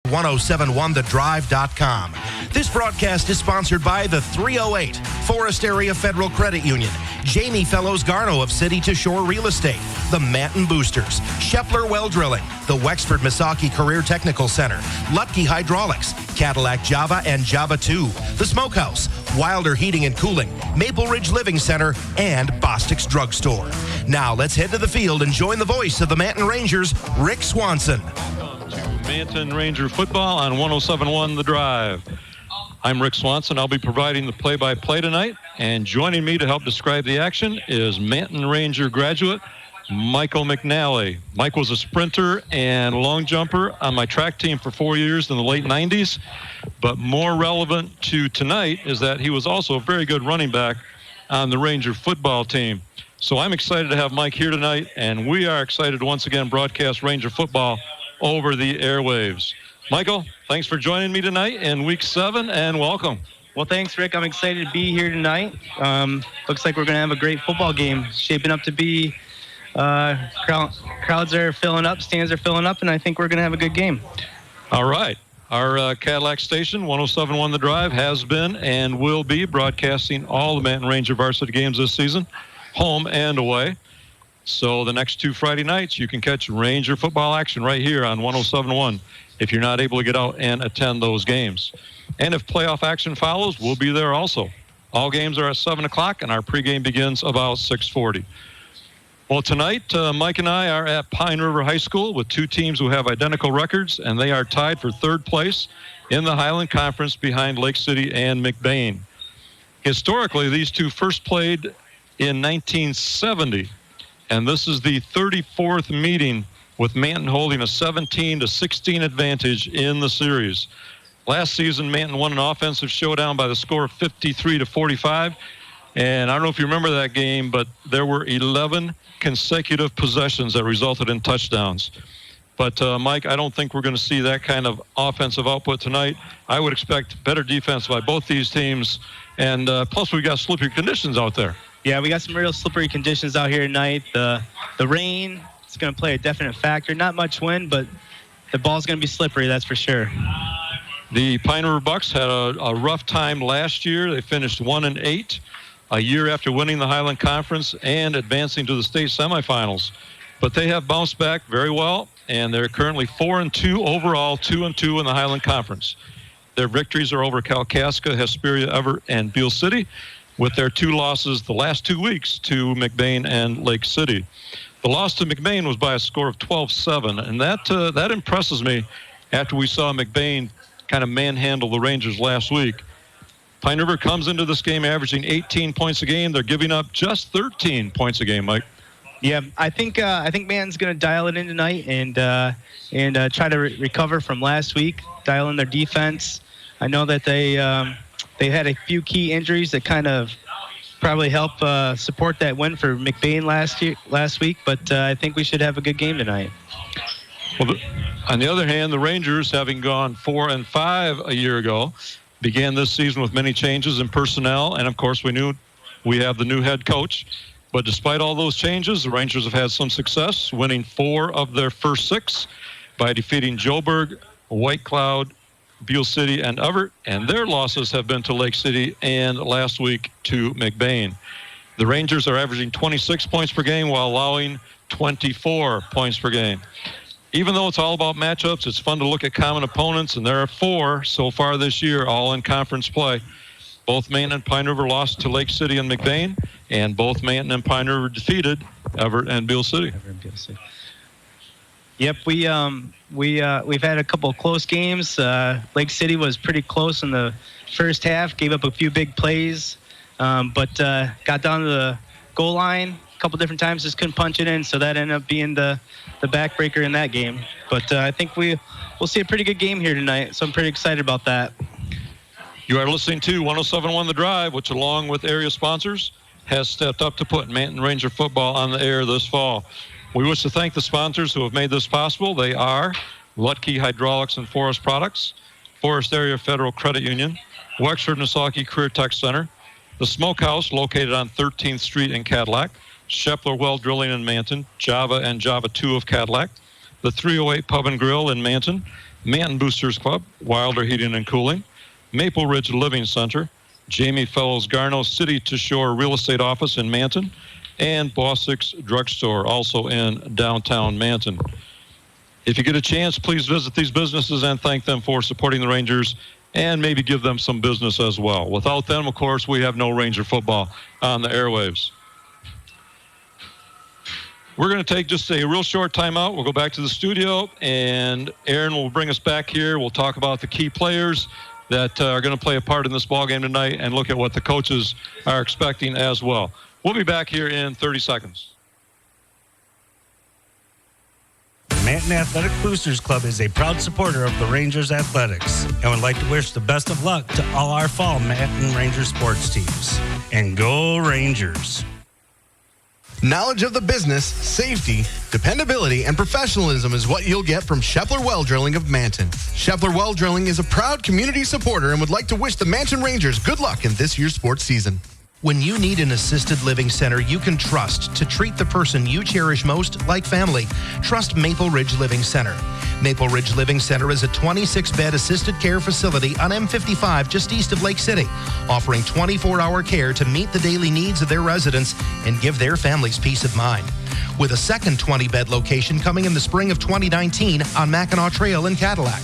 1071thedrive.com. This broadcast is sponsored by the 308 Forest Area Federal Credit Union, Jamie Fellows Garno of City to Shore Real Estate, the Manton Boosters, Shepler Well Drilling, the Wexford Misaki Career Technical Center, Lutke Hydraulics, Cadillac Java and Java 2, the Smokehouse, Wilder Heating and Cooling, Maple Ridge Living Center, and Bostic's Drugstore. Now let's head to the field and join the voice of the Manton Rangers, Rick Swanson. Welcome to Manton Ranger football on 107.1 The Drive. I'm Rick Swanson. I'll be providing the play-by-play tonight, and joining me to help describe the action is Manton Ranger graduate Michael McNally. Mike was a sprinter and long jumper on my track team for 4 years in the late 90s, but more relevant to tonight is that he was also a very good running back on the Ranger football team. So I'm excited to have Mike here tonight, and we are excited to once again broadcast Ranger football over the airwaves. Michael, thanks for joining me tonight in Week 7, and welcome. Well, thanks, Rick. I'm excited to be here tonight. Looks like we're going to have a great football game, shaping up to be crowds are filling up, stands are filling up, and I think we're going to have a good game. All right. Our Cadillac station, 107.1 The Drive, has been and will be broadcasting all the Manton Ranger varsity games this season, home and away. So the next 2 Friday nights, you can catch Ranger football action right here on 107.1 if you're not able to get out and attend those games. And if playoff action follows, we'll be there also. All games are at 7 o'clock, and our pregame begins about 6:40. Well, tonight, Mike and I are at Pine River High School with 2 teams who have identical records, and they are tied for 3rd place in the Highland Conference behind Lake City and McBain. Historically, these 2 first played in 1970, and this is the 34th meeting with Manton holding a 17-16 advantage in the series. Last season, Manton won an offensive showdown by the score of 53-45, and I don't know if you remember that game, but there were 11 consecutive possessions that resulted in touchdowns. But, Mike, I don't think we're going to see that kind of offensive output tonight. I would expect better defense by both these teams, and plus we got slippery conditions out there. Yeah, we got some real slippery conditions out here tonight. The rain is going to play a definite factor. Not much wind, but the ball's going to be slippery, that's for sure. The Pine River Bucks had a rough time last year. They finished 1-8. A year after winning the Highland Conference and advancing to the state semifinals. But they have bounced back very well, and they're currently 4-2 overall, 2-2 in the Highland Conference. Their victories are over Kalkaska, Hesperia, Everett, and Beale City, with their 2 losses the last 2 weeks to McBain and Lake City. The loss to McBain was by a score of 12-7, and that impresses me after we saw McBain kind of manhandle the Rangers last week. Pine River comes into this game averaging 18 points a game. They're giving up just 13 points a game, Mike. Yeah, I think Manton's going to dial it in tonight and try to recover from last week, dial in their defense. I know that they had a few key injuries that kind of probably help support that win for McBain last week, but I think we should have a good game tonight. Well, on the other hand, the Rangers, having gone 4-5 a year ago, began this season with many changes in personnel, and of course we have the new head coach. But despite all those changes, the Rangers have had some success, winning 4 of their first 6 by defeating Joburg, White Cloud, Beale City, and Everett, and their losses have been to Lake City and last week to McBain. The Rangers are averaging 26 points per game while allowing 24 points per game. Even though it's all about matchups, it's fun to look at common opponents, and there are 4 so far this year, all in conference play. Both Manton and Pine River lost to Lake City and McBain, and both Manton and Pine River defeated Everett and Beale City. Yep, we've had a couple of close games. Lake City was pretty close in the first half, gave up a few big plays, but got down to the goal line a couple different times, just couldn't punch it in, so that ended up being the backbreaker in that game. But I think we'll see a pretty good game here tonight, so I'm pretty excited about that. You are listening to 107.1 The Drive, which, along with area sponsors, has stepped up to put Manton Ranger football on the air this fall. We wish to thank the sponsors who have made this possible. They are Lutke Hydraulics and Forest Products, Forest Area Federal Credit Union, Wexford Misaki Career Tech Center, the Smokehouse located on 13th Street in Cadillac, Shepler Well Drilling in Manton, Java and Java 2 of Cadillac, the 308 Pub and Grill in Manton, Manton Boosters Club, Wilder Heating and Cooling, Maple Ridge Living Center, Jamie Fellows Garno City to Shore Real Estate Office in Manton, and Bossick's Drugstore, also in downtown Manton. If you get a chance, please visit these businesses and thank them for supporting the Rangers and maybe give them some business as well. Without them, of course, we have no Ranger football on the airwaves. We're going to take just a real short timeout. We'll go back to the studio, and Aaron will bring us back here. We'll talk about the key players that are going to play a part in this ballgame tonight and look at what the coaches are expecting as well. We'll be back here in 30 seconds. Manton Athletic Boosters Club is a proud supporter of the Rangers Athletics and would like to wish the best of luck to all our fall Manton Ranger sports teams. And go Rangers! Knowledge of the business, safety, dependability, and professionalism is what you'll get from Scheffler Well Drilling of Manton. Scheffler Well Drilling is a proud community supporter and would like to wish the Manton Rangers good luck in this year's sports season. When you need an assisted living center you can trust to treat the person you cherish most like family, trust Maple Ridge Living Center. Maple Ridge Living Center is a 26-bed assisted care facility on M55 just east of Lake City, offering 24-hour care to meet the daily needs of their residents and give their families peace of mind. With a second 20-bed location coming in the spring of 2019 on Mackinac Trail in Cadillac.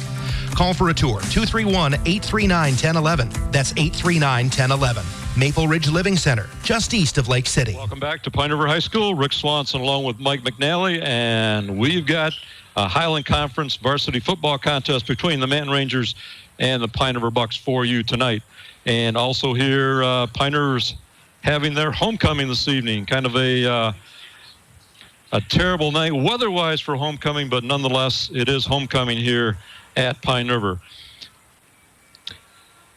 Call for a tour, 231-839-1011. That's 839-1011. Maple Ridge Living Center, just east of Lake City. Welcome back to Pine River High School. Rick Swanson along with Mike McNally, and we've got a Highland Conference varsity football contest between the Manton Rangers and the Pine River Bucks for you tonight. And also here, Pine River's having their homecoming this evening. Kind of a terrible night weather-wise for homecoming, but nonetheless, it is homecoming here at Pine River.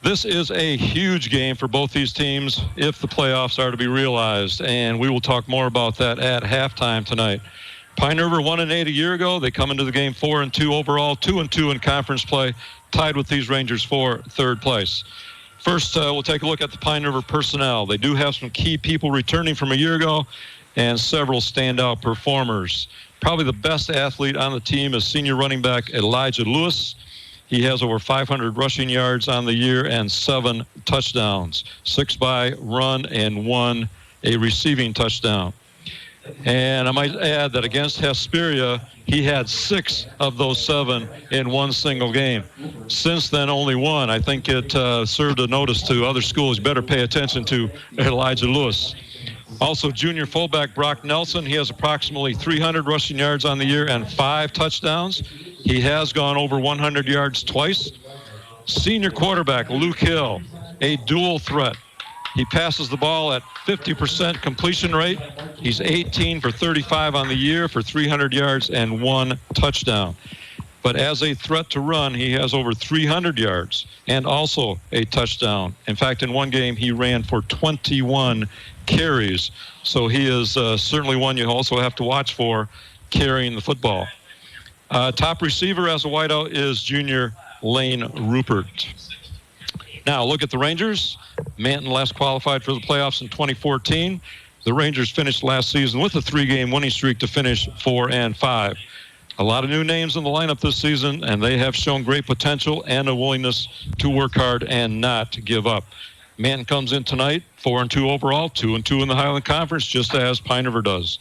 This is a huge game for both these teams if the playoffs are to be realized, and we will talk more about that at halftime tonight. Pine River 1-8 a year ago. They come into the game 4-2 overall, 2-2 in conference play, tied with these Rangers for third place. First, we'll take a look at the Pine River personnel. They do have some key people returning from a year ago and several standout performers. Probably the best athlete on the team is senior running back Elijah Lewis. He has over 500 rushing yards on the year and 7 touchdowns, 6 by run and 1 a receiving touchdown. And I might add that against Hesperia, he had 6 of those 7 in one single game. Since then, only 1. I think it served a notice to other schools. Better pay attention to Elijah Lewis. Also, junior fullback Brock Nelson, he has approximately 300 rushing yards on the year and 5 touchdowns. He has gone over 100 yards twice. Senior quarterback Luke Hill, a dual threat. He passes the ball at 50% completion rate. He's 18 for 35 on the year for 300 yards and 1 touchdown. But as a threat to run, he has over 300 yards and also a touchdown. In fact, in one game, he ran for 21 carries. So he is certainly one you also have to watch for carrying the football. Top receiver as a wideout is junior Lane Rupert. Now, look at the Rangers. Manton last qualified for the playoffs in 2014. The Rangers finished last season with a 3-game winning streak to finish 4-5. A lot of new names in the lineup this season, and they have shown great potential and a willingness to work hard and not give up. Manton comes in tonight, 4-2 overall, 2-2 in the Highland Conference, just as Pine River does.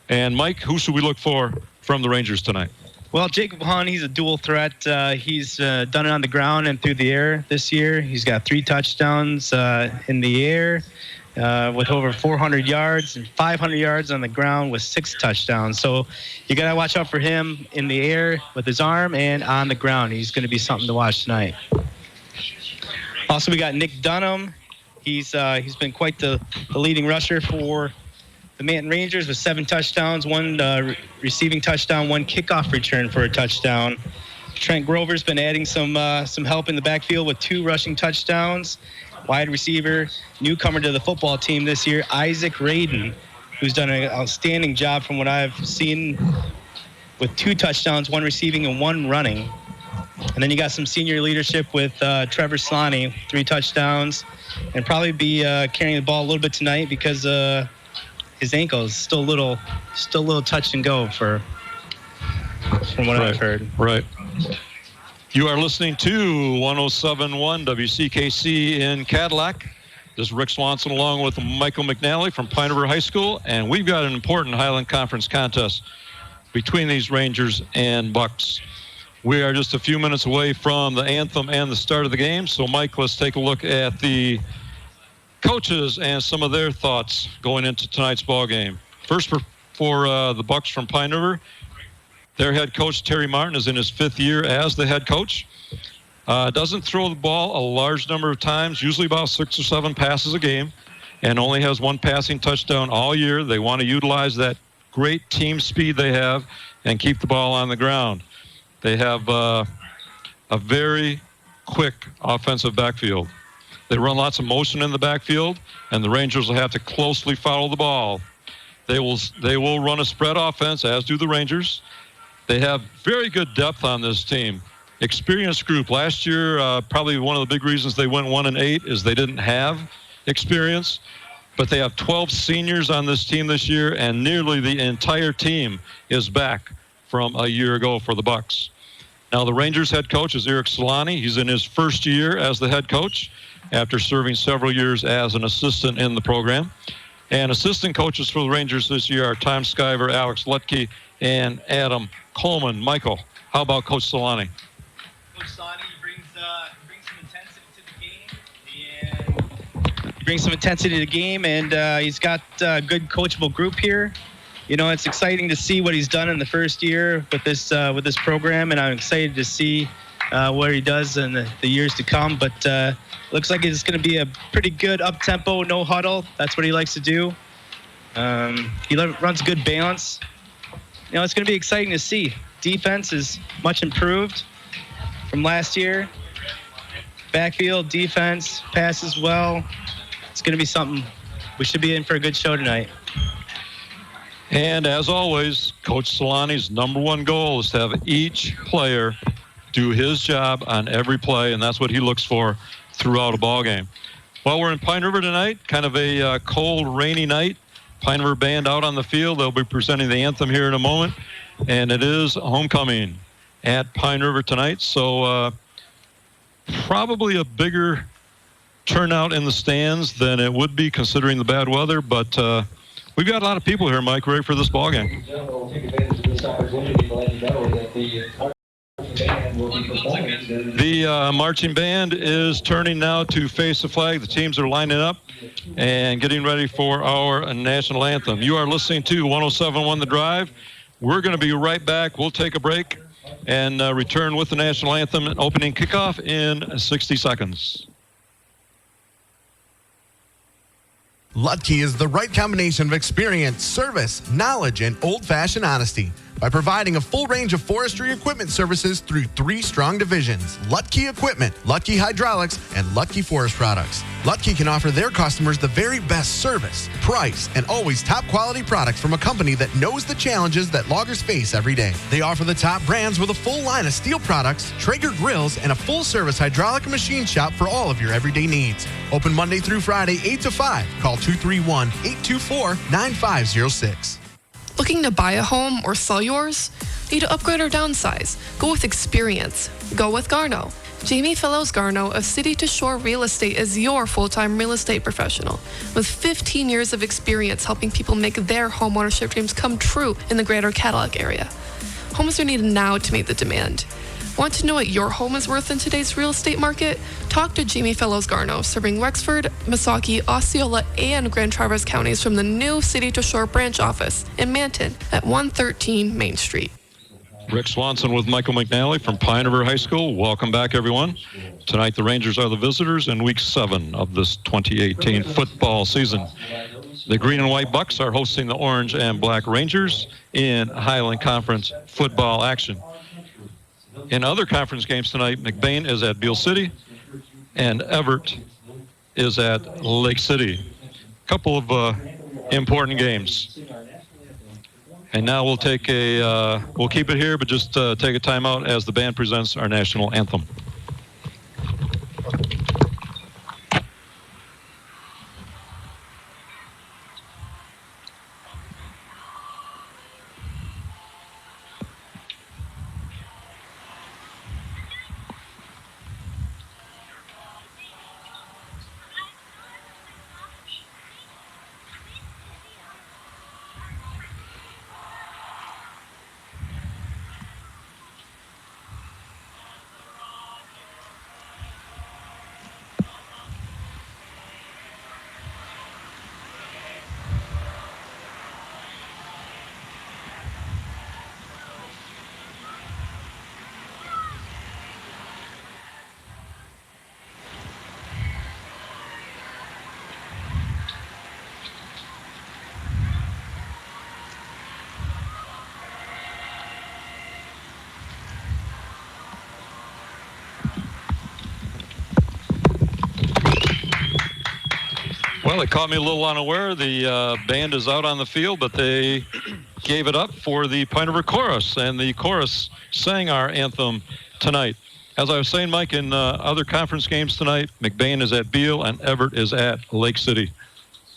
And Mike, who should we look for from the Rangers tonight? Well, Jacob Hahn, he's a dual threat. He's done it on the ground and through the air this year. He's got 3 touchdowns in the air with over 400 yards and 500 yards on the ground with 6 touchdowns. So you got to watch out for him in the air with his arm and on the ground. He's going to be something to watch tonight. Also, we got Nick Dunham. He's been quite the leading rusher for the Manton Rangers with 7 touchdowns, 1 receiving touchdown, 1 kickoff return for a touchdown. Trent Grover's been adding some help in the backfield with 2 rushing touchdowns. Wide receiver, newcomer to the football team this year, Isaac Radin, who's done an outstanding job from what I've seen with 2 touchdowns, 1 receiving and 1 running. And then you got some senior leadership with Trevor Slonny, 3 touchdowns, and probably be carrying the ball a little bit tonight because his ankle is still a little touch and go from what I've heard. Right. You are listening to 107.1 WCKC in Cadillac. This is Rick Swanson along with Michael McNally from Pine River High School, and we've got an important Highland Conference contest between these Rangers and Bucks. We are just a few minutes away from the anthem and the start of the game. So, Mike, let's take a look at the coaches and some of their thoughts going into tonight's ball game. First, for the Bucks from Pine River, their head coach, Terry Martin, is in his 5th year as the head coach. Doesn't throw the ball a large number of times, usually about 6 or 7 passes a game, and only has 1 passing touchdown all year. They want to utilize that great team speed they have and keep the ball on the ground. They have a very quick offensive backfield. They run lots of motion in the backfield, and the Rangers will have to closely follow the ball. They will run a spread offense, as do the Rangers. They have very good depth on this team. Experienced group. Last year, probably one of the big reasons they went 1-8 is they didn't have experience. But they have 12 seniors on this team this year, and nearly the entire team is back from a year ago for the Bucks. Now, the Rangers head coach is Eric Solani. He's in his 1st year as the head coach after serving several years as an assistant in the program. And assistant coaches for the Rangers this year are Tom Skyver, Alex Lutke, and Adam Coleman. Michael, how about Coach Solani? Coach Solani brings some intensity to the game. He brings some intensity to the game, and he's got a good coachable group here. You know, it's exciting to see what he's done in the 1st year with this program, and I'm excited to see what he does in the years to come. But looks like it's going to be a pretty good up-tempo, no huddle. That's what he likes to do. He runs good balance. You know, it's going to be exciting to see. Defense is much improved from last year. Backfield, defense, passes well. It's going to be something. We should be in for a good show tonight. And as always, Coach Solani's #1 goal is to have each player do his job on every play, and that's what he looks for throughout a ball game. Well, we're in Pine River tonight, kind of a cold, rainy night. Pine River Band out on the field. They'll be presenting the anthem here in a moment, and it is homecoming at Pine River tonight, so probably a bigger turnout in the stands than it would be considering the bad weather, but we've got a lot of people here, Mike, ready for this ball game. We'll take advantage of this opportunity to let you know that the band will be performing. The marching band is turning now to face the flag. The teams are lining up and getting ready for our national anthem. You are listening to 107.1 The Drive. We're going to be right back. We'll take a break and return with the national anthem and opening kickoff in 60 seconds. Lutke is the right combination of experience, service, knowledge, and old-fashioned honesty. By providing a full range of forestry equipment services through 3 strong divisions, Lutke Equipment, Lutke Hydraulics, and Lutke Forest Products. Lutke can offer their customers the very best service, price, and always top quality products from a company that knows the challenges that loggers face every day. They offer the top brands with a full line of steel products, Traeger grills, and a full-service hydraulic and machine shop for all of your everyday needs. Open Monday through Friday, 8 to 5. Call 231-824-9506. Looking to buy a home or sell yours? Need to upgrade or downsize? Go with experience. Go with Garno. Jamie Fellows Garno of City to Shore Real Estate is your full-time real estate professional with 15 years of experience helping people make their homeownership dreams come true in the greater Cadillac area. Homes are needed now to meet the demand. Want to know what your home is worth in today's real estate market? Talk to Jamie Fellows Garno, serving Wexford, Missaukee, Osceola, and Grand Traverse counties from the new City to Shore branch office in Manton at 113 Main Street. Rick Swanson with Michael McNally from Pine River High School. Welcome back, everyone. Tonight, the Rangers are the visitors in Week 7 of this 2018 football season. The Green and White Bucks are hosting the Orange and Black Rangers in Highland Conference football action. In other conference games tonight, McBain is at Beale City, and Everett is at Lake City. A couple of important games. And now we'll take we'll keep it here, but just take a timeout as the band presents our national anthem. Well, it caught me a little unaware. The band is out on the field, but they gave it up for the Pine River Chorus, and the chorus sang our anthem tonight. As I was saying, Mike, in other conference games tonight, McBain is at Beale and Everett is at Lake City.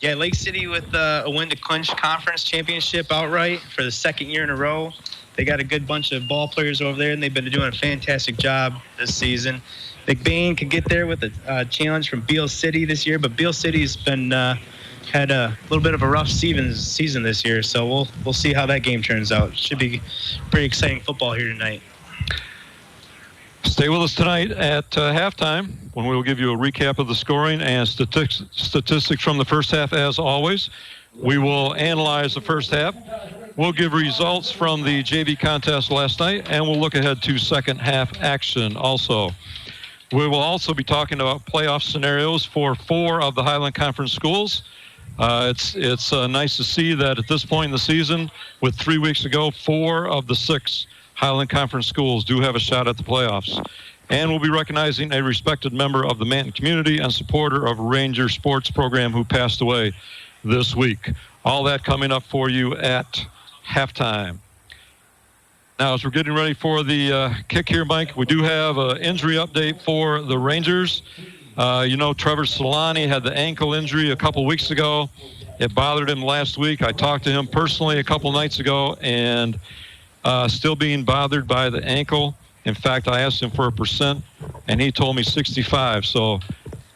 Yeah, Lake City with a win to clinch conference championship outright for the second year in a row. They got a good bunch of ball players over there, and they've been doing a fantastic job this season. McBain could get there with a challenge from Beale City this year, but Beale City's been had a little bit of a rough season this year, so we'll see how that game turns out. Should be pretty exciting football here tonight. Stay with us tonight at halftime when we will give you a recap of the scoring and statistics from the first half as always. We will analyze the first half. We'll give results from the JV contest last night, and we'll look ahead to second half action also. We will also be talking about playoff scenarios for 4 of the Highland Conference schools. It's nice to see that at this point in the season, with 3 weeks to go, 4 of the 6 Highland Conference schools do have a shot at the playoffs. And we'll be recognizing a respected member of the Manton community and supporter of Ranger sports program who passed away this week. All that coming up for you at halftime. Now, as we're getting ready for the kick here, Mike, we do have an injury update for the Rangers. Trevor Solani had the ankle injury a couple weeks ago. It bothered him last week. I talked to him personally a couple nights ago, and still being bothered by the ankle. In fact, I asked him for a percent, and he told me 65. So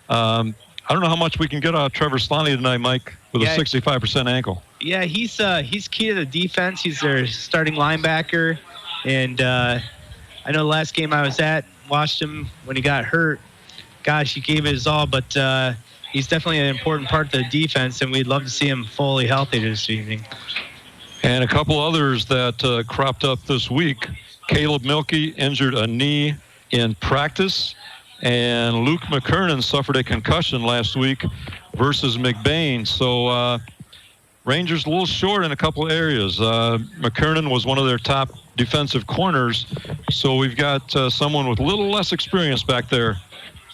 I don't know how much we can get out of Trevor Solani tonight, Mike, with a 65% ankle. Yeah, he's key to the defense. He's their starting linebacker, and I know the last game I was at, watched him when he got hurt. Gosh, he gave it his all, but he's definitely an important part of the defense, and we'd love to see him fully healthy this evening. And a couple others that cropped up this week. Caleb Milkey injured a knee in practice, and Luke McKernan suffered a concussion last week versus McBain. So Rangers a little short in a couple of areas. McKernan was one of their top defensive corners, so we've got someone with a little less experience back there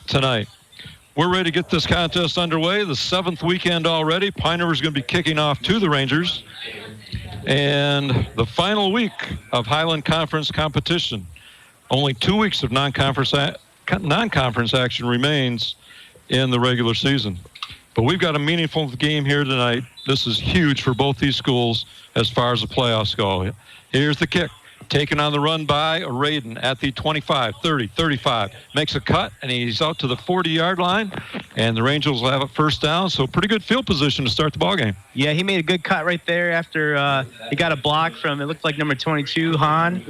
tonight. We're ready to get this contest underway. The 7th weekend already. Pine River's going to be kicking off to the Rangers. And the final week of Highland Conference competition. Only 2 weeks of non-conference action remains in the regular season. But we've got a meaningful game here tonight. This is huge for both these schools as far as the playoffs go. Here's the kick. Taken on the run by Radin at the 25, 30, 35. Makes a cut, and he's out to the 40-yard line. And the Rangers will have a first down, so pretty good field position to start the ballgame. Yeah, he made a good cut right there after he got a block from, it looked like number 22, Han.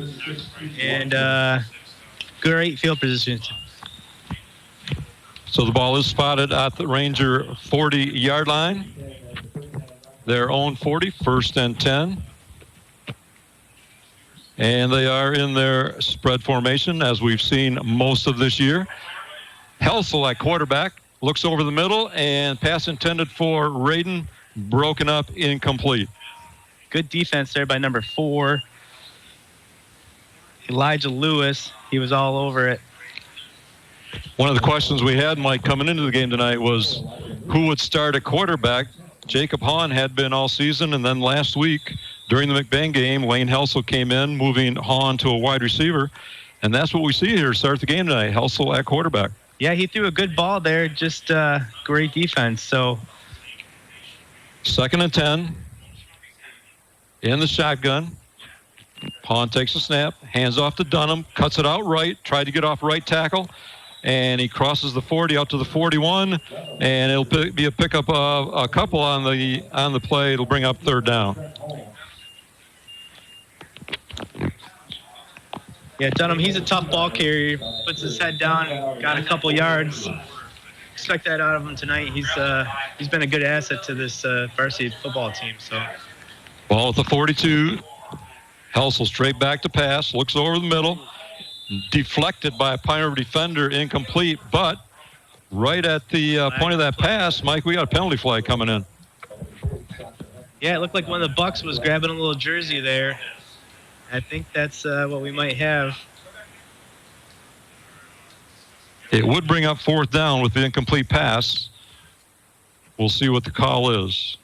And great field position. So the ball is spotted at the Ranger 40-yard line. Their own 40, 1st and 10. And they are in their spread formation, as we've seen most of this year. Helsel at quarterback, looks over the middle, and pass intended for Radin, broken up, incomplete. Good defense there by number 4. Elijah Lewis, he was all over it. One of the questions we had, Mike, coming into the game tonight was who would start at quarterback. Jacob Hahn had been all season, and then last week during the McBain game, Lane Helsel came in, moving Hahn to a wide receiver, and that's what we see here to start the game tonight, Helsel at quarterback. Yeah, he threw a good ball there, just great defense. So 2nd and 10 in the shotgun. Hahn takes a snap, hands off to Dunham, cuts it out right, tried to get off right tackle, and he crosses the 40 out to the 41, and it'll be a pickup of a couple on the play. It'll bring up 3rd down. Yeah, Dunham, he's a tough ball carrier. Puts his head down, got a couple yards. Expect that out of him tonight. He's been a good asset to this varsity football team. So, ball at the 42. Helsel straight back to pass, looks over the middle. Deflected by a Pine River defender, incomplete, but right at the point of that pass, Mike, we got a penalty flag coming in. Yeah, it looked like one of the Bucks was grabbing a little jersey there. I think that's what we might have. It would bring up 4th down with the incomplete pass. We'll see what the call is.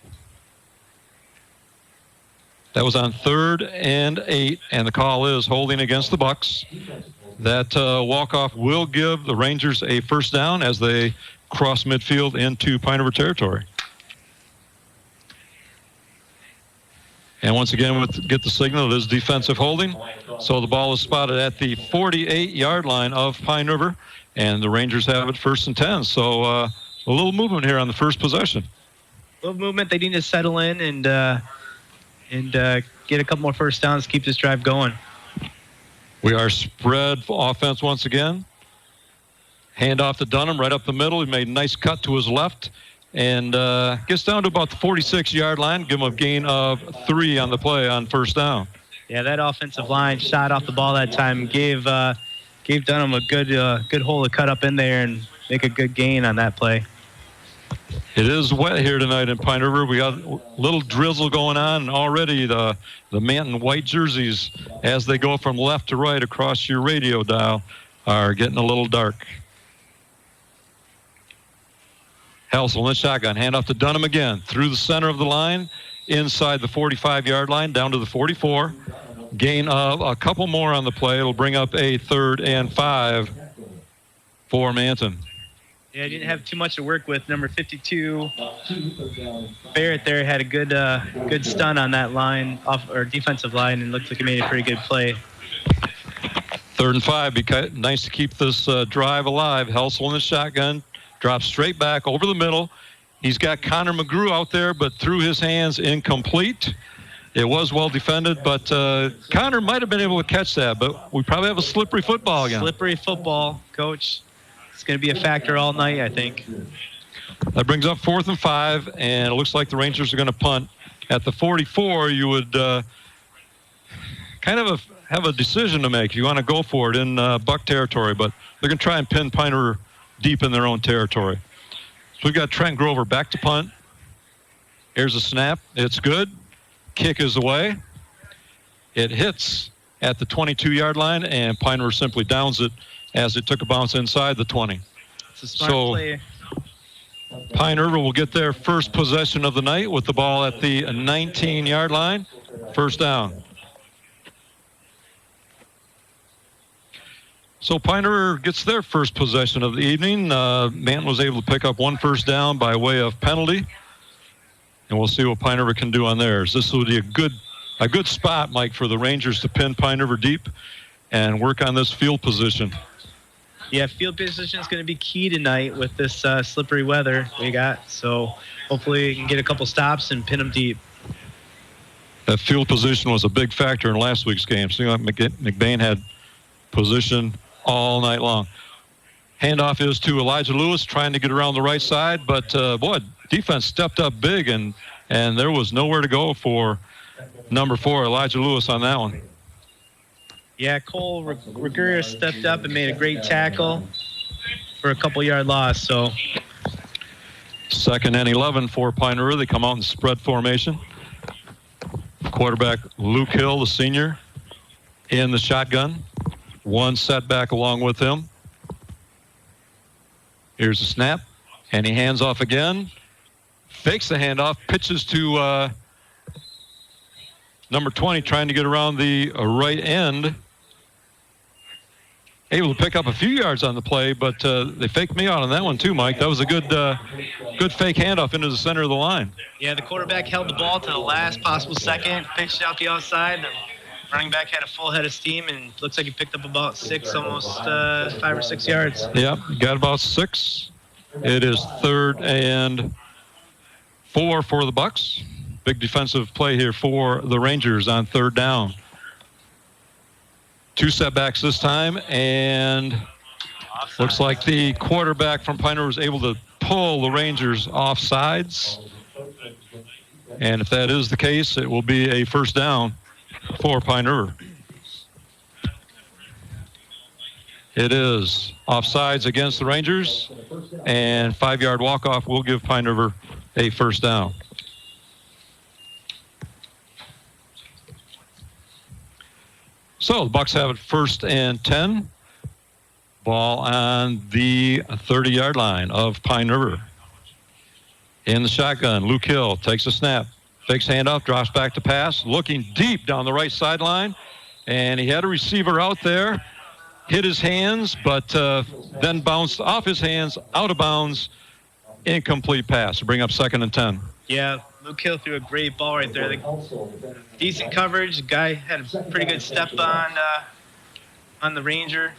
That was on 3rd and 8, and the call is holding against the Bucks. That walk-off will give the Rangers a first down as they cross midfield into Pine River territory. And once again, we'll get the signal. It is defensive holding. So the ball is spotted at the 48-yard line of Pine River, and the Rangers have it 1st and 10. So a little movement here on the first possession. A little movement. They need to settle in and get a couple more first downs, keep this drive going. We are spread offense once again. Hand off to Dunham right up the middle. He made a nice cut to his left and gets down to about the 46-yard line. Give him a gain of 3 on the play on first down. Yeah, that offensive line shot off the ball that time. Gave Dunham a good hole to cut up in there and make a good gain on that play. It is wet here tonight in Pine River. We got a little drizzle going on, and already the Manton white jerseys, as they go from left to right across your radio dial, are getting a little dark. Helsel in the shotgun, hand off to Dunham again, through the center of the line, inside the 45-yard line, down to the 44. Gain of a couple more on the play. It'll bring up a 3rd and 5 for Manton. Yeah, didn't have too much to work with. Number 52, Barrett there had a good stun on that line, off our defensive line, and looked like he made a pretty good play. 3rd and 5. Nice to keep this drive alive. Helsel in the shotgun, drops straight back over the middle. He's got Connor McGrew out there, but through his hands, incomplete. It was well defended, but Connor might have been able to catch that, but we probably have a slippery football again. Slippery football, Coach. It's going to be a factor all night, I think. That brings up 4th and 5, and it looks like the Rangers are going to punt. At the 44, you would kind of have a decision to make. You want to go for it in Buck territory, but they're going to try and pin Pine River deep in their own territory. So we've got Trent Grover back to punt. Here's a snap. It's good. Kick is away. It hits at the 22-yard line, and Pine River simply downs it as it took a bounce inside the 20. It's a smart play. Pine River will get their first possession of the night with the ball at the 19-yard line. First down. So Pine River gets their first possession of the evening. Manton was able to pick up 1 first down by way of penalty. And we'll see what Pine River can do on theirs. This will be a good spot, Mike, for the Rangers to pin Pine River deep and work on this field position. Yeah, field position is going to be key tonight with this slippery weather we got. So hopefully we can get a couple stops and pin them deep. That field position was a big factor in last week's game. So McBain had position all night long. Handoff is to Elijah Lewis, trying to get around the right side, but boy, defense stepped up big, and there was nowhere to go for number 4, Elijah Lewis, on that one. Yeah, Cole Reguera stepped up and made a great tackle for a couple-yard loss. So 2nd and 11 for Pine River. They come out in spread formation. Quarterback Luke Hill, the senior, in the shotgun. 1 setback along with him. Here's a snap, and he hands off again. Fakes the handoff, pitches to number 20, trying to get around the right end. Able to pick up a few yards on the play, but they faked me out on that one too, Mike. That was a good fake handoff into the center of the line. Yeah, the quarterback held the ball to the last possible second, pitched out the outside. The running back had a full head of steam, and looks like he picked up about 6, almost 5 or 6 yards. Yeah, got about 6. It is 3rd and 4 for the Bucks. Big defensive play here for the Rangers on 3rd down. 2 setbacks this time, and looks like the quarterback from Pine River was able to pull the Rangers off sides. And if that is the case, it will be a first down for Pine River. It is offsides against the Rangers, and 5-yard walk-off will give Pine River a first down. So the Bucks have it 1st and 10. Ball on the 30-yard line of Pine River. In the shotgun, Luke Hill takes a snap, fakes handoff, drops back to pass, looking deep down the right sideline, and he had a receiver out there, hit his hands, but then bounced off his hands, out of bounds, incomplete pass to bring up 2nd and 10. Yeah, Luke Hill threw a great ball right there. Decent coverage. The guy had a pretty good step on the Ranger,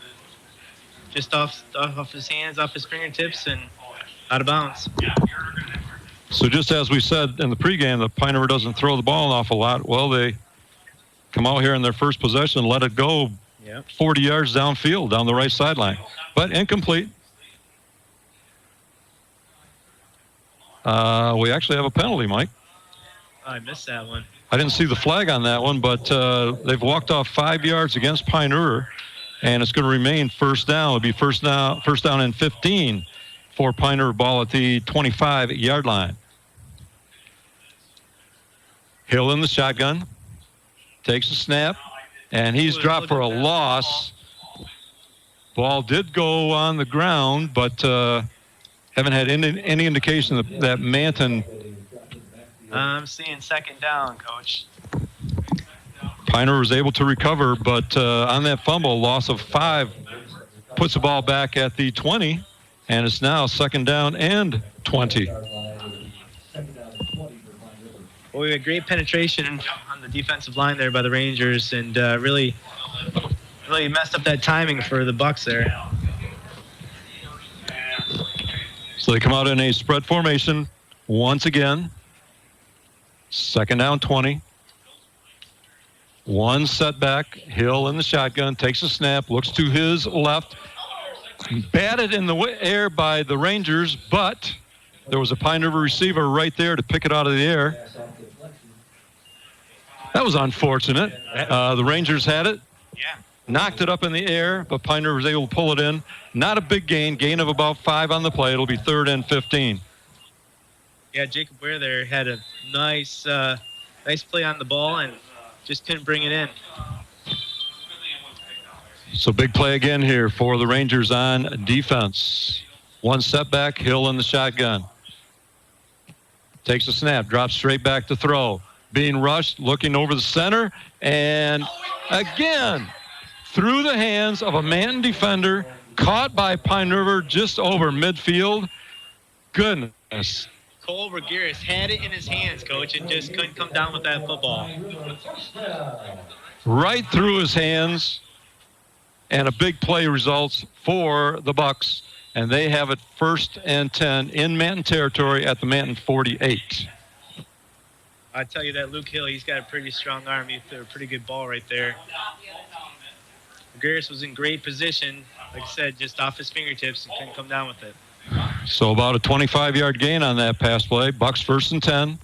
just off his hands, off his fingertips, and out of bounds. So just as we said in the pregame, the Pine River doesn't throw the ball an awful lot. Well, they come out here in their first possession, let it go 40 yards downfield, down the right sideline, but incomplete. We actually have a penalty, Mike. Oh, I missed that one. I didn't see the flag on that one, but they've walked off 5 yards against Pine River, and it's going to remain first down. It'll be first down and 15 for Pine River, ball at the 25-yard line. Hill in the shotgun, takes a snap, and he's dropped for a loss. Ball did go on the ground, but haven't had any indication that Manton. I'm seeing 2nd down, Coach. Pine River was able to recover, but on that fumble, loss of 5 puts the ball back at the 20, and it's now 2nd down and 20. Well, we had great penetration on the defensive line there by the Rangers, and really messed up that timing for the Bucks there. So they come out in a spread formation once again. 2nd down, 20. One setback. Hill in the shotgun, takes a snap, looks to his left. Batted in the air by the Rangers, but there was a Pine River receiver right there to pick it out of the air. That was unfortunate. The Rangers had it. Yeah. Knocked it up in the air, but Pine River was able to pull it in. Not a big gain of about 5 on the play. It'll be 3rd and 15. Yeah, Jacob Ware there had a nice play on the ball and just couldn't bring it in. So big play again here for the Rangers on defense. One setback, Hill in the shotgun. Takes a snap, drops straight back to throw. Being rushed, looking over the center, and again, through the hands of a Manton defender, caught by Pine River just over midfield. Goodness. Cole Regiris had it in his hands, Coach, and just couldn't come down with that football. Right through his hands, and a big play results for the Bucks, and they have it 1st and 10 in Manton territory at the Manton 48. I tell you that Luke Hill, he's got a pretty strong arm. He threw a pretty good ball right there. Regiris was in great position, like I said, just off his fingertips and couldn't come down with it. So about a 25-yard gain on that pass play. Bucks 1st and 10.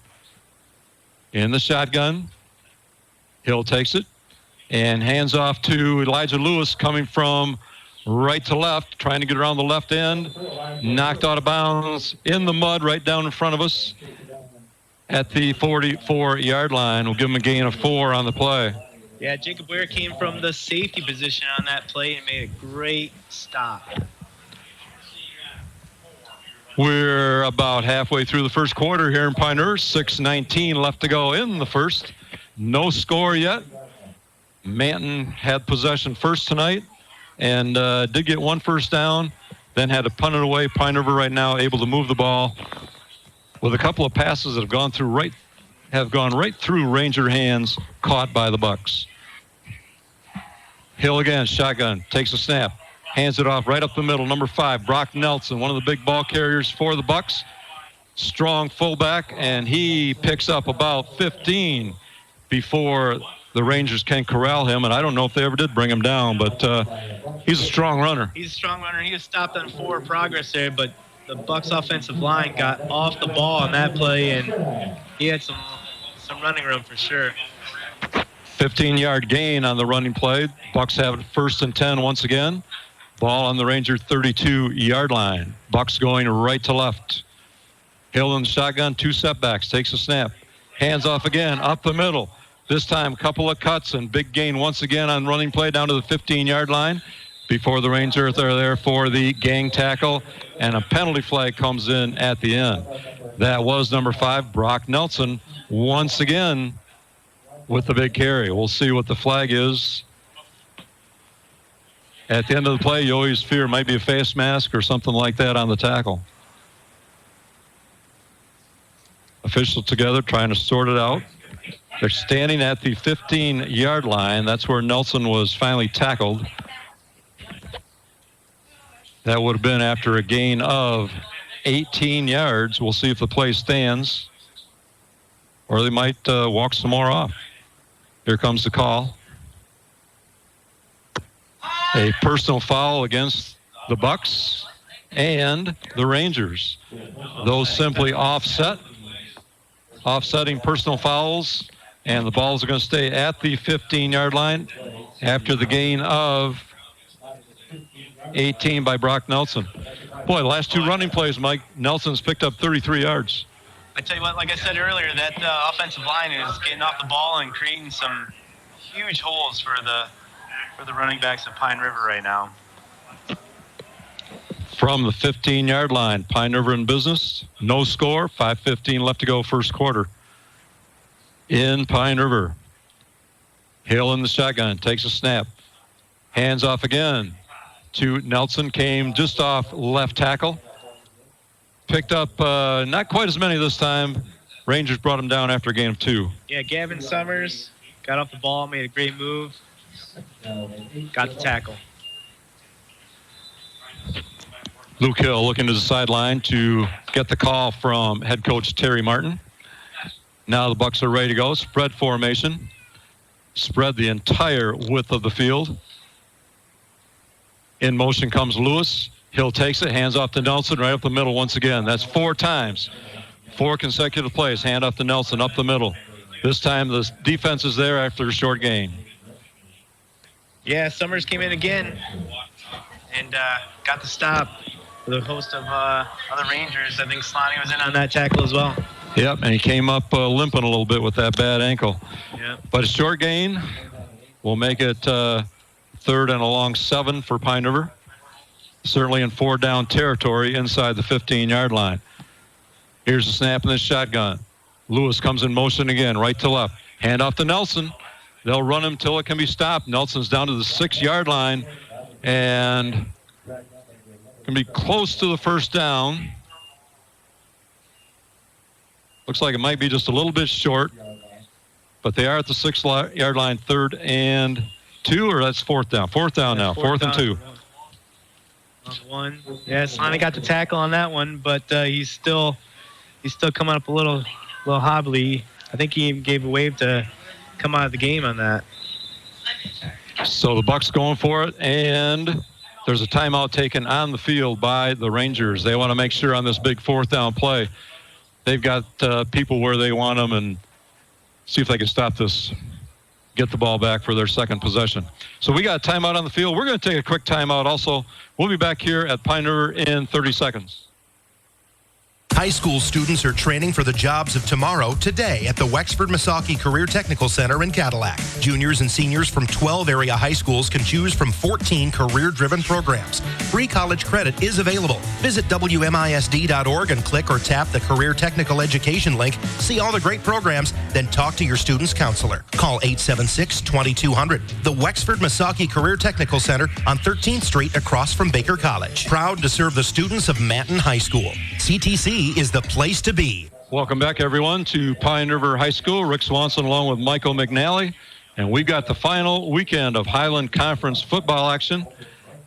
In the shotgun. Hill takes it and hands off to Elijah Lewis, coming from right to left, trying to get around the left end. Knocked out of bounds in the mud right down in front of us at the 44-yard line. We'll give him a gain of 4 on the play. Yeah, Jacob Ware came from the safety position on that play and made a great stop. We're about halfway through the first quarter here in Pine River. 6:19 left to go in the first. No score yet. Manton had possession first tonight and did get 1 first down, then had to punt it away. Pine River right now able to move the ball with a couple of passes that have gone right through Ranger hands, caught by the Bucks. Hill again, shotgun, takes a snap. Hands it off right up the middle. Number 5, Brock Nelson, one of the big ball carriers for the Bucks. Strong fullback, and he picks up about 15 before the Rangers can corral him. And I don't know if they ever did bring him down, but he's a strong runner. He's a strong runner. He was stopped on forward progress there, but the Bucks offensive line got off the ball on that play, and he had some running room for sure. 15-yard gain on the running play. Bucks have it 1st and 10 once again. Ball on the Ranger 32-yard line. Bucks going right to left. Hill in the shotgun, 2 setbacks, takes a snap. Hands off again, up the middle. This time, couple of cuts and big gain once again on running play down to the 15-yard line before the Rangers are there for the gang tackle, and a penalty flag comes in at the end. That was number 5, Brock Nelson, once again with the big carry. We'll see what the flag is. At the end of the play, you always fear it might be a face mask or something like that on the tackle. Officials together trying to sort it out. They're standing at the 15-yard line. That's where Nelson was finally tackled. That would have been after a gain of 18 yards. We'll see if the play stands, or they might walk some more off. Here comes the call. A personal foul against the Bucks and the Rangers. Those simply offsetting personal fouls, and the balls are going to stay at the 15-yard line after the gain of 18 by Brock Nelson. Boy, the last 2 running plays, Mike, Nelson's picked up 33 yards. I tell you what, like I said earlier, that offensive line is getting off the ball and creating some huge holes for the running backs of Pine River right now. From the 15-yard line, Pine River in business. No score, 5:15 left to go first quarter. In Pine River. Hill in the shotgun, takes a snap. Hands off again to Nelson, came just off left tackle. Picked up not quite as many this time. Rangers brought him down after a gain of 2. Yeah, Gavin Summers got off the ball, made a great move. Got the tackle. Luke Hill looking to the sideline to get the call from head coach Terry Martin. Now the Bucks are ready to go. Spread formation. Spread the entire width of the field. In motion comes Lewis. Hill takes it, hands off to Nelson right up the middle once again. That's 4 times. 4 consecutive plays. Hand off to Nelson up the middle. This time the defense is there after a short gain. Yeah, Summers came in again and got the stop for the host of other Rangers. I think Slonny was in on that tackle as well. Yep, and he came up limping a little bit with that bad ankle. Yeah. But a short gain will make it 3rd and a long 7 for Pine River. Certainly in 4-down territory inside the 15-yard line. Here's the snap in this shotgun. Lewis comes in motion again, right to left. Hand off to Nelson. They'll run him till it can be stopped. Nelson's down to the 6-yard line and can be close to the first down. Looks like it might be just a little bit short, but they are at the 6-yard line, 3rd and 2, or that's 4th down. 4th down now, 4th and 2. On 1. Yeah, Slonny got the tackle on that one, but he's still coming up a little hobbly. I think he even gave a wave to come out of the game on that. So the Bucks going for it, and there's a timeout taken on the field by the Rangers. They want to make sure on this big 4th down play they've got people where they want them and see if they can stop this, get the ball back for their second possession. So we got a timeout on the field. We're going to take a quick timeout also. We'll be back here at Pine River in 30 seconds. High school students are training for the jobs of tomorrow today at the Wexford Misaki Career Technical Center in Cadillac. Juniors and seniors from 12 area high schools can choose from 14 career-driven programs. Free college credit is available. Visit WMISD.org and click or tap the Career Technical Education link. See all the great programs, then talk to your student's counselor. Call 876-2200. The Wexford Misaki Career Technical Center on 13th Street across from Baker College. Proud to serve the students of Manton High School. CTC is the place to be. Welcome back, everyone, to Pine River High School. Rick Swanson along with Michael McNally. And we've got the final weekend of Highland Conference football action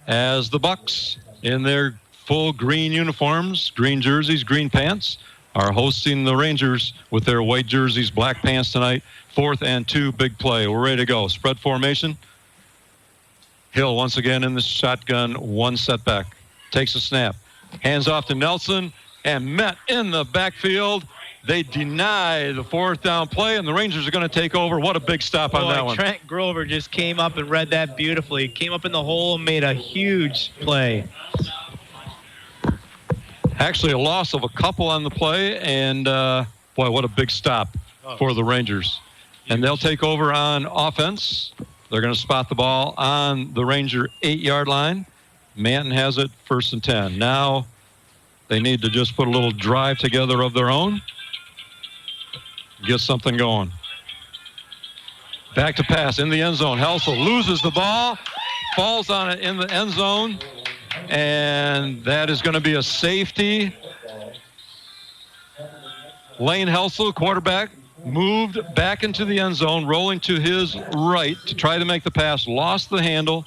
as the Bucks in their full green uniforms, green jerseys, green pants, are hosting the Rangers with their white jerseys, black pants tonight. 4th and 2, big play. We're ready to go. Spread formation. Hill once again in the shotgun, 1 setback. Takes a snap. Hands off to Nelson. And met in the backfield. They deny the 4th down play, and the Rangers are going to take over. What a big stop on that one. Trent Grover just came up and read that beautifully. Came up in the hole and made a huge play. Actually, a loss of a couple on the play, and boy, what a big stop for the Rangers. And they'll take over on offense. They're going to spot the ball on the Ranger 8-yard line. Manton has it 1st and 10. Now They need to just put a little drive together of their own. Get something going. Back to pass in the end zone. Helsel loses the ball, falls on it in the end zone, and that is going to be a safety. Lane Helsel, quarterback, moved back into the end zone, rolling to his right to try to make the pass, lost the handle,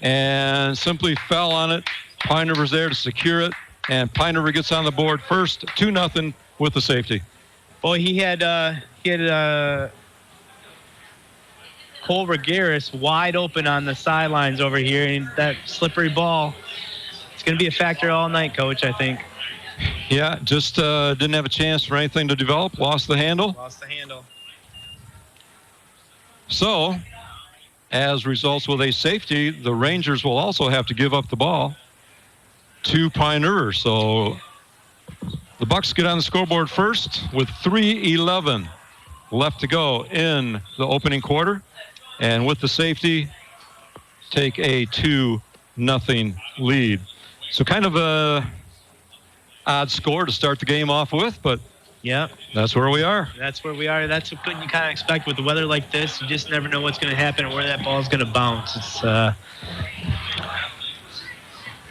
and simply fell on it. Pine River's there to secure it, and Pine River gets on the board first, 2-0 with the safety. Boy, he had Cole Regaris wide open on the sidelines over here, and that slippery ball, it's going to be a factor all night, Coach, I think. Yeah, just didn't have a chance for anything to develop, lost the handle. So, as results with a safety, the Rangers will also have to give up the ball to Pine River. So, the Bucks get on the scoreboard first with 3:11 left to go in the opening quarter. And with the safety, take a 2-0 lead. So kind of a odd score to start the game off with, but yeah, that's where we are. That's where we are. That's what you kind of expect with the weather like this. You just never know what's going to happen or where that ball is going to bounce.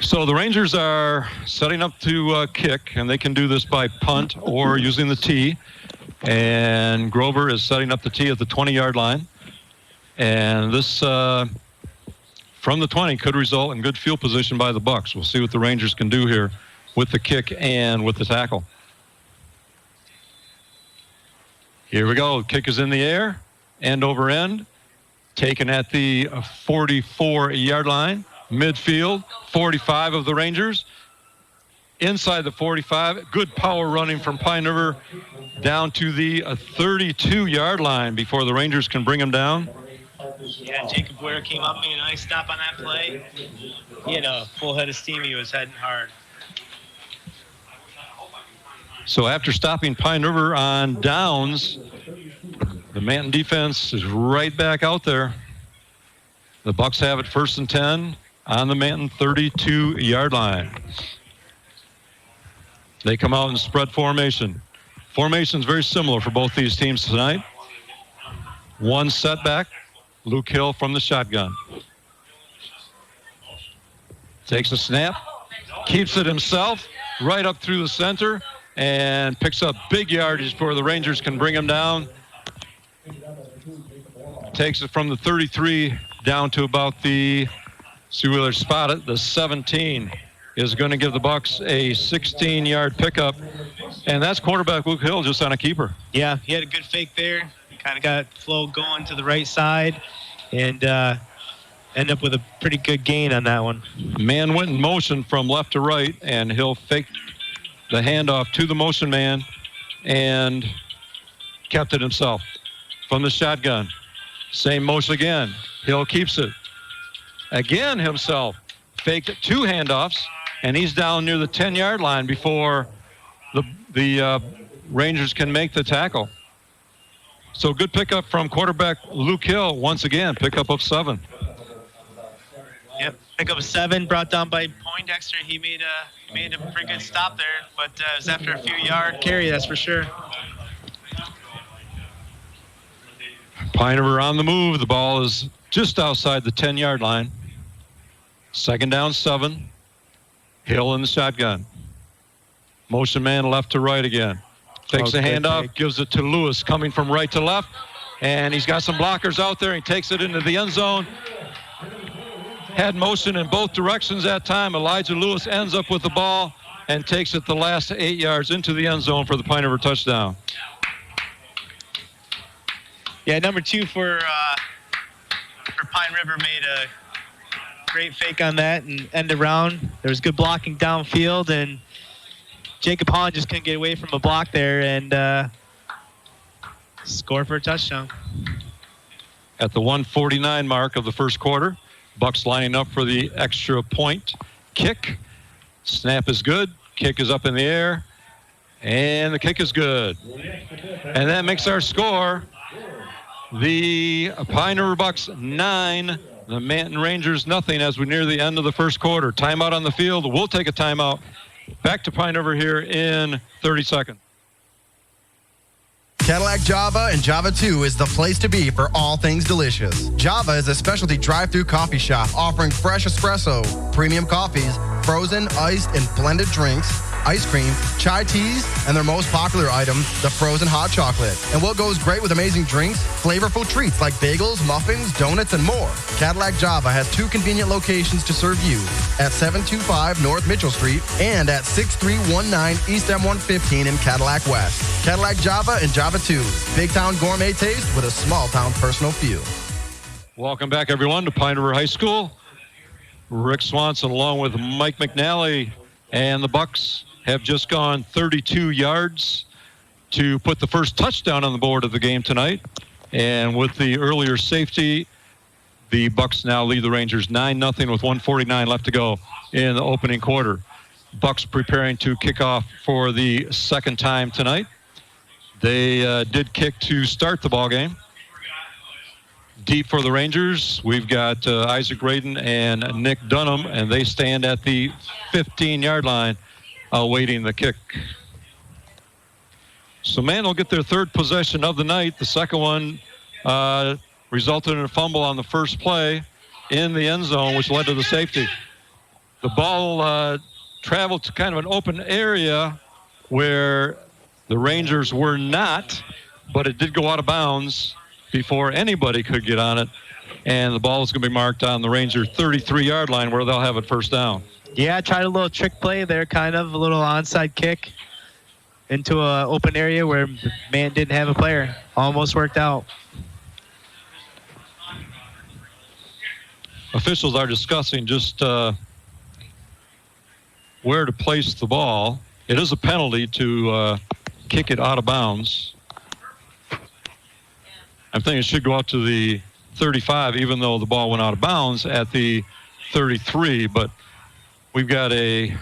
So the Rangers are setting up to kick, and they can do this by punt or using the tee. And Grover is setting up the tee at the 20-yard line. And this, from the 20, could result in good field position by the Bucks. We'll see what the Rangers can do here with the kick and with the tackle. Here we go. Kick is in the air, end over end, taken at the 44-yard line, midfield, 45 of the Rangers. Inside the 45, good power running from Pine River down to the 32-yard line before the Rangers can bring him down. Yeah, Jacob Ware came up, made a nice stop on that play. He had a full head of steam. He was heading hard. So after stopping Pine River on downs, the Manton defense is right back out there. The Bucks have it 1st and 10 on the Manton 32-yard line. They come out in spread formation. Formation is very similar for both these teams tonight. One setback, Luke Hill from the shotgun. Takes a snap, keeps it himself, right up through the center, and picks up big yardage before the Rangers can bring him down. Takes it from the 33 down to about the, see Wheeler spot it, the 17 is going to give the Bucks a 16-yard pickup. And that's quarterback Luke Hill just on a keeper. Yeah, he had a good fake there. Kind of got flow going to the right side and end up with a pretty good gain on that one. Man went in motion from left to right, and Hill faked the handoff to the motion man and kept it himself from the shotgun. Same motion again. Hill keeps it. Again himself. Faked 2 handoffs, and he's down near the 10-yard line before the Rangers can make the tackle. So good pickup from quarterback Luke Hill. Once again, pickup of 7. Yep, pickup of 7 brought down by Poindexter. He made a pretty good stop there, but it was after a few yard carry, that's for sure. Pine River on the move. The ball is just outside the 10-yard line. 2nd down, 7. Hill in the shotgun. Motion man left to right again. Takes the handoff, gives it to Lewis coming from right to left. And he's got some blockers out there. He takes it into the end zone. Had motion in both directions that time. Elijah Lewis ends up with the ball and takes it the last 8 yards into the end zone for the Pine River touchdown. Yeah, number 2 for Pine River made a great fake on that and end around. There was good blocking downfield, and Jacob Hahn just couldn't get away from a block there and score for a touchdown. At the 1:49 mark of the first quarter, Bucks lining up for the extra point kick. Snap is good. Kick is up in the air. And the kick is good. And that makes our score the Pine River Bucks 9, the Manton Rangers nothing as we near the end of the first quarter. Timeout on the field. We'll take a timeout. Back to Pine River here in 30 seconds. Cadillac Java and Java 2 is the place to be for all things delicious. Java is a specialty drive-through coffee shop offering fresh espresso, premium coffees, frozen, iced, and blended drinks, ice cream, chai teas, and their most popular item, the frozen hot chocolate. And what goes great with amazing drinks? Flavorful treats like bagels, muffins, donuts, and more. Cadillac Java has 2 convenient locations to serve you at 725 North Mitchell Street and at 6319 East M115 in Cadillac West. Cadillac Java and Java 2. Big town gourmet taste with a small town personal feel. Welcome back, everyone, to Pine River High School. Rick Swanson along with Mike McNally, and the Bucks have just gone 32 yards to put the first touchdown on the board of the game tonight. And with the earlier safety, the Bucks now lead the Rangers 9-0 with 1:49 left to go in the opening quarter. Bucks preparing to kick off for the second time tonight. They did kick to start the ball game. Deep for the Rangers, we've got Isaac Radin and Nick Dunham, and they stand at the 15-yard line awaiting the kick. So Man will get their third possession of the night. The second one resulted in a fumble on the first play in the end zone, which led to the safety. The ball traveled to kind of an open area where the Rangers were not, but it did go out of bounds before anybody could get on it. And the ball is going to be marked on the Ranger 33-yard line where they'll have it first down. Yeah, I tried a little trick play there, kind of a little onside kick into an open area where Man didn't have a player. Almost worked out. Officials are discussing just where to place the ball. It is a penalty to kick it out of bounds. I'm thinking it should go out to the 35, even though the ball went out of bounds at the 33. But we've got a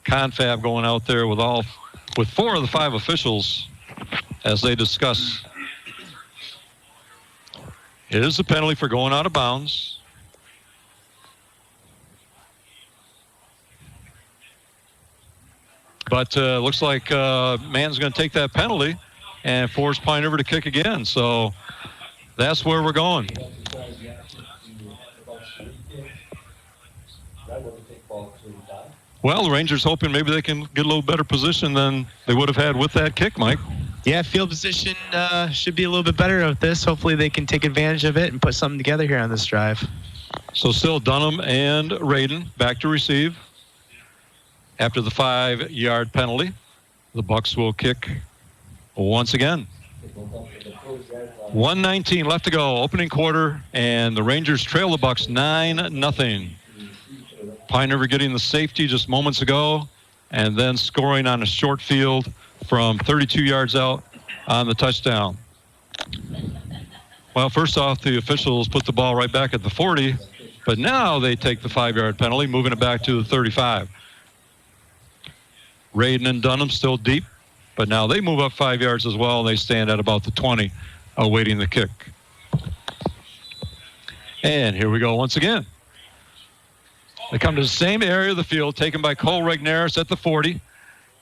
confab going out there with 4 of the 5 officials as they discuss. It is a penalty for going out of bounds. But looks like Man's going to take that penalty and force Pine River to kick again. So that's where we're going. Well, the Rangers hoping maybe they can get a little better position than they would have had with that kick, Mike. Yeah, field position should be a little bit better with this. Hopefully they can take advantage of it and put something together here on this drive. So still Dunham and Radin back to receive. After the 5-yard penalty, the Bucks will kick once again. 1:19 left to go, opening quarter, and the Rangers trail the Bucks 9-0. Pine River getting the safety just moments ago, and then scoring on a short field from 32 yards out on the touchdown. Well, first off, the officials put the ball right back at the 40, but now they take the 5-yard penalty, moving it back to the 35. Radin and Dunham still deep, but now they move up 5 yards as well. They stand at about the 20, awaiting the kick. And here we go once again. They come to the same area of the field, taken by Cole Regnaris at the 40,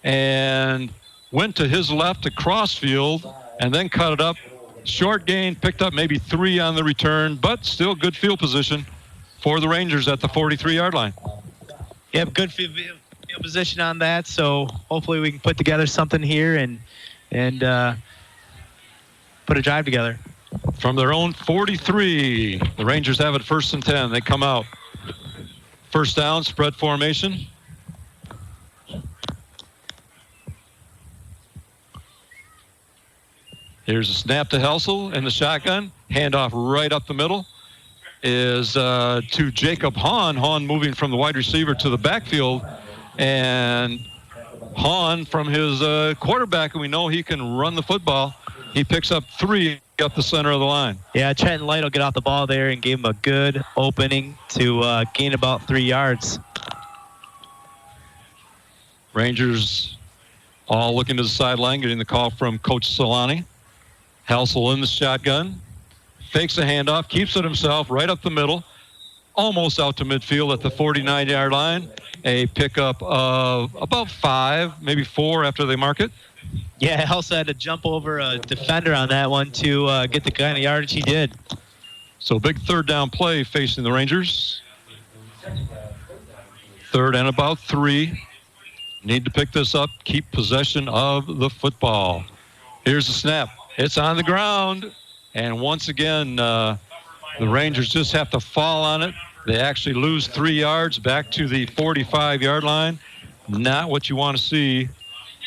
and went to his left across field, and then cut it up. Short gain, picked up maybe 3 on the return, but still good field position for the Rangers at the 43-yard line. Yep, good field position on that, so hopefully we can put together something here and put a drive together. From their own 43, the Rangers have it 1st and 10. They come out. First down, spread formation. Here's a snap to Helsel in the shotgun. Handoff right up the middle is to Jacob Hahn. Hahn moving from the wide receiver to the backfield. And Hahn, from his quarterback, and we know he can run the football, he picks up 3 up the center of the line. Yeah, Trenton Light will get off the ball there and gave him a good opening to gain about 3 yards. Rangers all looking to the sideline, getting the call from Coach Solani. Helsel in the shotgun, fakes a handoff, keeps it himself right up the middle. almost out to midfield at the 49-yard line. A pickup of about 5, maybe 4 after they mark it. Yeah, I also had to jump over a defender on that one to get the kind of yardage he did. So big third down play facing the Rangers. 3rd and about 3. Need to pick this up, keep possession of the football. Here's the snap. It's on the ground. And once again, the Rangers just have to fall on it. They actually lose 3 yards back to the 45-yard line. Not what you want to see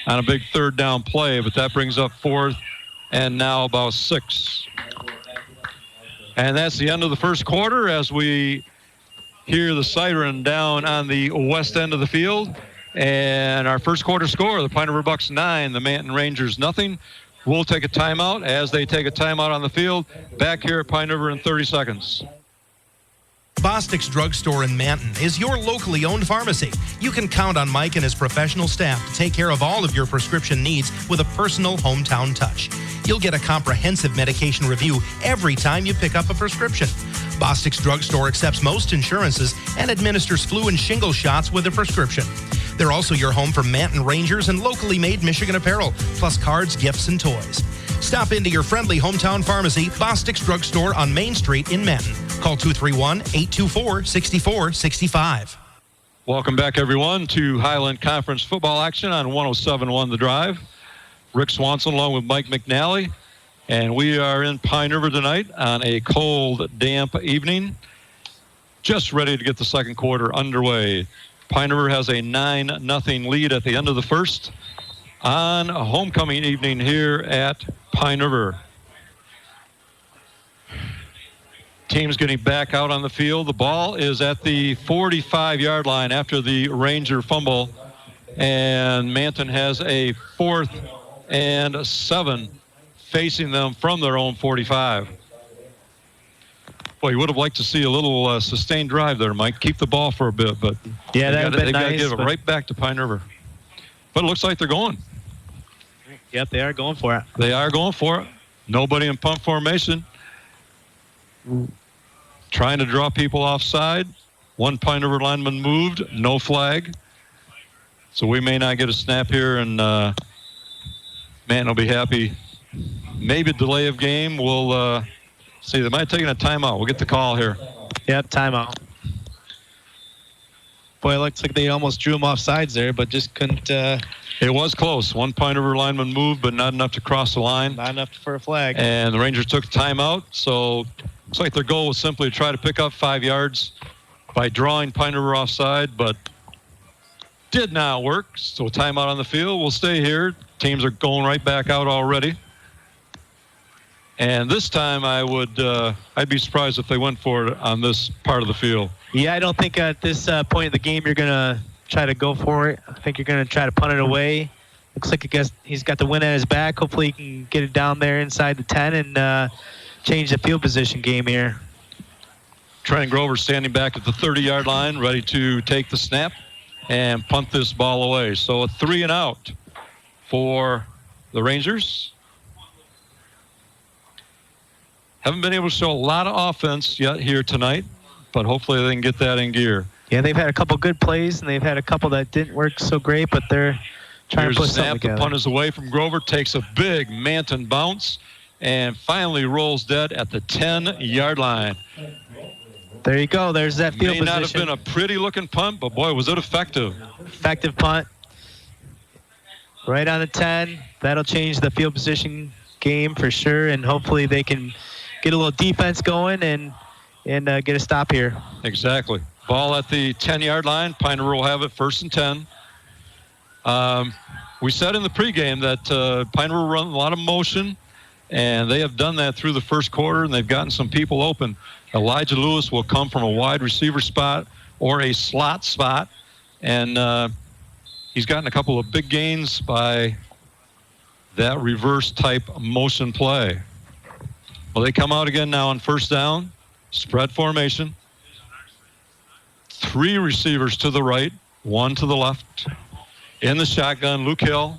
on a big third down play, but that brings up 4th and now about 6. And that's the end of the first quarter as we hear the siren down on the west end of the field. And our first quarter score, the Pine River Bucks 9, the Manton Rangers nothing. We'll take a timeout as they take a timeout on the field. Back here at Pine River in 30 seconds. Bostic's Drugstore in Manton is your locally owned pharmacy. You can count on Mike and his professional staff to take care of all of your prescription needs with a personal hometown touch. You'll get a comprehensive medication review every time you pick up a prescription. Bostic's Drugstore accepts most insurances and administers flu and shingle shots with a prescription. They're also your home for Manton Rangers and locally made Michigan apparel, plus cards, gifts, and toys. Stop into your friendly hometown pharmacy, Bostic's Drugstore on Main Street in Manton. Call 231-824-6465. Welcome back, everyone, to Highland Conference football action on 107.1 The Drive. Rick Swanson along with Mike McNally. And we are in Pine River tonight on a cold, damp evening. Just ready to get the second quarter underway. Pine River has a 9-0 lead at the end of the first on a homecoming evening here at Pine River. Team's getting back out on the field. The ball is at the 45-yard line after the Ranger fumble. And Manton has a 4th and 7 facing them from their own 45. Boy, you would have liked to see a little sustained drive there, Mike. Keep the ball for a bit, but yeah, they've got to nice, give it right back to Pine River. But it looks like they're going. Yep, they are going for it. They are going for it. Nobody in punt formation. Trying to draw people offside. One Pine River lineman moved. No flag. So we may not get a snap here, and Manton will be happy. Maybe a delay of game. We'll see. They might have taken a timeout. We'll get the call here. Yep, timeout. Boy, it looks like they almost drew him off sides there, but just couldn't. It was close. One Pine River lineman moved, but not enough to cross the line. Not enough for a flag. And the Rangers took the timeout. So looks like their goal was simply to try to pick up 5 yards by drawing Pine River offside, but did not work. So a timeout on the field. We'll stay here. Teams are going right back out already. And this time I'd be surprised if they went for it on this part of the field. Yeah, I don't think at this point in the game you're going to try to go for it. I think you're going to try to punt it away. Looks like he's got the wind at his back. Hopefully he can get it down there inside the 10 and change the field position game here. Trent Grover standing back at the 30-yard line, ready to take the snap and punt this ball away. So a 3 and out for the Rangers. Haven't been able to show a lot of offense yet here tonight, but hopefully they can get that in gear. Yeah, they've had a couple good plays, and they've had a couple that didn't work so great, but they're trying to put something together. The punt is away from Grover, takes a big Manton bounce, and finally rolls dead at the 10-yard line. There you go. There's that field position. May not have been a pretty-looking punt, but, boy, was it effective. Effective punt. Right on the 10. That'll change the field position game for sure, and hopefully they can get a little defense going and get a stop here. Exactly. Ball at the 10-yard line. Pine River will have it 1st and 10. We said in the pregame that Pine River run a lot of motion, and they have done that through the first quarter, and they've gotten some people open. Elijah Lewis will come from a wide receiver spot or a slot spot, and he's gotten a couple of big gains by that reverse type motion play. Well, they come out again now on 1st down, spread formation. 3 receivers to the right, 1 to the left. In the shotgun, Luke Hill.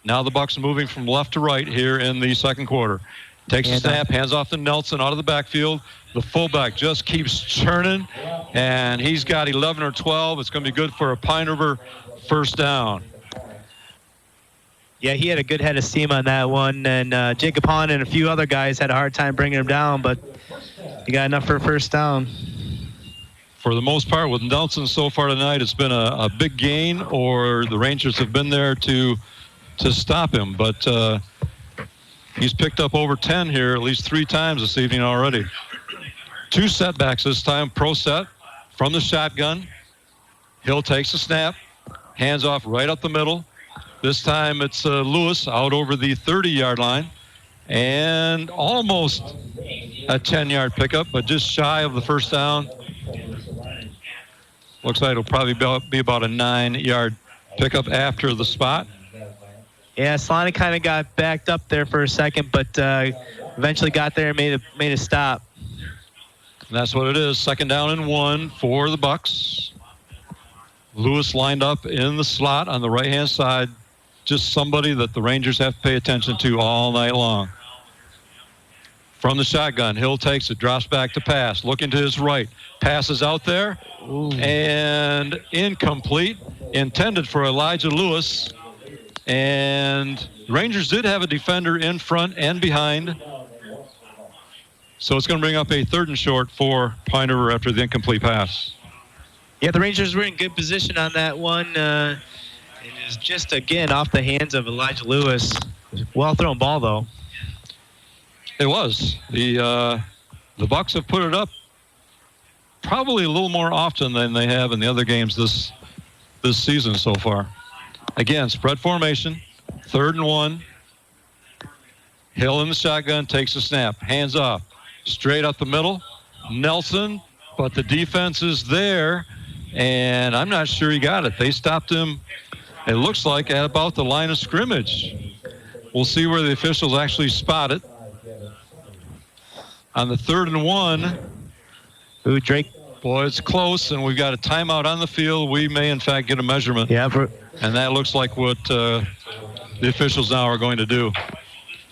Now the Bucks moving from left to right here in the second quarter. Takes a snap, hands off to Nelson out of the backfield. The fullback just keeps churning, and he's got 11 or 12. It's going to be good for a Pine River first down. Yeah, he had a good head of steam on that one, and Jacob Hahn and a few other guys had a hard time bringing him down, but he got enough for a first down. For the most part, with Nelson so far tonight, it's been a big gain, or the Rangers have been there to stop him. But he's picked up over 10 here at least 3 times this evening already. 2 setbacks this time. Pro set from the shotgun. Hill takes a snap, hands off right up the middle. This time it's Lewis out over the 30-yard line, and almost a 10-yard pickup, but just shy of the first down. Looks like it'll probably be about a 9-yard pickup after the spot. Yeah, Solana kind of got backed up there for a second, but eventually got there and made a stop. And that's what it is. 2nd down and 1 for the Bucks. Lewis lined up in the slot on the right-hand side. Just somebody that the Rangers have to pay attention to all night long. From the shotgun, Hill takes it, drops back to pass, looking to his right. Passes out there, and incomplete. Intended for Elijah Lewis. And the Rangers did have a defender in front and behind. So it's going to bring up a 3rd and short for Pine River after the incomplete pass. Yeah, the Rangers were in good position on that one. It is just, again, off the hands of Elijah Lewis. Well thrown ball, though. It was. The Bucks have put it up probably a little more often than they have in the other games this season so far. Again, spread formation, 3rd and 1. Hill in the shotgun, takes a snap, hands off, straight up the middle. Nelson, but the defense is there, and I'm not sure he got it. They stopped him, it looks like, at about the line of scrimmage. We'll see where the officials actually spot it. On the 3rd and 1. Ooh, Drake. Boy, it's close, and we've got a timeout on the field. We may, in fact, get a measurement. Yeah, and that looks like what the officials now are going to do.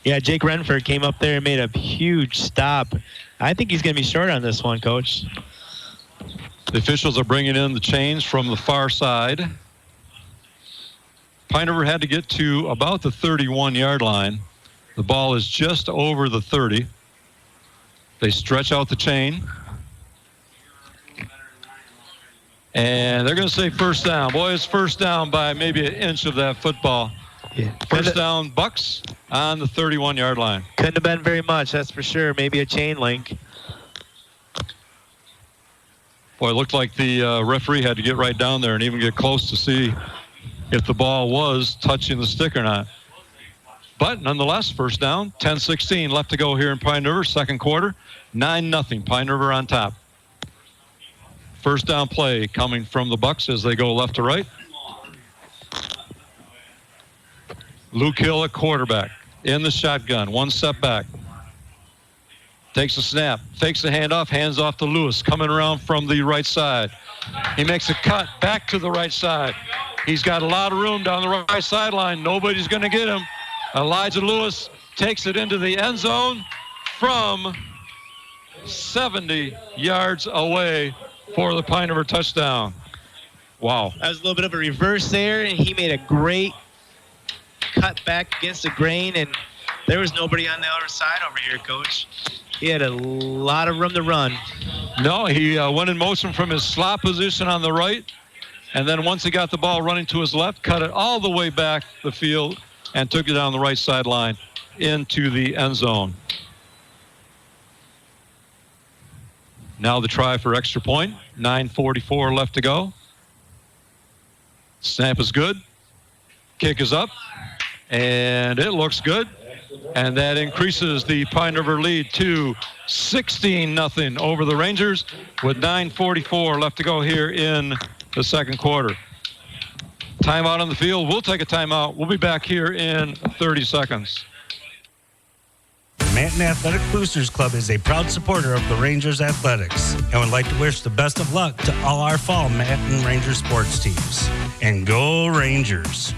Yeah, Jake Renford came up there and made a huge stop. I think he's going to be short on this one, Coach. The officials are bringing in the chains from the far side. Pine River had to get to about the 31-yard line. The ball is just over the 30. They stretch out the chain. And they're going to say first down. Boy, it's first down by maybe an inch of that football. Yeah. First down, Bucks on the 31-yard line. Couldn't have been very much, that's for sure. Maybe a chain link. Boy, it looked like the referee had to get right down there and even get close to see if the ball was touching the stick or not. But nonetheless, first down, 10-16 left to go here in Pine River, 2nd quarter. 9-0, Pine River on top. First down play coming from the Bucks as they go left to right. Luke Hill at quarterback in the shotgun, 1 step back. Takes a snap, fakes the handoff, hands off to Lewis, coming around from the right side. He makes a cut back to the right side. He's got a lot of room down the right sideline. Nobody's going to get him. Elijah Lewis takes it into the end zone from 70 yards away for the Pine River touchdown. Wow. That was a little bit of a reverse there, and he made a great cut back against the grain, and there was nobody on the other side over here, Coach. He had a lot of room to run. No, he went in motion from his slot position on the right, and then once he got the ball running to his left, cut it all the way back the field and took it down the right sideline into the end zone. Now the try for extra point. 9:44 left to go. Snap is good. Kick is up. And it looks good. And that increases the Pine River lead to 16-0 over the Rangers with 9:44 left to go here in the 2nd quarter. Timeout on the field. We'll take a timeout. We'll be back here in 30 seconds. The Manton Athletic Boosters Club is a proud supporter of the Rangers Athletics and would like to wish the best of luck to all our fall Manton Ranger sports teams. And go Rangers!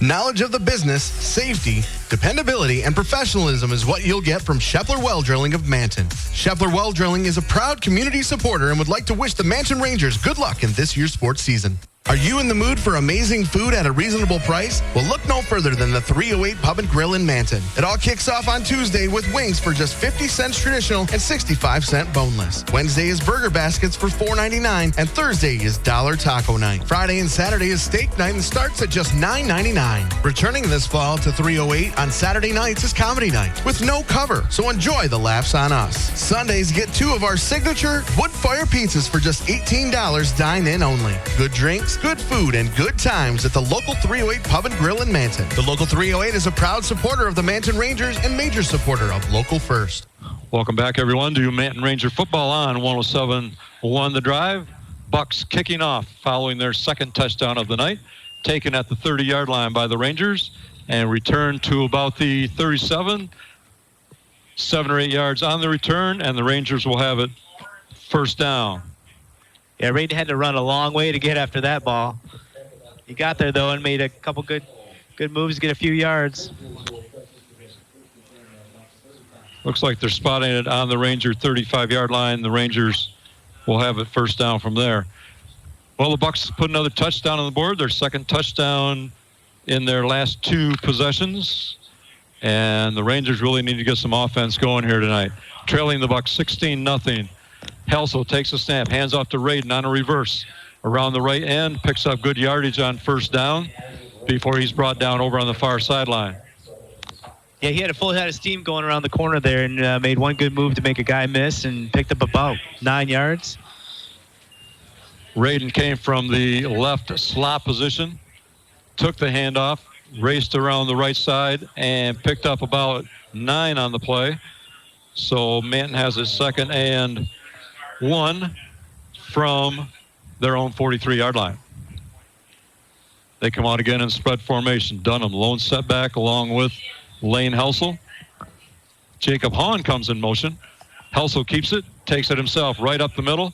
Knowledge of the business, safety, dependability, and professionalism is what you'll get from Shepler Well Drilling of Manton. Shepler Well Drilling is a proud community supporter and would like to wish the Manton Rangers good luck in this year's sports season. Are you in the mood for amazing food at a reasonable price? Well, look no further than the 308 Pub and Grill in Manton. It all kicks off on Tuesday with wings for just 50 cents traditional and 65-cent boneless. Wednesday is burger baskets for $4.99, and Thursday is dollar taco night. Friday and Saturday is steak night and starts at just $9.99. Returning this fall to 308 on Saturday nights is comedy night with no cover, so enjoy the laughs on us. Sundays get 2 of our signature wood fire pizzas for just $18, dine in only. Good drinks, good food, and good times at the local 308 Pub and Grill in Manton. The local 308 is a proud supporter of the Manton Rangers and major supporter of Local First. Welcome back, everyone, to Manton Ranger football on 107.1 The Drive. Bucks kicking off following their second touchdown of the night, taken at the 30-yard line by the Rangers, and returned to about the 37, 7 or 8 yards on the return, and the Rangers will have it first down. Yeah, Raiden had to run a long way to get after that ball. He got there, though, and made a couple good moves to get a few yards. Looks like they're spotting it on the Ranger 35-yard line. The Rangers will have it first down from there. Well, the Bucks put another touchdown on the board, their second touchdown in their last 2 possessions. And the Rangers really need to get some offense going here tonight. Trailing the Bucks 16-0. Helsel takes a snap, hands off to Raiden on a reverse. Around the right end, picks up good yardage on first down before he's brought down over on the far sideline. Yeah, he had a full head of steam going around the corner there and made one good move to make a guy miss and picked up about 9 yards. Raiden came from the left slot position, took the handoff, raced around the right side, and picked up about 9 on the play. So Manton has his 2nd and 1 from their own 43-yard line. They come out again in spread formation. Dunham, lone setback along with Lane Helsel. Jacob Hahn comes in motion. Helsel keeps it, takes it himself right up the middle,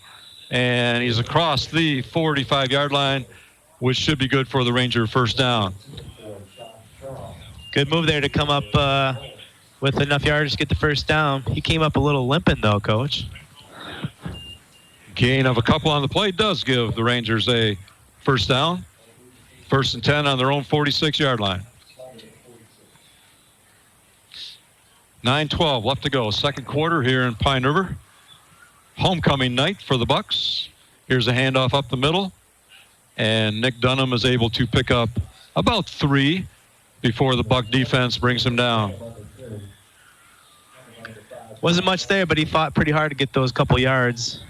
and he's across the 45-yard line, which should be good for the Ranger first down. Good move there to come up with enough yards to get the first down. He came up a little limping, though, Coach. Gain of a couple on the play does give the Rangers a first down. 1st and 10 on their own 46-yard line. 9:12 left to go. Second quarter here in Pine River. Homecoming night for the Bucks. Here's a handoff up the middle. And Nick Dunham is able to pick up about 3 before the Buck defense brings him down. Wasn't much there, but he fought pretty hard to get those couple yards.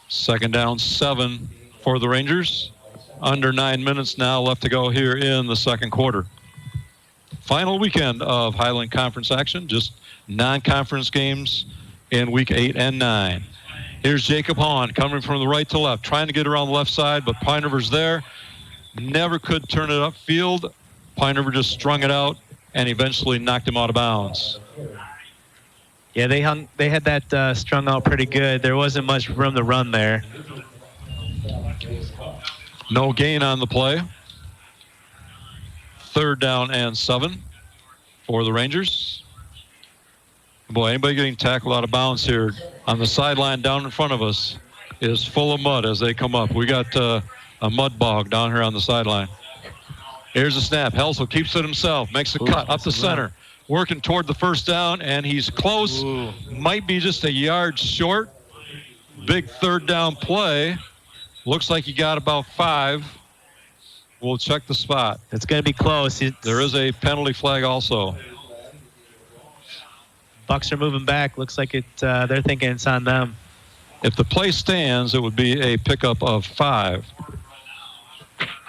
2nd down, 7 for the Rangers. Under 9 minutes now left to go here in the second quarter. Final weekend of Highland Conference action, just non-conference games in week 8 and 9. Here's Jacob Hahn coming from the right to left, trying to get around the left side, but Pine River's there. Never could turn it upfield. Pine River just strung it out and eventually knocked him out of bounds. Yeah, they had that strung out pretty good. There wasn't much room to run there. No gain on the play. 3rd down and 7 for the Rangers. Boy, anybody getting tackled out of bounds here on the sideline down in front of us is full of mud as they come up. We got a mud bog down here on the sideline. Here's a snap. Helsel keeps it himself, makes a cut up the center, working toward the first down, and he's close. Might be just a yard short. Big 3rd down play. Looks like he got about 5. We'll check the spot. It's going to be close. There is a penalty flag also. Bucks are moving back. Looks like they're thinking it's on them. If the play stands, it would be a pickup of 5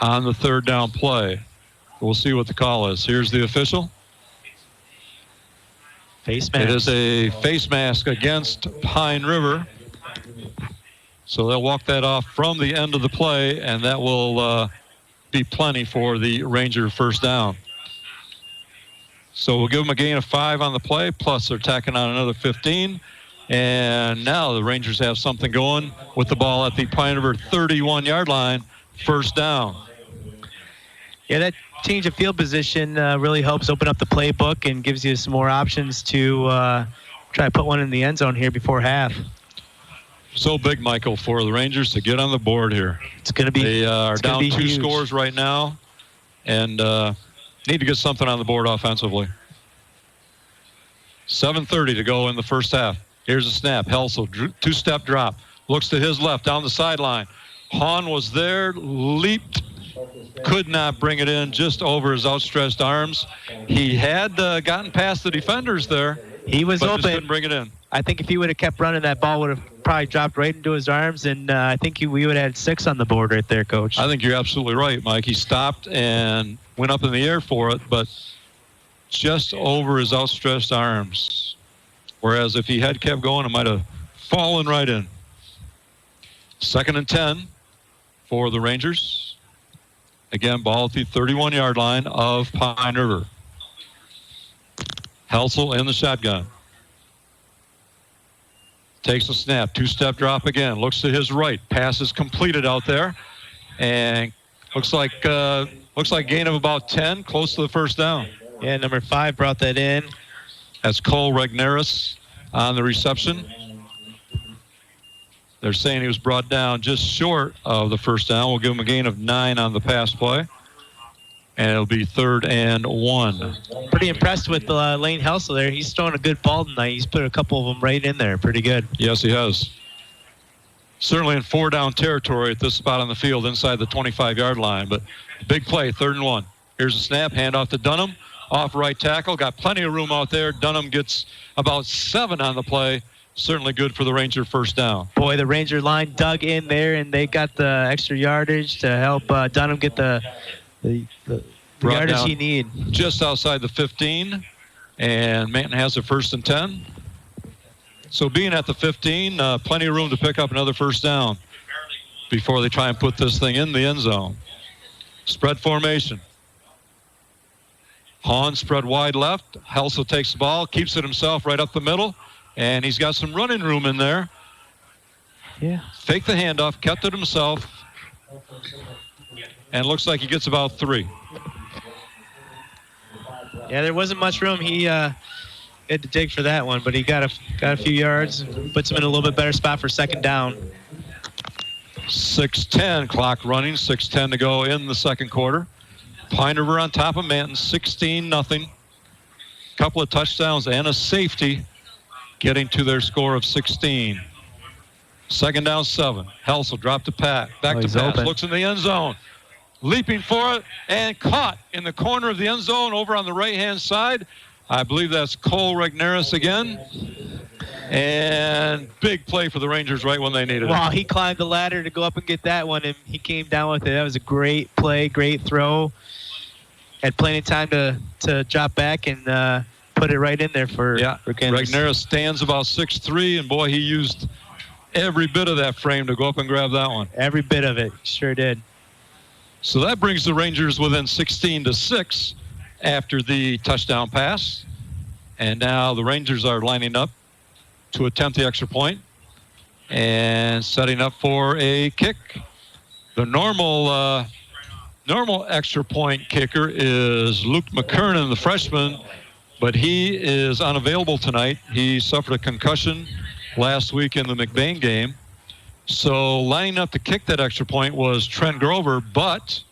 on the 3rd down play. We'll see what the call is. Here's the official. Face mask. It is a face mask against Pine River. So they'll walk that off from the end of the play, and that will be plenty for the Ranger first down. So we'll give them a gain of 5 on the play, plus they're tacking on another 15. And now the Rangers have something going with the ball at the Pine River 31-yard line, first down. Yeah, that change of field position really helps open up the playbook and gives you some more options to try to put one in the end zone here before half. So big, Michael, for the Rangers to get on the board here. It's going to be. They are down 2 huge. scores right now, and need to get something on the board offensively. 7:30 to go in the first half. Here's a snap. Helsel, 2-step drop. Looks to his left down the sideline. Hahn was there, leaped, could not bring it in, just over his outstretched arms. He had gotten past the defenders there. He was but open. Just couldn't bring it in. I think if he would have kept running, that ball would have probably dropped right into his arms, and I think we would have had 6 on the board right there, Coach. I think you're absolutely right, Mike. He stopped and went up in the air for it, but just over his outstretched arms. Whereas if he had kept going, it might have fallen right in. 2nd and 10 for the Rangers. Again, ball at the 31-yard line of Pine River. Helsel in the shotgun. Takes a snap, 2-step drop again. Looks to his right. Pass is completed out there. And looks like gain of about 10, close to the first down. Yeah, number 5 brought that in. That's Cole Regneris on the reception. They're saying he was brought down just short of the first down. We'll give him a gain of 9 on the pass play. And it'll be 3rd and 1. Pretty impressed with Lane Helsel there. He's throwing a good ball tonight. He's put a couple of them right in there. Pretty good. Yes, he has. Certainly in 4-down territory at this spot on the field inside the 25-yard line. But big play, 3rd and 1. Here's a snap, handoff to Dunham. Off right tackle. Got plenty of room out there. Dunham gets about 7 on the play. Certainly good for the Ranger first down. Boy, the Ranger line dug in there, and they got the extra yardage to help Dunham get the yardage he need. Just outside the 15, and Manton has a 1st and 10. So being at the 15, plenty of room to pick up another first down before they try and put this thing in the end zone. Spread formation. Hahn spread wide left. Helsel takes the ball, keeps it himself right up the middle, and he's got some running room in there. Yeah. Fake the handoff, kept it himself, and looks like he gets about 3. Yeah, there wasn't much room. He had to dig for that one, but he got a few yards, puts him in a little bit better spot for 2nd down. 6:10 clock running, 6:10 to go in the second quarter. Pine River on top of Manton, 16-0. Couple of touchdowns and a safety, getting to their score of 16. 2nd down, 7. Helsel dropped to back to pass, open. looks in the end zone. Leaping for it and caught in the corner of the end zone over on the right-hand side. I believe that's Cole Regneris again. And big play for the Rangers right when they needed it. Wow, he climbed the ladder to go up and get that one, and he came down with it. That was a great play, great throw. Had plenty of time to drop back and put it right in there for Kansas. Regneris stands about 6'3", and boy, he used every bit of that frame to go up and grab that one. Every bit of it, sure did. So that brings the Rangers within 16-6 after the touchdown pass. And now the Rangers are lining up to attempt the extra point and setting up for a kick. The normal extra point kicker is Luke McKernan, the freshman, but he is unavailable tonight. He suffered a concussion last week in the McBain game. So lining up to kick that extra point was Trent Grover, but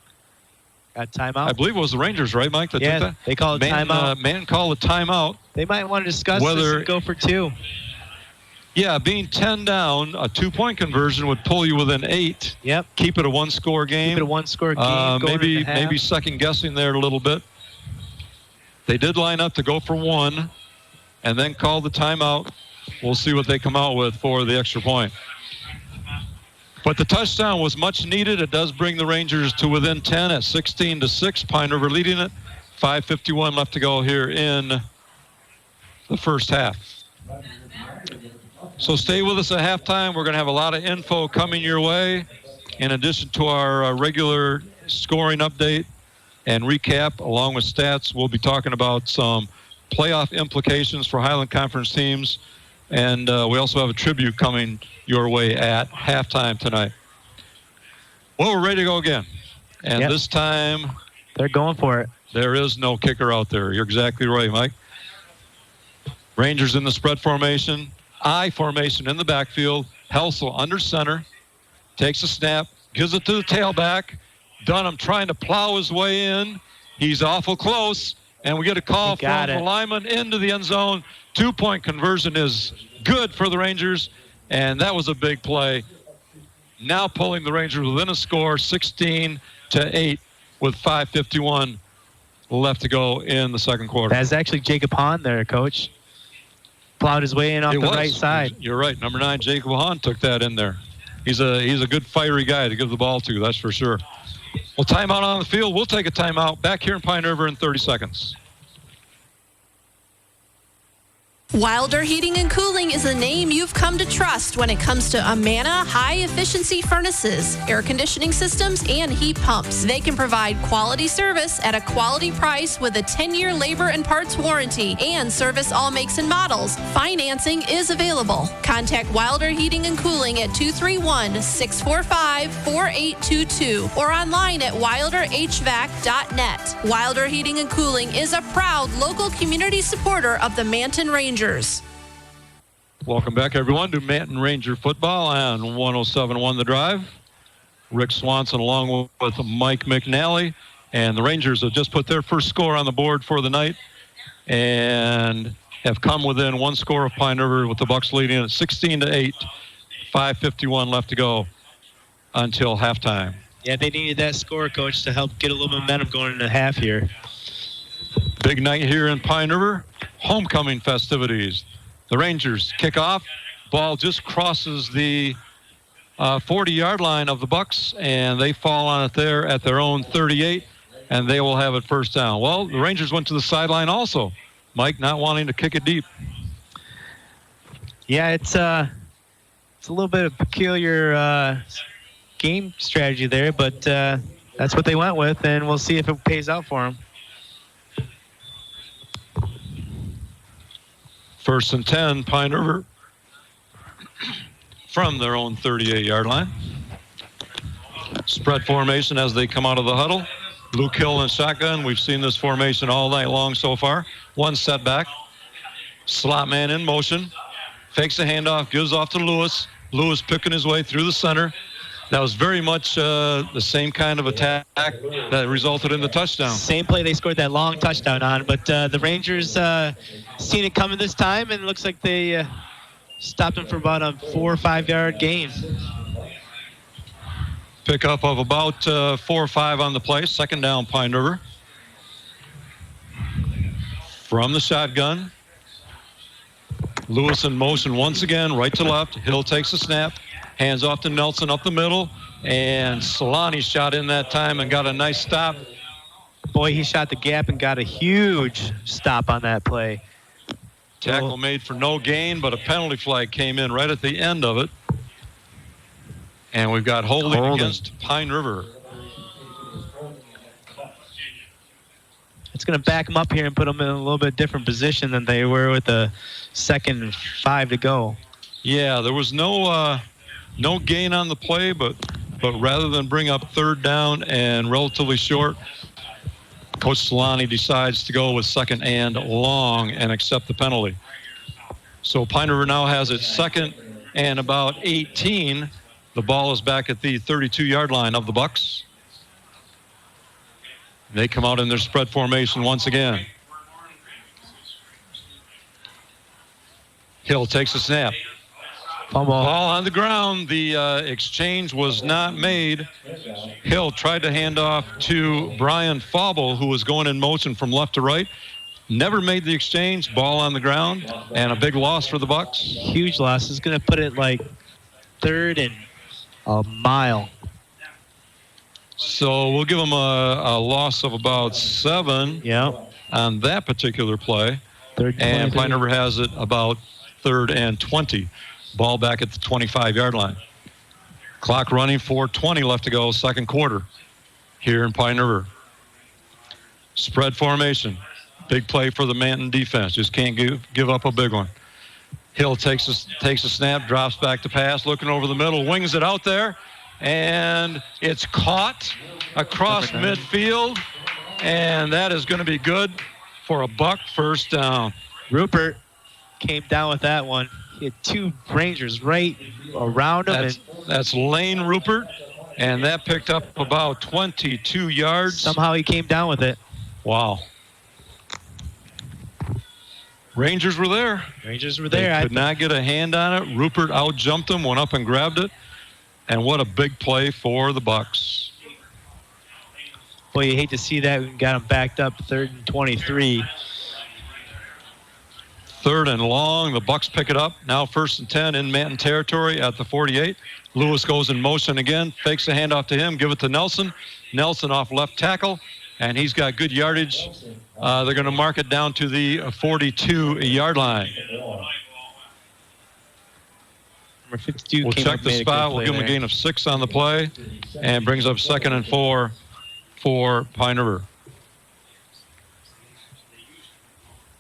got timeout. I believe it was the Rangers, right, Mike? That took that? They called a timeout. Manton called a timeout. They might want to discuss whether this and go for 2. Yeah, being 10 down, a 2-point conversion would pull you within 8. Yep. Keep it a 1-score game. Keep it a 1-score game. Maybe second guessing there a little bit. They did line up to go for 1 and then call the timeout. We'll see what they come out with for the extra point. But the touchdown was much needed. It does bring the Rangers to within 10 at 16-6. Pine River leading it. 5:51 left to go here in the first half. So stay with us at halftime. We're going to have a lot of info coming your way. In addition to our regular scoring update and recap, along with stats, we'll be talking about some playoff implications for Highland Conference teams. And we also have a tribute coming your way at halftime tonight. Well, we're ready to go again. And this time, They're going for it. There is no kicker out there. You're exactly right, Mike. Rangers in the spread formation. I formation in the backfield. Helsel under center. Takes a snap. Gives it to the tailback. Dunham trying to plow his way in. He's awful close. And we get a call from the lineman into the end zone. 2-point conversion is good for the Rangers. And that was a big play. Now pulling the Rangers within a score, 16-8 with 5:51 left to go in the second quarter. That's actually Jacob Hahn there, Coach. Plowed his way in off the right side. You're right. Number 9, Jacob Hahn took that in there. He's a good fiery guy to give the ball to, that's for sure. Well, timeout on the field. We'll take a timeout back here in Pine River in 30 seconds. Wilder Heating and Cooling is a name you've come to trust when it comes to Amana high-efficiency furnaces, air conditioning systems, and heat pumps. They can provide quality service at a quality price with a 10-year labor and parts warranty and service all makes and models. Financing is available. Contact Wilder Heating and Cooling at 231-645-4822 or online at wilderhvac.net. Wilder Heating and Cooling is a proud local community supporter of the Manton Rangers. Welcome back, everyone, to Manton Ranger football on 107.1 The Drive. Rick Swanson along with Mike McNally. And the Rangers have just put their first score on the board for the night and have come within one score of Pine River with the Bucks leading at 16-8. 5:51 left to go until halftime. Yeah, they needed that score, Coach, to help get a little momentum going into half here. Big night here in Pine River. Homecoming festivities. The Rangers kick off. Ball just crosses the 40-yard line of the Bucks, and they fall on it there at their own 38, and they will have it first down. Well, the Rangers went to the sideline also. Mike not wanting to kick it deep. Yeah, it's a little bit of peculiar game strategy there, but that's what they went with, and we'll see if it pays out for them. First and 10, Pine River from their own 38-yard line. Spread formation as they come out of the huddle. Luke Hill and shotgun. We've seen this formation all night long so far. One setback. Slot man in motion. Fakes a handoff, gives off to Lewis. Lewis picking his way through the center. That was very much the same kind of attack that resulted in the touchdown. Same play they scored that long touchdown on, but the Rangers seen it coming this time, and it looks like they stopped them for about a 4 or 5 yard gain. Pickup of about 4 or 5 on the play. Second down, Pine River. From the shotgun. Lewis in motion once again, right to left. Hill takes a snap. Hands off to Nelson up the middle. And Solani shot in that time and got a nice stop. Boy, he shot the gap and got a huge stop on that play. Tackle made for no gain, but a penalty flag came in right at the end of it. And we've got holding against Pine River. It's going to back them up here and put them in a little bit different position than they were with the 2nd and 5 to go. Yeah, there was no gain on the play, but rather than bring up 3rd down and relatively short, Coach Solani decides to go with 2nd and long and accept the penalty. So Pine River now has its 2nd and about 18. The ball is back at the 32-yard line of the Bucks. They come out in their spread formation once again. Hill takes a snap. Ball on the ground. The exchange was not made. Hill tried to hand off to Brian Fauble, who was going in motion from left to right. Never made the exchange. Ball on the ground, and a big loss for the Bucks. Huge loss. It's going to put it like 3rd and a mile. So we'll give them a loss of about 7 on that particular play. And Pine River has it about 3rd and 20. Ball back at the 25-yard line. Clock running, 4:20 left to go, second quarter here in Pine River. Spread formation. Big play for the Manton defense. Just can't give up a big one. Hill takes a snap, drops back to pass, looking over the middle, wings it out there, and it's caught across midfield. And that is going to be good for a Buck first down. Rupert came down with that one. He had two Rangers right around him. That's Lane Rupert, and that picked up about 22 yards. Somehow he came down with it. Wow. Rangers were there. Rangers were there. They could not get a hand on it. Rupert out-jumped him, went up and grabbed it. And what a big play for the Bucks. Boy, you hate to see that. We got him backed up 3rd and 23. 3rd and long. The Bucks pick it up. Now 1st and 10 in Manton territory at the 48. Lewis goes in motion again. Fakes the handoff to him. Give it to Nelson. Nelson off left tackle. And he's got good yardage. They're going to mark it down to the 42-yard line. Number 52 we'll check the spot. We'll give him a gain of 6 on the play. And brings up 2nd and 4 for Pine River.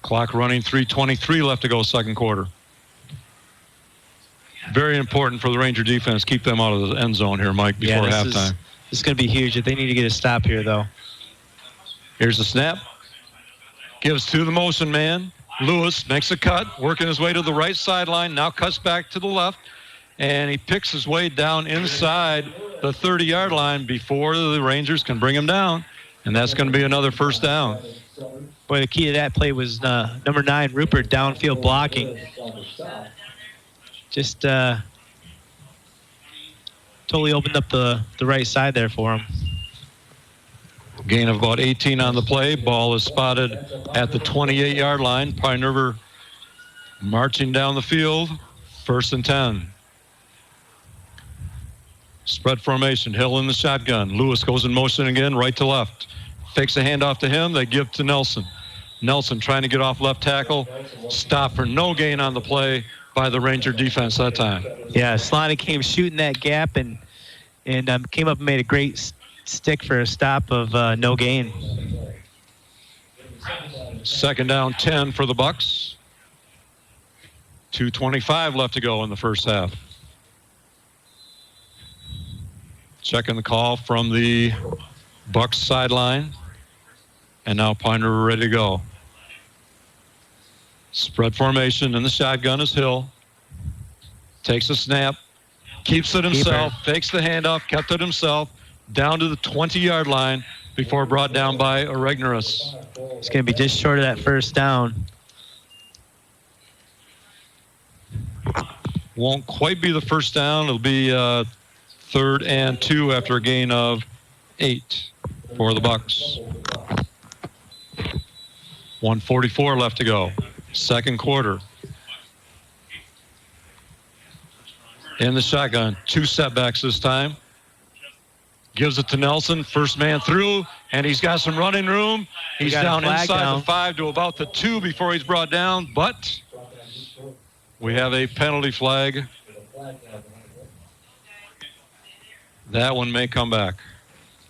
Clock running, 3:23 left to go, second quarter. Very important for the Ranger defense. Keep them out of the end zone here, Mike, before halftime. This is going to be huge. They need to get a stop here, though. Here's the snap. Gives to the motion man. Lewis makes a cut, working his way to the right sideline. Now cuts back to the left. And he picks his way down inside the 30-yard line before the Rangers can bring him down. And that's going to be another first down. Boy, the key to that play was number 9, Rupert, downfield blocking. Just totally opened up the right side there for him. Gain of about 18 on the play. Ball is spotted at the 28-yard line. Pine River marching down the field. 1st and 10. Spread formation. Hill in the shotgun. Lewis goes in motion again, right to left. Fakes a handoff to him. They give to Nelson. Nelson trying to get off left tackle. Stop for no gain on the play by the Ranger defense that time. Yeah, Slonny came shooting that gap and came up and made a great stick for a stop of no gain. 2nd down, 10 for the Bucks. 2:25 left to go in the first half. Checking the call from the Bucks sideline. And now Pine River ready to go. Spread formation in the shotgun is Hill. Takes a snap. Keeps it himself. Fakes the handoff. Kept it himself. Down to the 20-yard line before brought down by Oregnorus. It's going to be just short of that first down. Won't quite be the first down. It'll be 3rd and 2 after a gain of 8 for the Bucks. 1:44 left to go. Second quarter. In the shotgun. 2 setbacks this time. Gives it to Nelson. First man through. And he's got some running room. He's down inside the 5 to about the 2 before he's brought down. But we have a penalty flag. That one may come back.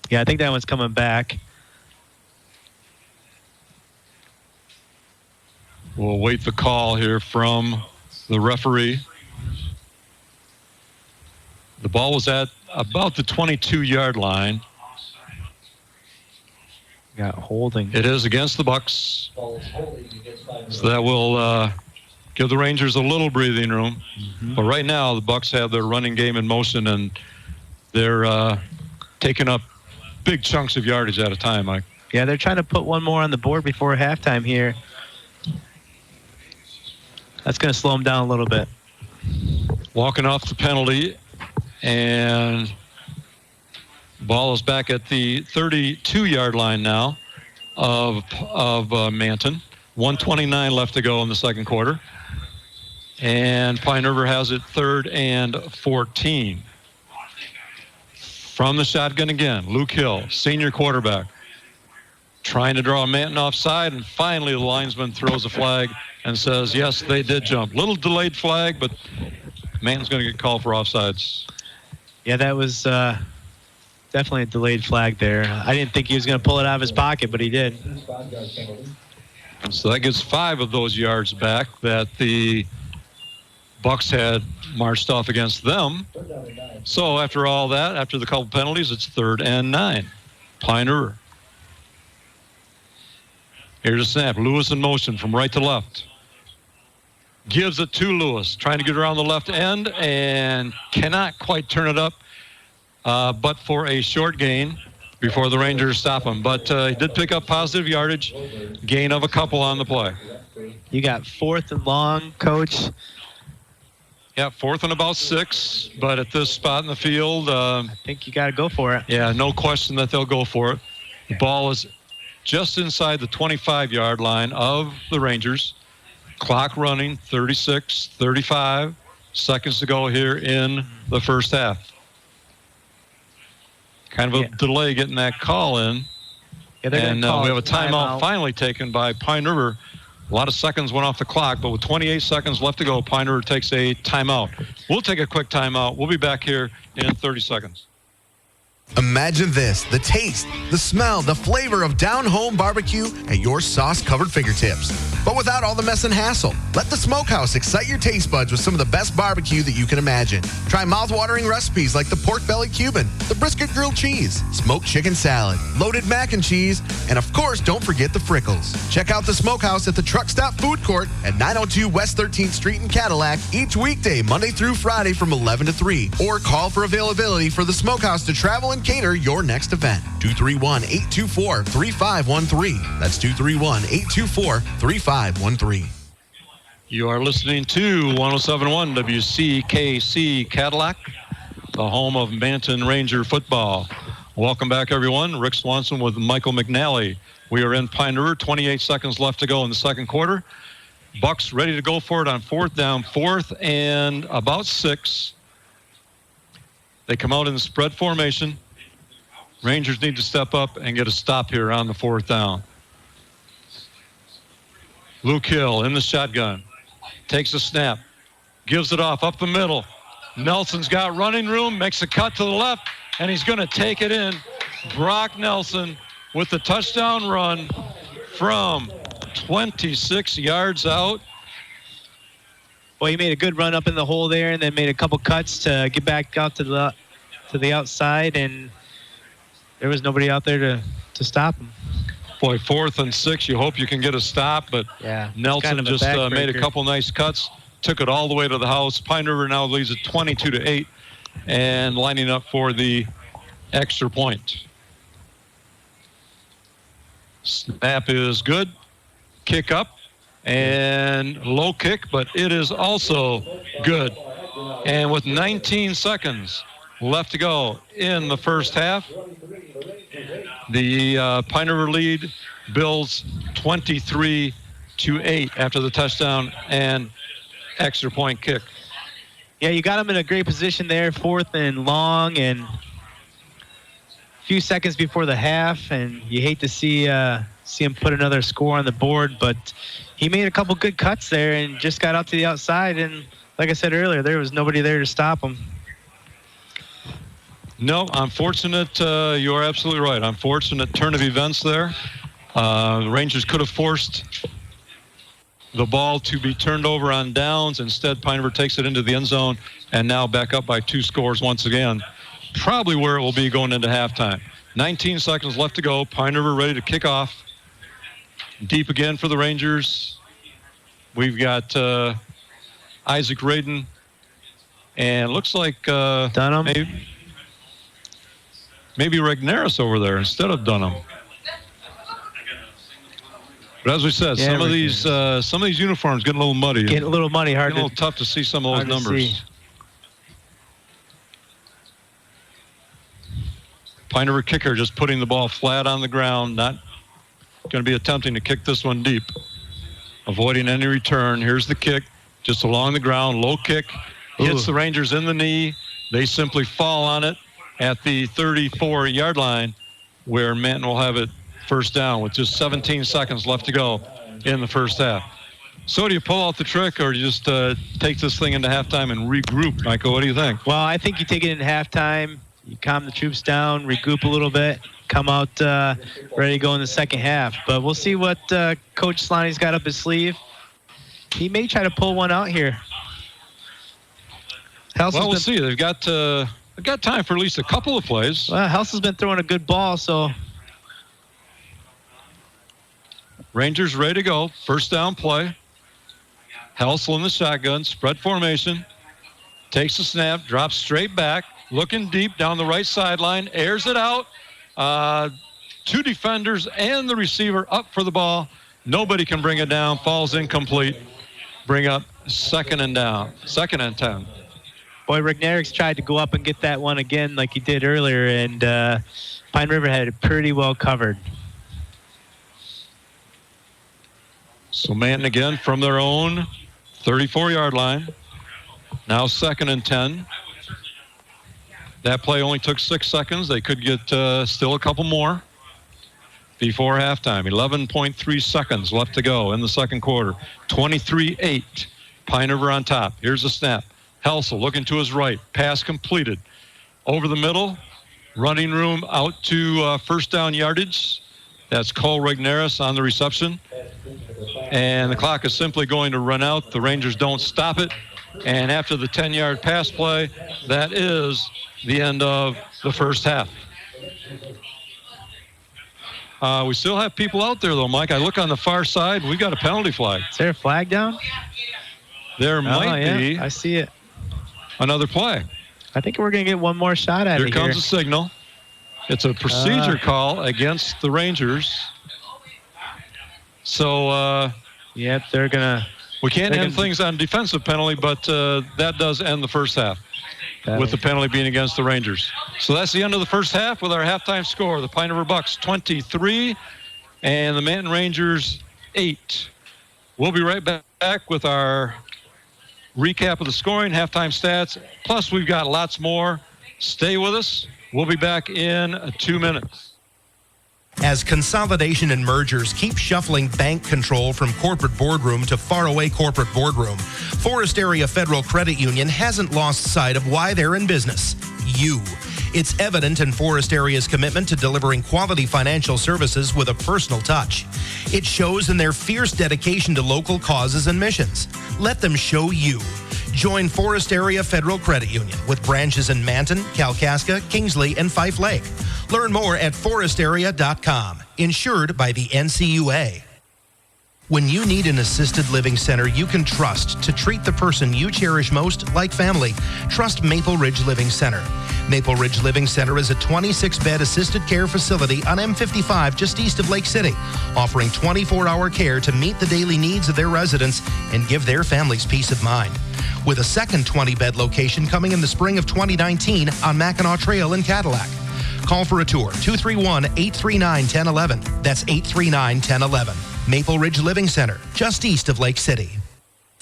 Yeah, I think that one's coming back. We'll wait the call here from the referee. The ball was at about the 22-yard line. Got holding. It is against the Bucks. So that will give the Rangers a little breathing room. But right now, the Bucks have their running game in motion, and they're taking up big chunks of yardage at a time, Mike. Yeah, they're trying to put one more on the board before halftime here. That's going to slow them down a little bit. Walking off the penalty, and ball is back at the 32-yard line now of Manton. 1:29 left to go in the second quarter. And Pine River has it 3rd and 14. From the shotgun again, Luke Hill, senior quarterback, trying to draw Manton offside, and finally the linesman throws a flag and says, yes, they did jump. Little delayed flag, but Manton's going to get called for offsides. Yeah, that was definitely a delayed flag there. I didn't think he was going to pull it out of his pocket, but he did. So that gives 5 of those yards back that the Bucks had marched off against them. So after all that, after the couple penalties, it's 3rd and 9. Pine River. Here's a snap. Lewis in motion from right to left. Gives it to Lewis, trying to get around the left end and cannot quite turn it up, but for a short gain before the Rangers stop him. But he did pick up positive yardage, gain of a couple on the play. You got 4th and long, Coach. Yeah, 4th and about 6, but at this spot in the field, I think you got to go for it. yeah, no question that they'll go for it. The ball is just inside the 25-yard line of the Rangers. Clock running, 36, 35 seconds to go here in the first half. Kind of a delay getting that call in. Yeah, And we have a timeout finally taken by Pine River. A lot of seconds went off the clock, but with 28 seconds left to go, Pine River takes a timeout. We'll take a quick timeout. We'll be back here in 30 seconds. Imagine this, the taste, the smell, the flavor of down-home barbecue at your sauce-covered fingertips. But without all the mess and hassle. Let the Smokehouse excite your taste buds with some of the best barbecue that you can imagine. Try mouth-watering recipes like the pork belly Cuban, the brisket grilled cheese, smoked chicken salad, loaded mac and cheese, and of course, don't forget the Frickles. Check out the Smokehouse at the Truck Stop Food Court at 902 West 13th Street in Cadillac each weekday, Monday through Friday from 11 to 3. Or call for availability for the Smokehouse to travel and cater your next event. 231-824-3513. That's 231-824-3513. You are listening to 107.1 WCKC Cadillac, the home of Manton Ranger football. Welcome back, everyone. Rick Swanson with Michael McNally. We are in Pine River, 28 seconds left to go in the second quarter. Bucks ready to go for it on 4th down, 4th and about 6. They come out in the spread formation. Rangers need to step up and get a stop here on the 4th down. Luke Hill in the shotgun. Takes a snap. Gives it off up the middle. Nelson's got running room. Makes a cut to the left. And he's going to take it in. Brock Nelson with the touchdown run from 26 yards out. Well, he made a good run up in the hole there and then made a couple cuts to get back out to the outside, and there was nobody out there to stop him. Boy, 4th and 6, you hope you can get a stop, but yeah, Nelson kind of just made a couple nice cuts, took it all the way to the house. Pine River now leads it 22-8 and lining up for the extra point. Snap is good. Kick up and low kick, but it is also good. And with 19 seconds left to go in the first half, the Pine River lead builds 23-8 after the touchdown and extra point kick. Yeah, you got him in a great position there, 4th and long, and a few seconds before the half, and you hate to see him put another score on the board, but he made a couple good cuts there and just got out to the outside, and like I said earlier, there was nobody there to stop him. No, unfortunate. You are absolutely right. Unfortunate turn of events there. The Rangers could have forced the ball to be turned over on downs. Instead, Pine River takes it into the end zone and now back up by 2 scores once again. Probably where it will be going into halftime. 19 seconds left to go. Pine River ready to kick off. Deep again for the Rangers. We've got Isaac Radin and looks like Dunham. Maybe Regnerus over there instead of Dunham. But as we said, some of these uniforms getting a little muddy. Getting a little muddy, a little tough to see some of those numbers. Pine River kicker just putting the ball flat on the ground, not going to be attempting to kick this one deep. Avoiding any return. Here's the kick, just along the ground, low kick, hits the Rangers in the knee. They simply fall on it at the 34-yard line, where Manton will have it first down with just 17 seconds left to go in the first half. So do you pull out the trick, or do you just take this thing into halftime and regroup? Michael, what do you think? Well, I think you take it into halftime, you calm the troops down, regroup a little bit, come out ready to go in the second half. But we'll see what Coach Sloney's got up his sleeve. He may try to pull one out here. Well, we'll see. They've got time for at least a couple of plays. Well, Helson's been throwing a good ball, so Rangers ready to go. First down play. Helsel in the shotgun, spread formation. Takes the snap, drops straight back, looking deep down the right sideline, airs it out. 2 defenders and the receiver up for the ball. Nobody can bring it down. Falls incomplete. Bring up second and 10. Boy, Rignerics tried to go up and get that one again like he did earlier, and Pine River had it pretty well covered. So Manton again from their own 34-yard line. Now second and 10. That play only took 6 seconds. They could get still a couple more before halftime. 11.3 seconds left to go in the second quarter. 23-8. Pine River on top. Here's the snap. Helsel looking to his right. Pass completed. Over the middle. Running room out to first down yardage. That's Cole Rigneris on the reception. And the clock is simply going to run out. The Rangers don't stop it. And after the 10-yard pass play, that is the end of the first half. We still have people out there, though, Mike. I look on the far side. We got a penalty flag. Is there a flag down? There might be. I see it. Another play. I think we're going to get one more shot at it here. Here comes the signal. It's a procedure call against the Rangers. So, yep, they're going to... We can't end things on defensive penalty, but that does end the first half with the penalty being against the Rangers. So that's the end of the first half with our halftime score. The Pine River Bucks 23 and the Manton Rangers 8. We'll be right back with our recap of the scoring, halftime stats. Plus, we've got lots more. Stay with us. We'll be back in 2 minutes. As consolidation and mergers keep shuffling bank control from corporate boardroom to faraway corporate boardroom, Forest Area Federal Credit Union hasn't lost sight of why they're in business. You. It's evident in Forest Area's commitment to delivering quality financial services with a personal touch. It shows in their fierce dedication to local causes and missions. Let them show you. Join Forest Area Federal Credit Union with branches in Manton, Kalkaska, Kingsley, and Fife Lake. Learn more at forestarea.com. Insured by the NCUA. When you need an assisted living center you can trust to treat the person you cherish most like family, trust Maple Ridge Living Center. Maple Ridge Living Center is a 26-bed assisted care facility on M55 just east of Lake City, offering 24-hour care to meet the daily needs of their residents and give their families peace of mind. With a second 20-bed location coming in the spring of 2019 on Mackinac Trail in Cadillac. Call for a tour, 231-839-1011. That's 839-1011. Maple Ridge Living Center, just east of Lake City.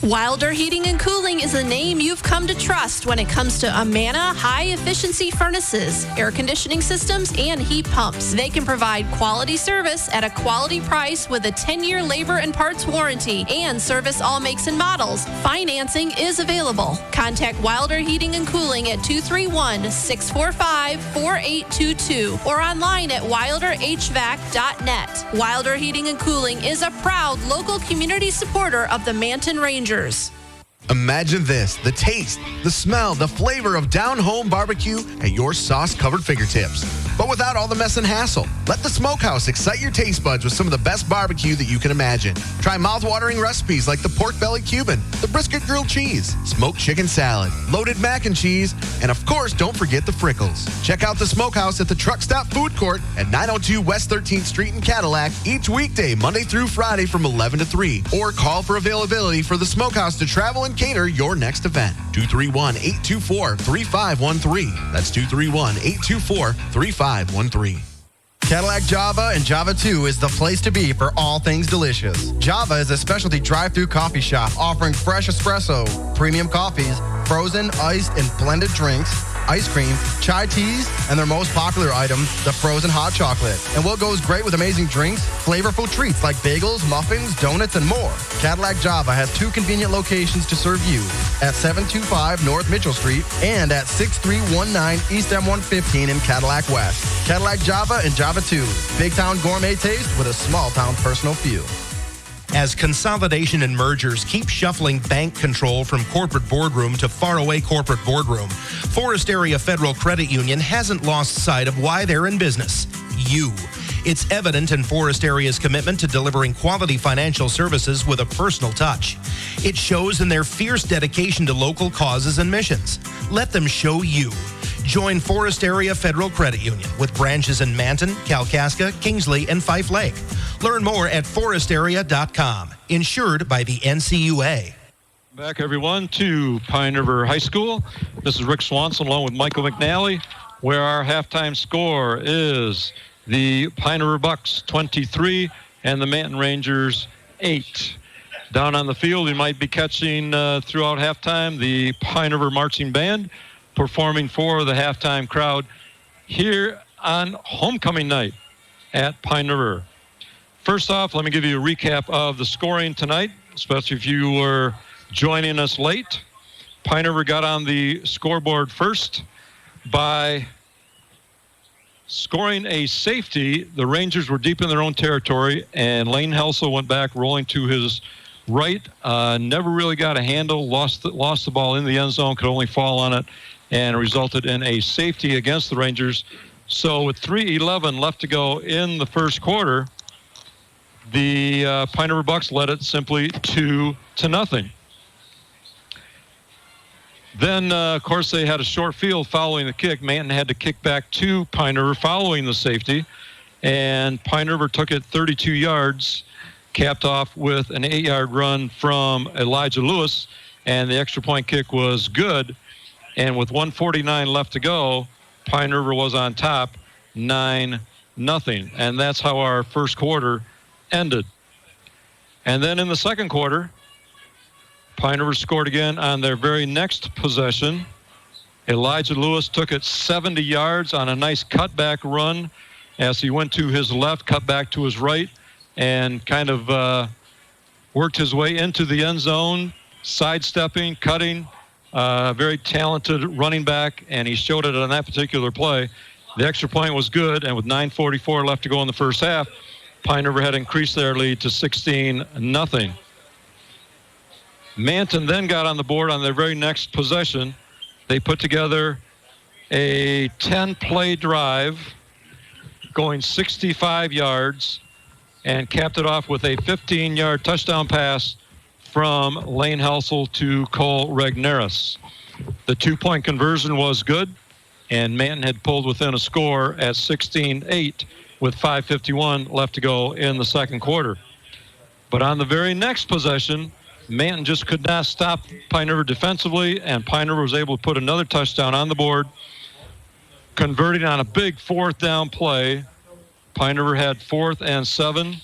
Wilder Heating and Cooling is a name you've come to trust when it comes to Amana high-efficiency furnaces, air conditioning systems, and heat pumps. They can provide quality service at a quality price with a 10-year labor and parts warranty and service all makes and models. Financing is available. Contact Wilder Heating and Cooling at 231-645-4822 or online at wilderhvac.net. Wilder Heating and Cooling is a proud local community supporter of the Manton Rangers. Imagine this, the taste, the smell, the flavor of down-home barbecue at your sauce-covered fingertips. But without all the mess and hassle. Let the Smokehouse excite your taste buds with some of the best barbecue that you can imagine. Try mouth-watering recipes like the pork belly Cuban, the brisket grilled cheese, smoked chicken salad, loaded mac and cheese, and of course, don't forget the Frickles. Check out the Smokehouse at the Truck Stop Food Court at 902 West 13th Street in Cadillac each weekday, Monday through Friday from 11 to 3. Or call for availability for the Smokehouse to travel and cater your next event. 231-824-3513. That's 231-824-3513. Cadillac Java and Java 2 is the place to be for all things delicious. Java is a specialty drive-through coffee shop offering fresh espresso, premium coffees, frozen, iced, and blended drinks, ice cream, chai teas, and their most popular item, the frozen hot chocolate. And what goes great with amazing drinks? Flavorful treats like bagels, muffins, donuts, and more. Cadillac Java has 2 convenient locations to serve you at 725 North Mitchell Street and at 6319 East M115 in Cadillac West. Cadillac Java and Java 2. Big town gourmet taste with a small town personal feel. As consolidation and mergers keep shuffling bank control from corporate boardroom to faraway corporate boardroom, Forest Area Federal Credit Union hasn't lost sight of why they're in business. You. It's evident in Forest Area's commitment to delivering quality financial services with a personal touch. It shows in their fierce dedication to local causes and missions. Let them show you. Join Forest Area Federal Credit Union with branches in Manton, Kalkaska, Kingsley, and Fife Lake. Learn more at forestarea.com. Insured by the NCUA. Back, everyone, to Pine River High School. This is Rick Swanson along with Michael McNally, where our halftime score is the Pine River Bucks 23 and the Manton Rangers 8. Down on the field, you might be catching throughout halftime the Pine River Marching Band performing for the halftime crowd here on homecoming night at Pine River. First off, let me give you a recap of the scoring tonight, especially if you were joining us late. Pine River got on the scoreboard first by scoring a safety. The Rangers were deep in their own territory, and Lane Helsel went back rolling to his right. Never really got a handle, lost the ball in the end zone, could only fall on it, and resulted in a safety against the Rangers. So with 3:11 left to go in the first quarter, the Pine River Bucks led it simply 2-0. Then, of course, they had a short field following the kick. Manton had to kick back to Pine River following the safety, and Pine River took it 32 yards, capped off with an 8-yard run from Elijah Lewis, and the extra point kick was good. And with 1:49 left to go, Pine River was on top 9-0. And that's how our first quarter ended. And then in the second quarter, Pine River scored again on their very next possession. Elijah Lewis took it 70 yards on a nice cutback run as he went to his left, cut back to his right, and kind of worked his way into the end zone, sidestepping, cutting. Very talented running back, and he showed it on that particular play. The extra point was good, and with 9:44 left to go in the first half, Pine River had increased their lead to 16-0. Manton then got on the board on their very next possession. They put together a 10-play drive going 65 yards and capped it off with a 15-yard touchdown pass from Lane Helsel to Cole Regneris. The 2-point conversion was good, and Manton had pulled within a score at 16-8 with 5:51 left to go in the second quarter. But on the very next possession, Manton just could not stop Pine River defensively, and Pine River was able to put another touchdown on the board, converting on a big fourth down play. Pine River had 4th and 7,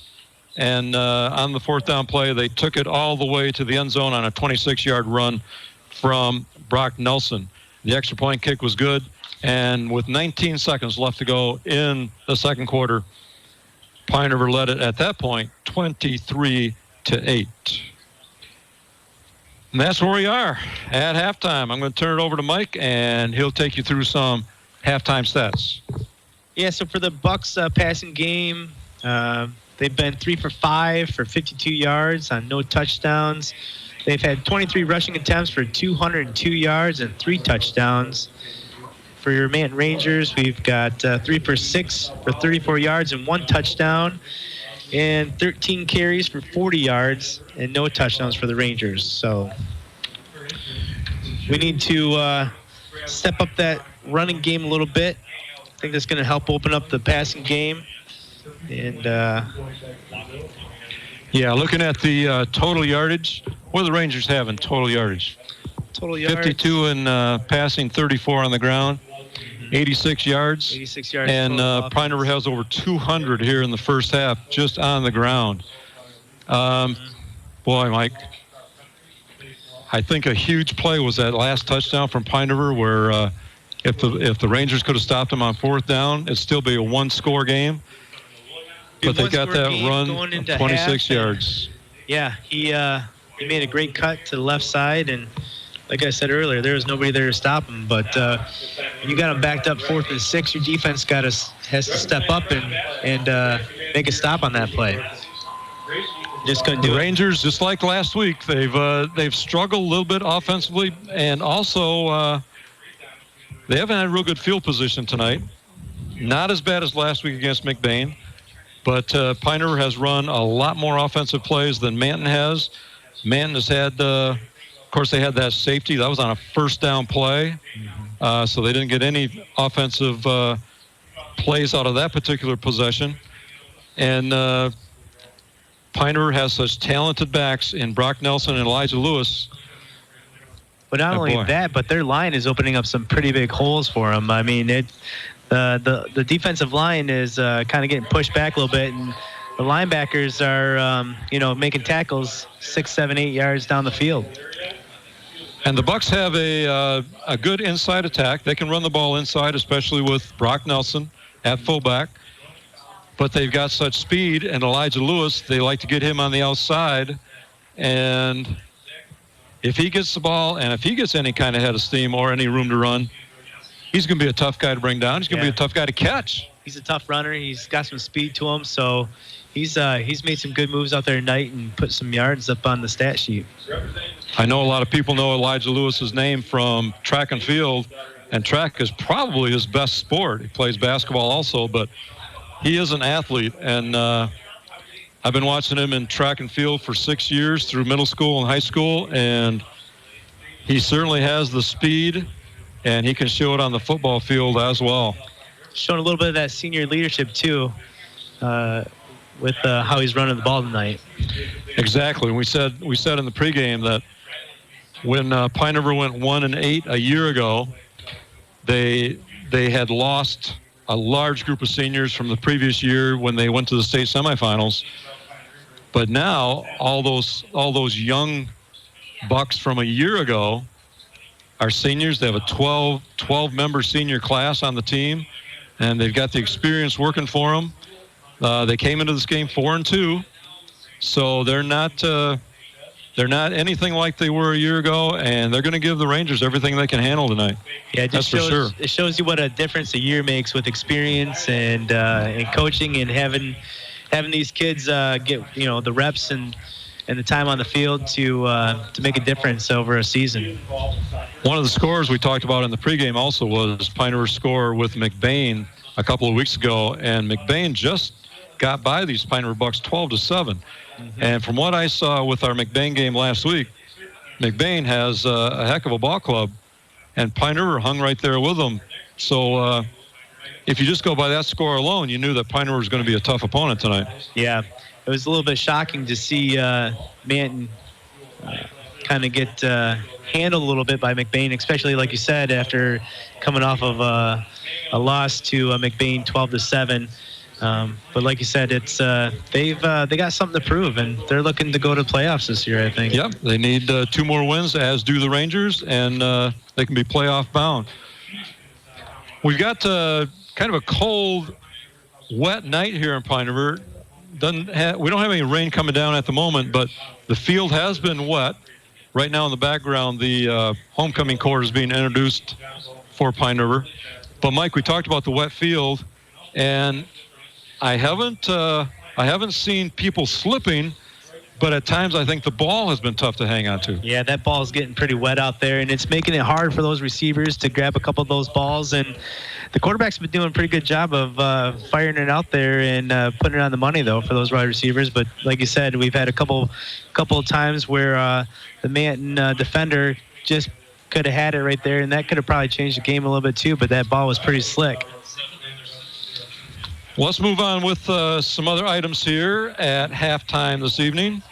and on the fourth down play, they took it all the way to the end zone on a 26-yard run from Brock Nelson. The extra point kick was good, and with 19 seconds left to go in the second quarter, Pine River led it at that point 23-8. And that's where we are at halftime. I'm going to turn it over to Mike, and he'll take you through some halftime stats. Yeah, so for the Bucks passing game, they've been 3 for 5 for 52 yards on no touchdowns. They've had 23 rushing attempts for 202 yards and 3 touchdowns. For your Manton Rangers, we've got 3 for 6 for 34 yards and 1 touchdown, and 13 carries for 40 yards and no touchdowns for the Rangers. So we need to step up that running game a little bit. I think that's going to help open up the passing game. And yeah, looking at the total yardage, what do the Rangers have in total yardage? Total yards. 52 in passing, 34 on the ground, 86 yards. 86 yards. And Pine River has over 200 here in the first half, just on the ground. Boy, Mike, I think a huge play was that last touchdown from Pine River, where if the Rangers could have stopped them on fourth down, it'd still be a one-score game. But they got that run of 26 yards. Yeah, he made a great cut to the left side, and like I said earlier, there was nobody there to stop him. But when you got him backed up 4th and 6, your defense has to step up and make a stop on that play. Just couldn't do it. The Rangers, just like last week, they've struggled a little bit offensively, and also they haven't had real good field position tonight. Not as bad as last week against McBain. But Pine River has run a lot more offensive plays than Manton has. Manton has had, of course, they had that safety. That was on a first down play. So they didn't get any offensive plays out of that particular possession. And Pine River has such talented backs in Brock Nelson and Elijah Lewis. But not only that, but their line is opening up some pretty big holes for them. I mean, the defensive line is kind of getting pushed back a little bit, and the linebackers are, making tackles 6, 7, 8 yards down the field. And the Bucks have a good inside attack. They can run the ball inside, especially with Brock Nelson at fullback. But they've got such speed, and Elijah Lewis, they like to get him on the outside. And if he gets the ball, and if he gets any kind of head of steam or any room to run, he's going to be a tough guy to bring down. He's going to be a tough guy to catch. He's a tough runner. He's got some speed to him, so he's made some good moves out there tonight and put some yards up on the stat sheet. I know a lot of people know Elijah Lewis's name from track and field, and track is probably his best sport. He plays basketball also, but he is an athlete, and I've been watching him in track and field for 6 years through middle school and high school, and he certainly has the speed, and he can show it on the football field as well. Showing a little bit of that senior leadership, too, with how he's running the ball tonight. Exactly. We said in the pregame that when Pine River went 1-8 a year ago, they had lost a large group of seniors from the previous year when they went to the state semifinals. But now all those young Bucks from a year ago are seniors. They have a 12-member senior class on the team, and they've got the experience working for them. They came into this game 4-2, so they're not anything like they were a year ago, and they're going to give the Rangers everything they can handle tonight. Yeah, that's for sure. It shows you what a difference a year makes with experience and coaching, and having these kids get the reps and the time on the field to make a difference over a season. One of the scores we talked about in the pregame also was Pine River's score with McBain a couple of weeks ago, and McBain just got by these Pine River Bucks 12-7. And from what I saw with our McBain game last week, McBain has a heck of a ball club, and Pine River hung right there with them. So if you just go by that score alone, you knew that Pine River was going to be a tough opponent tonight. Yeah, it was a little bit shocking to see Manton kind of get handled a little bit by McBain, especially like you said, after coming off of a loss to McBain 12-7. But like you said, it's they got something to prove, and they're looking to go to playoffs this year, I think. Yep, they need 2 more wins, as do the Rangers, and they can be playoff bound. We've got kind of a cold, wet night here in Pine River. We don't have any rain coming down at the moment, but the field has been wet. Right now in the background, the homecoming court is being introduced for Pine River. But Mike, we talked about the wet field, and I haven't seen people slipping, but at times I think the ball has been tough to hang on to. Yeah, that ball is getting pretty wet out there, and it's making it hard for those receivers to grab a couple of those balls. And the quarterback's been doing a pretty good job of firing it out there and putting it on the money, though, for those wide receivers. But like you said, we've had a couple of times where the Manton defender just could have had it right there, and that could have probably changed the game a little bit too, but that ball was pretty slick. Well, let's move on with some other items here at halftime this evening.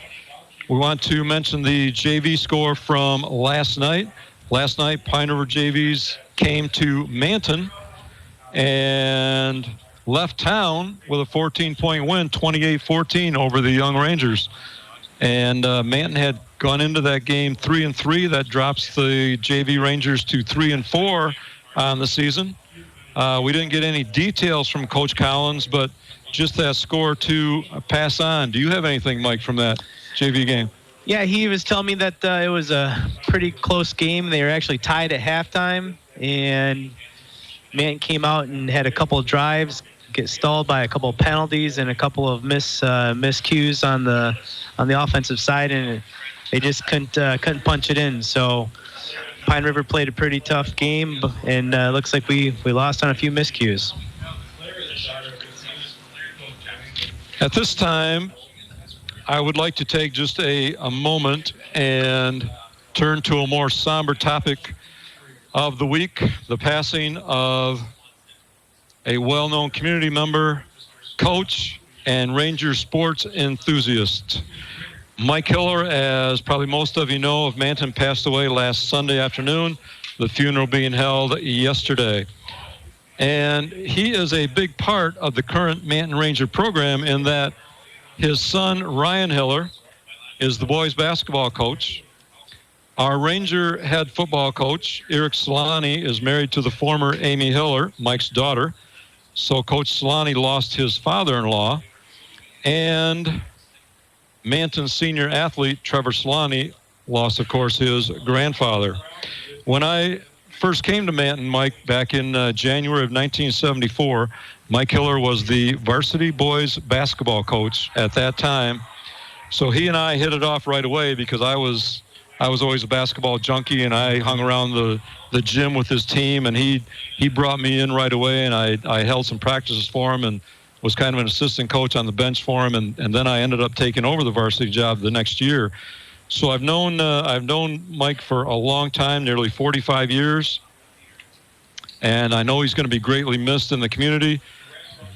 We want to mention the JV score from last night. Last night, Pine River JVs came to Manton and left town with a 14-point win, 28-14 over the Young Rangers. And Manton had gone into that game 3-3. That drops the JV Rangers to 3-4 on the season. We didn't get any details from Coach Collins, but just that score to pass on. Do you have anything, Mike, from that JV game? Yeah, he was telling me that it was a pretty close game. They were actually tied at halftime, and Manton came out and had a couple of drives get stalled by a couple of penalties and a couple of miscues on the offensive side, and they just couldn't punch it in. So Pine River played a pretty tough game, and looks like we lost on a few miscues. At this time, I would like to take just a moment and turn to a more somber topic of the week, the passing of a well-known community member, coach, and Ranger sports enthusiast. Mike Hiller, as probably most of you know, of Manton, passed away last Sunday afternoon, the funeral being held yesterday. And he is a big part of the current Manton Ranger program in that his son, Ryan Hiller, is the boys basketball coach. Our Ranger head football coach, Eric Solani, is married to the former Amy Hiller, Mike's daughter. So Coach Solani lost his father-in-law. And Manton senior athlete, Trevor Solani, lost, of course, his grandfather. When I first came to Manton, Mike, back in January of 1974, Mike Hiller was the varsity boys basketball coach at that time. So he and I hit it off right away because I was always a basketball junkie, and I hung around the gym with his team, and he brought me in right away, and I held some practices for him and was kind of an assistant coach on the bench for him, and then I ended up taking over the varsity job the next year. So I've known Mike for a long time, nearly 45 years, and I know he's going to be greatly missed in the community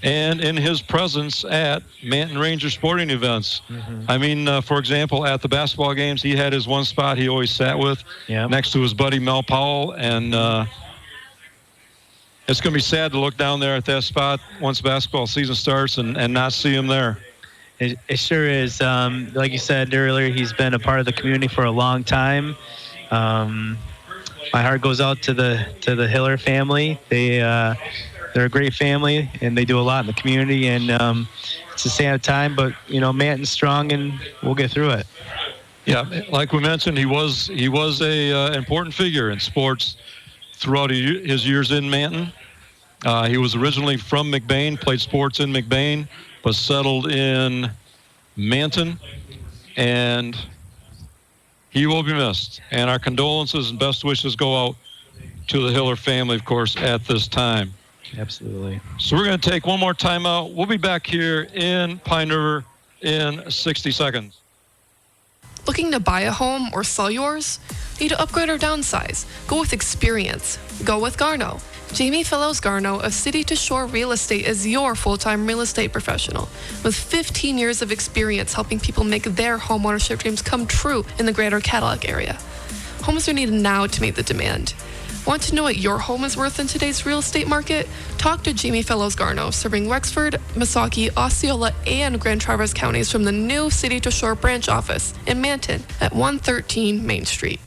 and in his presence at Manton Ranger sporting events. Mm-hmm. I mean, for example, at the basketball games, he had his one spot he always sat with next to his buddy Mel Powell, and it's going to be sad to look down there at that spot once basketball season starts and not see him there. It sure is. Like you said earlier, he's been a part of the community for a long time. My heart goes out to the Hiller family. They're a great family, and they do a lot in the community. And it's a sad time, but Manton's strong, and we'll get through it. Yeah, like we mentioned, he was a important figure in sports throughout his years in Manton. He was originally from McBain, played sports in McBain, but settled in Manton, and he will be missed. And our condolences and best wishes go out to the Hiller family, of course, at this time. Absolutely. So we're going to take one more time out. We'll be back here in Pine River in 60 seconds. Looking to buy a home or sell yours? Need to upgrade or downsize? Go with experience. Go with Garno. Jamie Fellows Garno of City to Shore Real Estate is your full-time real estate professional with 15 years of experience helping people make their homeownership dreams come true in the greater Cadillac area. Homes are needed now to meet the demand. Want to know what your home is worth in today's real estate market? Talk to Jamie Fellows Garno, serving Wexford, Missaukee, Osceola, and Grand Traverse counties from the new City to Shore branch office in Manton at 113 Main Street.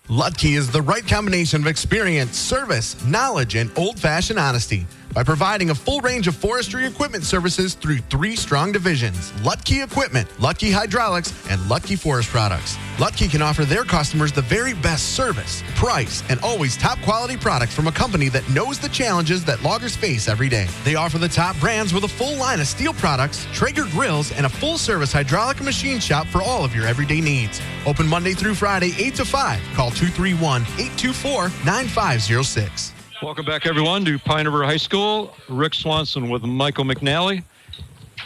Lutke is the right combination of experience, service, knowledge, and old-fashioned honesty by providing a full range of forestry equipment services through 3 strong divisions: Lutke Equipment, Lutke Hydraulics, and Lutke Forest Products. Lutke can offer their customers the very best service, price, and always top-quality products from a company that knows the challenges that loggers face every day. They offer the top brands with a full line of steel products, Traeger grills, and a full-service hydraulic and machine shop for all of your everyday needs. Open Monday through Friday, 8 to 5. Call 231-824-9506. Welcome back, everyone, to Pine River High School. Rick Swanson with Michael McNally.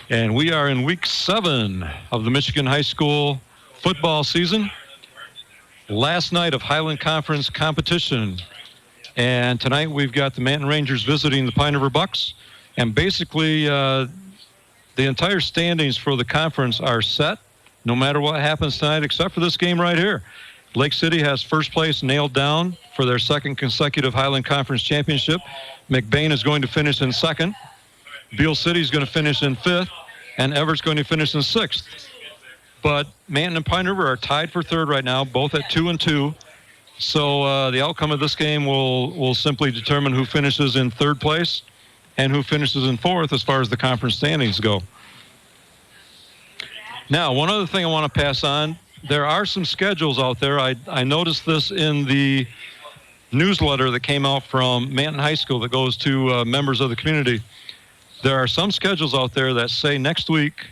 And we are in week 7 of the Michigan High School football season. Last night of Highland Conference competition. And tonight we've got the Manton Rangers visiting the Pine River Bucks. And basically, the entire standings for the conference are set, no matter what happens tonight, except for this game right here. Lake City has first place nailed down for their second consecutive Highland Conference championship. McBain is going to finish in second. Beale City is going to finish in 5th, and Everett's going to finish in 6th. But Manton and Pine River are tied for 3rd right now, both at 2-2. So the outcome of this game will simply determine who finishes in 3rd place and who finishes in 4th as far as the conference standings go. Now, one other thing I want to pass on. There are some schedules out there. I noticed this in the newsletter that came out from Manton High School that goes to members of the community. There are some schedules out there that say next week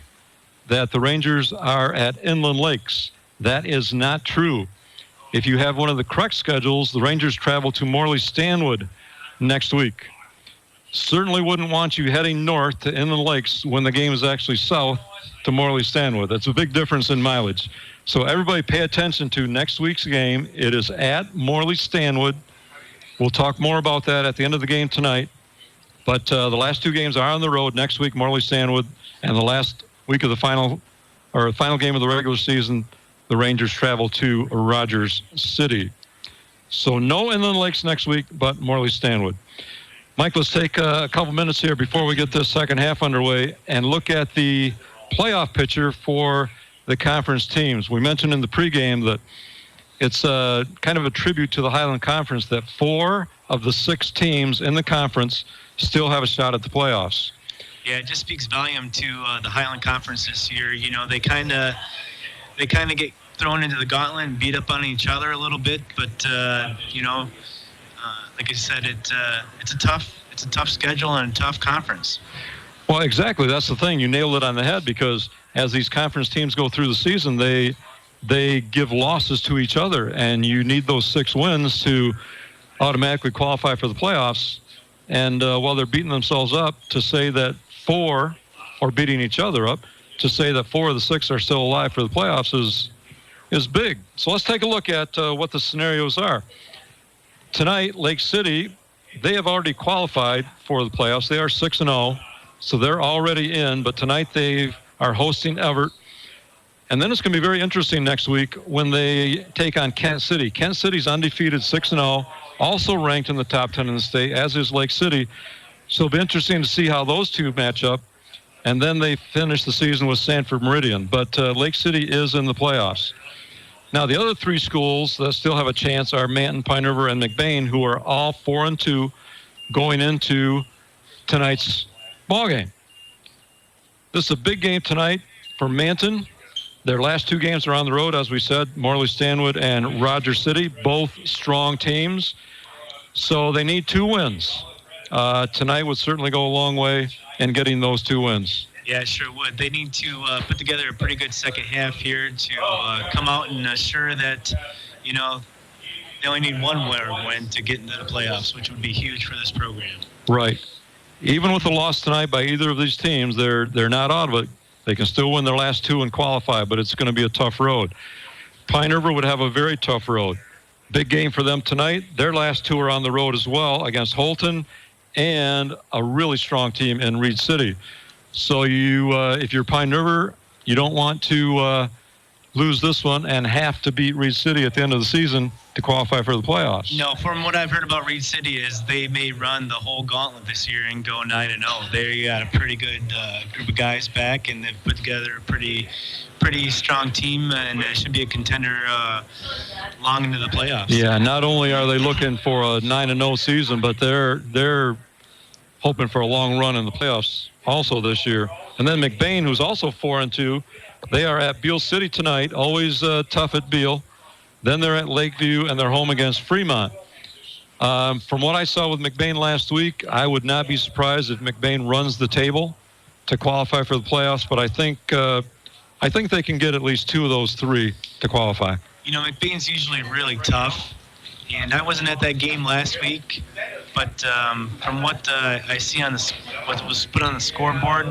that the Rangers are at Inland Lakes. That is not true. If you have one of the correct schedules, the Rangers travel to Morley Stanwood next week. certainly wouldn't want you heading north to Inland Lakes when the game is actually south to Morley Stanwood. That's a big difference in mileage. So everybody pay attention to next week's game. It is at Morley Stanwood. We'll talk more about that at the end of the game tonight. But the last two games are on the road. Next week, Morley Stanwood, and the last week of the final game of the regular season, the Rangers travel to Rogers City. So no Inland Lakes next week, but Morley Stanwood. Mike, let's take a couple minutes here before we get this second half underway and look at the playoff picture for the conference teams. We mentioned in the pregame that it's kind of a tribute to the Highland Conference that 4 of the 6 teams in the conference still have a shot at the playoffs. Yeah, it just speaks volume to the Highland Conference this year. You know, they kind of get thrown into the gauntlet and beat up on each other a little bit, but like I said, it's a tough schedule and a tough conference. Well, exactly. That's the thing. You nailed it on the head, because as these conference teams go through the season, they give losses to each other, and you need those 6 wins to automatically qualify for the playoffs. And while they're beating themselves up, to say that 4 are beating each other up, to say that 4 of the 6 are still alive for the playoffs is big. So let's take a look at what the scenarios are. Tonight, Lake City, they have already qualified for the playoffs. They are 6-0, so they're already in. But tonight they are hosting Everett. And then it's going to be very interesting next week when they take on Kent City. Kent City's undefeated, 6-0, also ranked in the top 10 in the state, as is Lake City. So it'll be interesting to see how those two match up. And then they finish the season with Sanford Meridian. But Lake City is in the playoffs. Now, the other 3 schools that still have a chance are Manton, Pine River, and McBain, who are all 4-2 going into tonight's ball game. This is a big game tonight for Manton. Their last 2 games are on the road, as we said, Morley Stanwood and Rogers City, both strong teams. So they need 2 wins. Tonight would certainly go a long way in getting those 2 wins. Yeah, it sure would. They need to put together a pretty good second half here to come out and assure that, they only need 1 win to get into the playoffs, which would be huge for this program. Right. Even with the loss tonight by either of these teams, they're not out of it. They can still win their last 2 and qualify, but it's going to be a tough road. Pine River would have a very tough road. Big game for them tonight. Their last 2 are on the road as well, against Holton and a really strong team in Reed City. So if you're Pine River, you don't want to lose this one and have to beat Reed City at the end of the season to qualify for the playoffs. No, from what I've heard about Reed City is they may run the whole gauntlet this year and go 9-0. They got a pretty good group of guys back, and they've put together a pretty strong team, and it should be a contender long into the playoffs. Yeah, not only are they looking for a 9-0 season, but they're hoping for a long run in the playoffs also this year. And then McBain, who's also 4-2, they are at Beale City tonight, always tough at Beale. Then they're at Lakeview, and they're home against Fremont. From what I saw with McBain last week, I would not be surprised if McBain runs the table to qualify for the playoffs, but I think they can get at least 2 of those 3 to qualify. McBain's usually really tough, and I wasn't at that game last week, but from what I see on what was put on the scoreboard,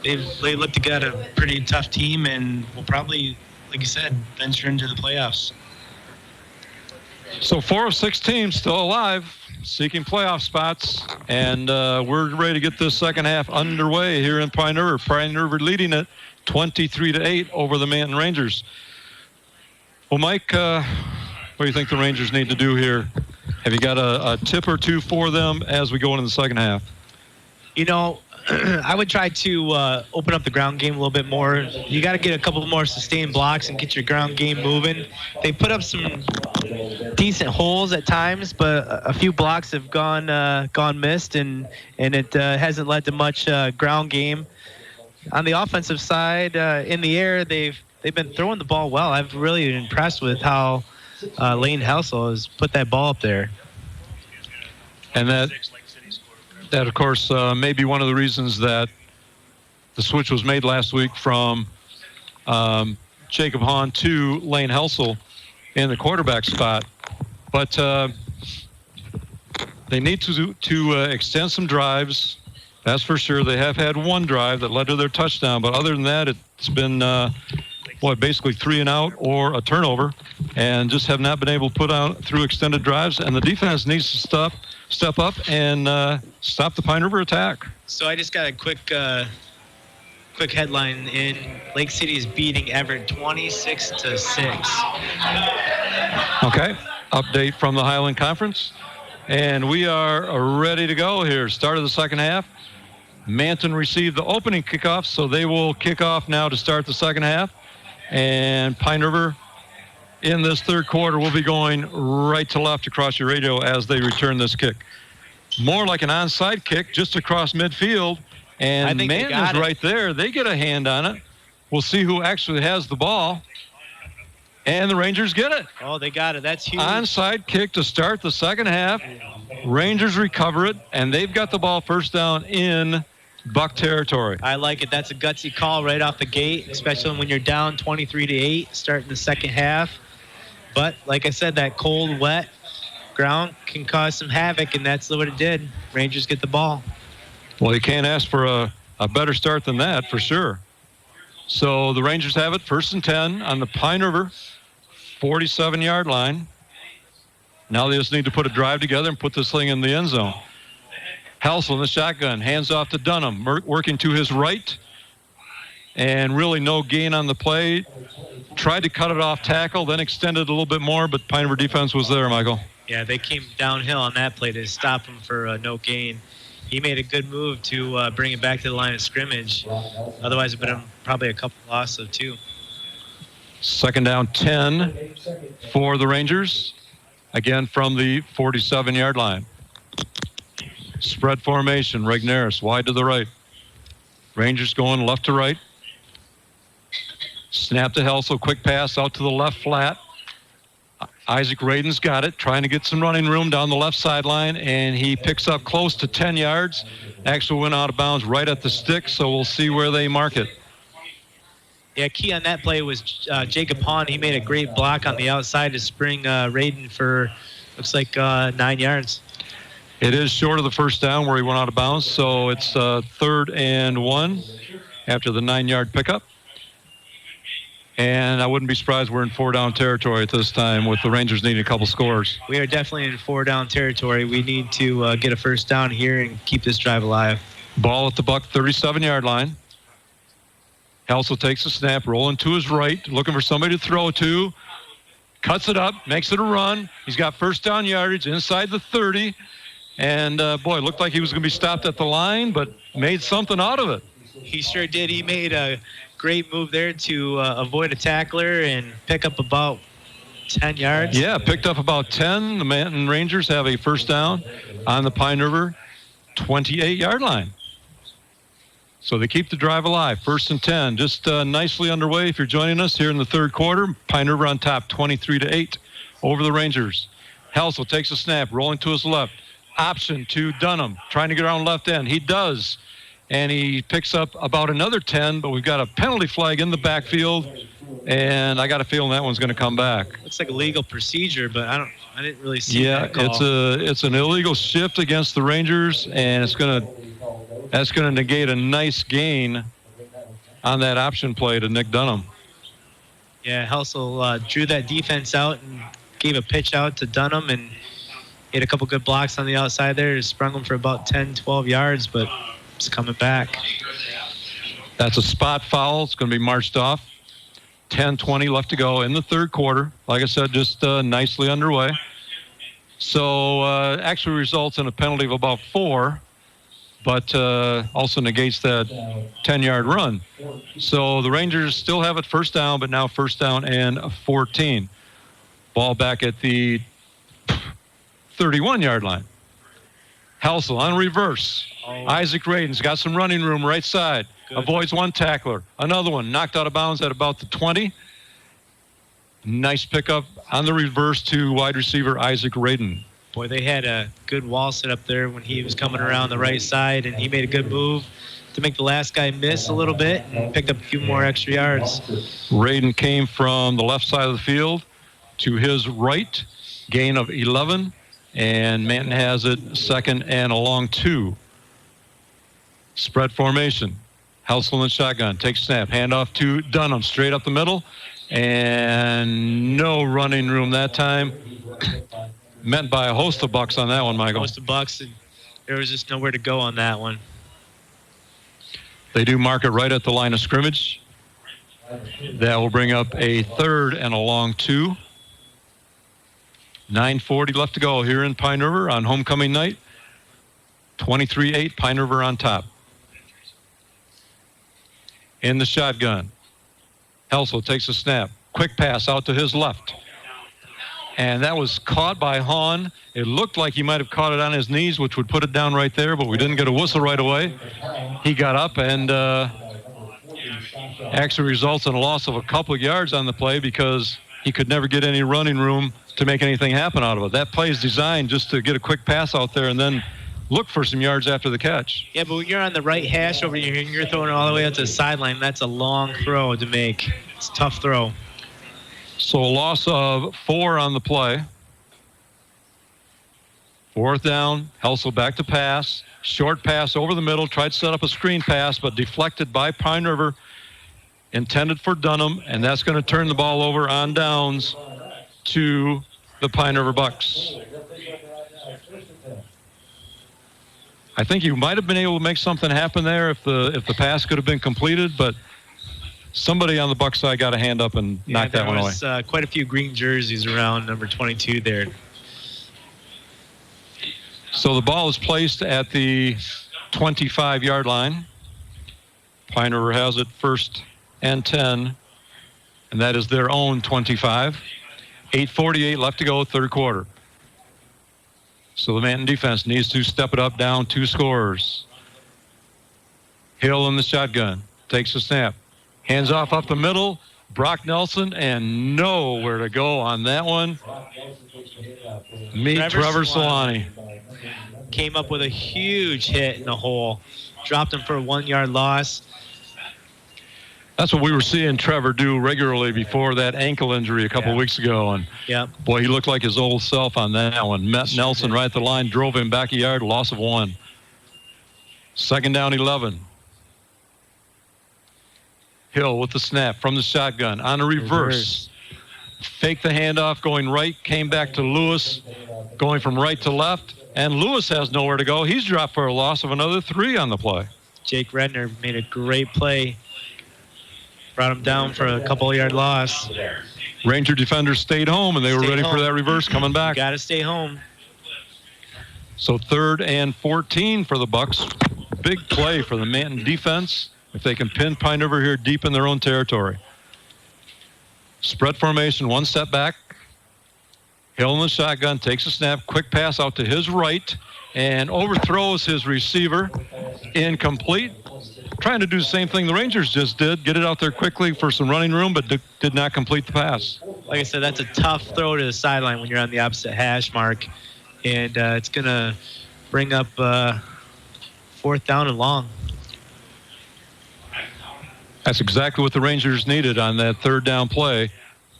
they look to get a pretty tough team, and will probably, like you said, venture into the playoffs. So 4 of 6 teams still alive, seeking playoff spots, and we're ready to get this second half underway here in Pine River. Pine River leading it 23-8 over the Manton Rangers. Well, Mike, what do you think the Rangers need to do here? Have you got a tip or 2 for them as we go into the second half? I would try to open up the ground game a little bit more. You got to get a couple more sustained blocks and get your ground game moving. They put up some decent holes at times, but a few blocks have gone missed, and it hasn't led to much ground game. On the offensive side, in the air, they've been throwing the ball well. I've really been impressed with how Lane Helsel has put that ball up there. And that, of course, may be one of the reasons that the switch was made last week from Jacob Hahn to Lane Helsel in the quarterback spot. But They need to extend some drives. That's for sure. They have had one drive that led to their touchdown, but other than that, it's been basically 3 and out or a turnover, and just have not been able to put out through extended drives. And the defense needs to step up and stop the Pine River attack. So I just got a quick headline in. Lake City is beating Everett 26-6. Okay, update from the Highland Conference. And we are ready to go here. Start of the second half. Manton received the opening kickoff, so they will kick off now to start the second half. And Pine River in this third quarter will be going right to left across your radio as they return this kick. More like an onside kick just across midfield. And Manton is right there. They get a hand on it. We'll see who actually has the ball. And the Rangers get it. Oh, they got it. That's huge. Onside kick to start the second half. Rangers recover it, and they've got the ball first down in Buck territory. I like it. That's a gutsy call right off the gate, especially when you're down 23-8 starting the second half. But like I said, that cold, wet ground can cause some havoc, and that's what it did. Rangers get the ball. Well, you can't ask for a better start than that, for sure. So the Rangers have it, 1st and 10 on the Pine River 47-yard line. Now they just need to put a drive together and put this thing in the end zone. Helsel in the shotgun, hands off to Dunham, working to his right. And really no gain on the play. Tried to cut it off tackle, then extended a little bit more, but Pine River defense was there, Michael. Yeah, they came downhill on that play to stop him for no gain. He made a good move to bring it back to the line of scrimmage. Otherwise, it would have been probably a couple losses, too. Second down 10 for the Rangers. Again, from the 47-yard line. Spread formation, Regnerus wide to the right. Rangers going left to right. Snap to Helsel, quick pass out to the left flat. Isaac Radin's got it, trying to get some running room down the left sideline, and he picks up close to 10 yards. Actually went out of bounds right at the stick, so we'll see where they mark it. Yeah, key on that play was Jacob Hahn. He made a great block on the outside to spring Radin for, looks like 9 yards. It is short of the first down where he went out of bounds, so it's 3rd and 1 after the 9-yard pickup. And I wouldn't be surprised we're in 4-down territory at this time with the Rangers needing a couple scores. We are definitely in 4-down territory. We need to get a first down here and keep this drive alive. Ball at the Buck 37-yard line. Helsel takes a snap, rolling to his right, looking for somebody to throw to. Cuts it up, makes it a run. He's got first down yardage inside the 30. And, boy, it looked like he was going to be stopped at the line, but made something out of it. He sure did. He made a great move there to avoid a tackler and pick up about 10 yards. Yeah, picked up about 10. The Manton Rangers have a first down on the Pine River 28-yard line. So they keep the drive alive. 1st and 10, just nicely underway. If you're joining us here in the third quarter, Pine River on top, 23-8 over the Rangers. Helsel takes a snap, rolling to his left. Option to Dunham, trying to get around left end. He does, and he picks up about another 10, but we've got a penalty flag in the backfield, and I got a feeling that one's going to come back. Looks like a legal procedure, but I didn't really see that call. It's an illegal shift against the Rangers, and that's going to negate a nice gain on that option play to Nick Dunham. Yeah, Helsel drew that defense out and gave a pitch out to Dunham, and he had a couple good blocks on the outside there. Sprung him for about 10, 12 yards, but it's coming back. That's a spot foul. It's going to be marched off. 10-20 left to go in the third quarter. Like I said, just nicely underway. So actually results in a penalty of about 4, but also negates that 10-yard run. So the Rangers still have it first down, but now first down and 14. Ball back at the 31-yard line. Helsel on reverse. Isaac Radin's got some running room right side. Good. Avoids one tackler. Another one knocked out of bounds at about the 20. Nice pickup on the reverse to wide receiver Isaac Radin. Boy, they had a good wall set up there when he was coming around the right side, and he made a good move to make the last guy miss a little bit and picked up a few more extra yards. Radin came from the left side of the field to his right, gain of 11, And Manton has it 2nd and a long 2. Spread formation. Helsel in shotgun. Takes snap. Handoff to Dunham. Straight up the middle. And no running room that time. Meant by a host of bucks on that one, Michael. Host of bucks, and there was just nowhere to go on that one. They do mark it right at the line of scrimmage. That will bring up a 3rd and a long 2. 9:40 left to go here in Pine River on homecoming night. 23-8, Pine River on top. In the shotgun. Helsel takes a snap. Quick pass out to his left. And that was caught by Hahn. It looked like he might have caught it on his knees, which would put it down right there, but we didn't get a whistle right away. He got up and actually results in a loss of a couple of yards on the play because he could never get any running room to make anything happen out of it. That play is designed just to get a quick pass out there and then look for some yards after the catch. Yeah, but when you're on the right hash over here and you're throwing it all the way out to the sideline, that's a long throw to make. It's a tough throw. So a loss of 4 on the play. 4th down, Helsel back to pass. Short pass over the middle, tried to set up a screen pass, but deflected by Pine River. Intended for Dunham, and that's going to turn the ball over on downs to the Pine River Bucks. I think you might have been able to make something happen there if the pass could have been completed, but somebody on the Buck side got a hand up and knocked that one away. There was quite a few green jerseys around number 22 there. So the ball is placed at the 25-yard line. Pine River has it 1st and 10, and that is their own 25. 8:48 left to go, 3rd quarter. So the Manton defense needs to step it up, down 2 scores. Hill in the shotgun, takes a snap. Hands off up the middle. Brock Nelson, and nowhere to go on that one. Meet Trevor Solani. Came up with a huge hit in the hole. Dropped him for a 1-yard loss. That's what we were seeing Trevor do regularly before that ankle injury a couple weeks ago. And boy, he looked like his old self on that one. Met Nelson right at the line, drove him back a yard, loss of 1. 2nd down, 11. Hill with the snap from the shotgun on a reverse. Fake the handoff, going right, came back to Lewis, going from right to left, and Lewis has nowhere to go. He's dropped for a loss of another 3 on the play. Jake Redner made a great play. Brought him down for a couple-yard loss. Ranger defenders stayed home, and they were ready for that reverse coming back. Got to stay home. So 3rd and 14 for the Bucks. Big play for the Manton defense if they can pin Pine River here deep in their own territory. Spread formation, 1 step back. Hill in the shotgun, takes a snap, quick pass out to his right, and overthrows his receiver. Incomplete. Trying to do the same thing the Rangers just did, get it out there quickly for some running room, but did not complete the pass. Like I said, that's a tough throw to the sideline when you're on the opposite hash mark, and it's going to bring up 4th down and long. That's exactly what the Rangers needed on that 3rd down play.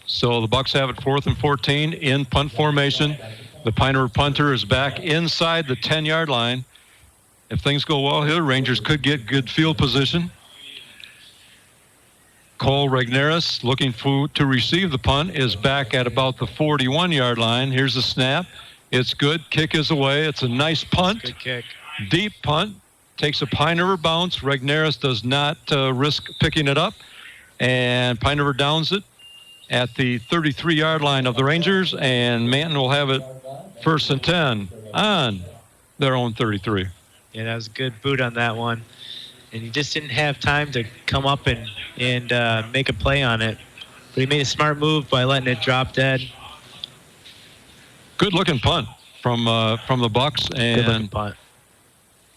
So the Bucks have it 4th and 14 in punt formation. The Pine River punter is back inside the 10-yard line. If things go well here, Rangers could get good field position. Cole Regneris, looking to receive the punt, is back at about the 41-yard line. Here's the snap. It's good. Kick is away. It's a nice punt. Good kick. Deep punt. Takes a Pine River bounce. Regneris does not risk picking it up. And Pine River downs it at the 33-yard line of the Rangers. And Manton will have it 1st and 10 on their own 33. Yeah, that was a good boot on that one. And he just didn't have time to come up and make a play on it. But he made a smart move by letting it drop dead. Good-looking punt from the Bucks. And good-looking punt.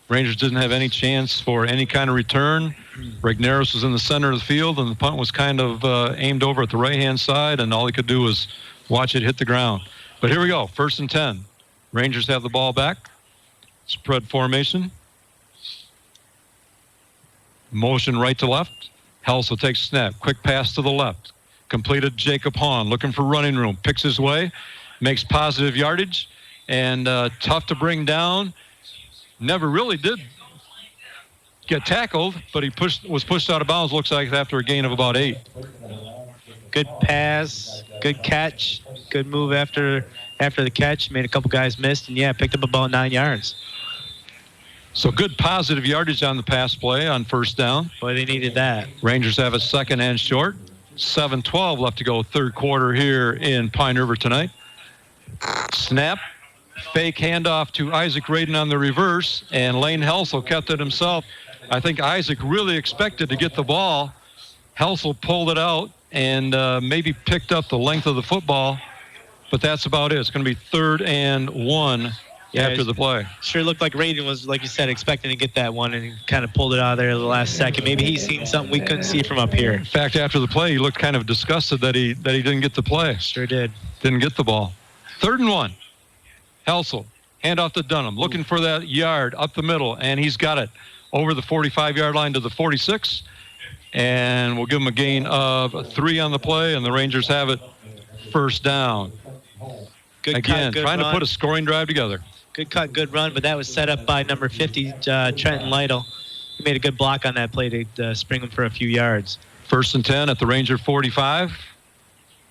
Rangers didn't have any chance for any kind of return. Regneris was in the center of the field, and the punt was kind of aimed over at the right-hand side, and all he could do was watch it hit the ground. But here we go, 1st and 10. Rangers have the ball back. Spread formation. Motion right to left. Helsel takes a snap. Quick pass to the left. Completed Jacob Hahn, looking for running room. Picks his way. Makes positive yardage. and tough to bring down. Never really did get tackled, but he was pushed out of bounds, looks like, after a gain of about 8. Good pass, good catch, good move after the catch. Made a couple guys missed, and picked up about 9 yards. So good positive yardage on the pass play on first down. Boy, they needed that. Rangers have a second and short. 7:12 left to go, third quarter here in Pine River tonight. Snap, fake handoff to Isaac Raiden on the reverse, and Lane Helsel kept it himself. I think Isaac really expected to get the ball. Helsel pulled it out and maybe picked up the length of the football, but that's about it. It's going to be 3rd and 1 after the play. Sure looked like Raiden was, like you said, expecting to get that one, and he kind of pulled it out of there at the last second. Maybe he's seen something we couldn't see from up here. In fact, after the play, he looked kind of disgusted that he didn't get the play. Sure did. Didn't get the ball. 3rd and 1. Helsel, hand off to Dunham, looking for that yard up the middle, and he's got it over the 45-yard line to the 46. And we'll give him a gain of 3 on the play, and the Rangers have it first down. Good Again, cut, good trying run. to put a scoring drive together. Good cut, good run, but that was set up by number 50, Trenton Lytle. He made a good block on that play to spring him for a few yards. 1st and 10 at the Ranger 45.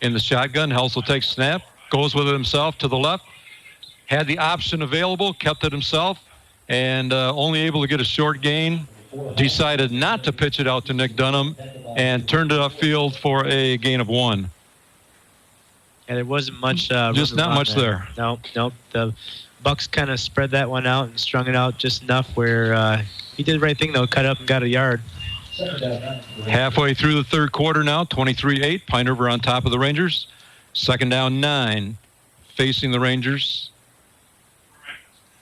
In the shotgun, Helsel takes snap, goes with it himself to the left. Had the option available, kept it himself, and only able to get a short gain. Decided not to pitch it out to Nick Dunham and turned it upfield for a gain of 1. And there wasn't much. Just not much there. Nope. The Bucks kind of spread that one out and strung it out just enough where he did the right thing, though, cut up and got a yard. Halfway through the third quarter now, 23-8. Pine River on top of the Rangers. 2nd down, 9, facing the Rangers.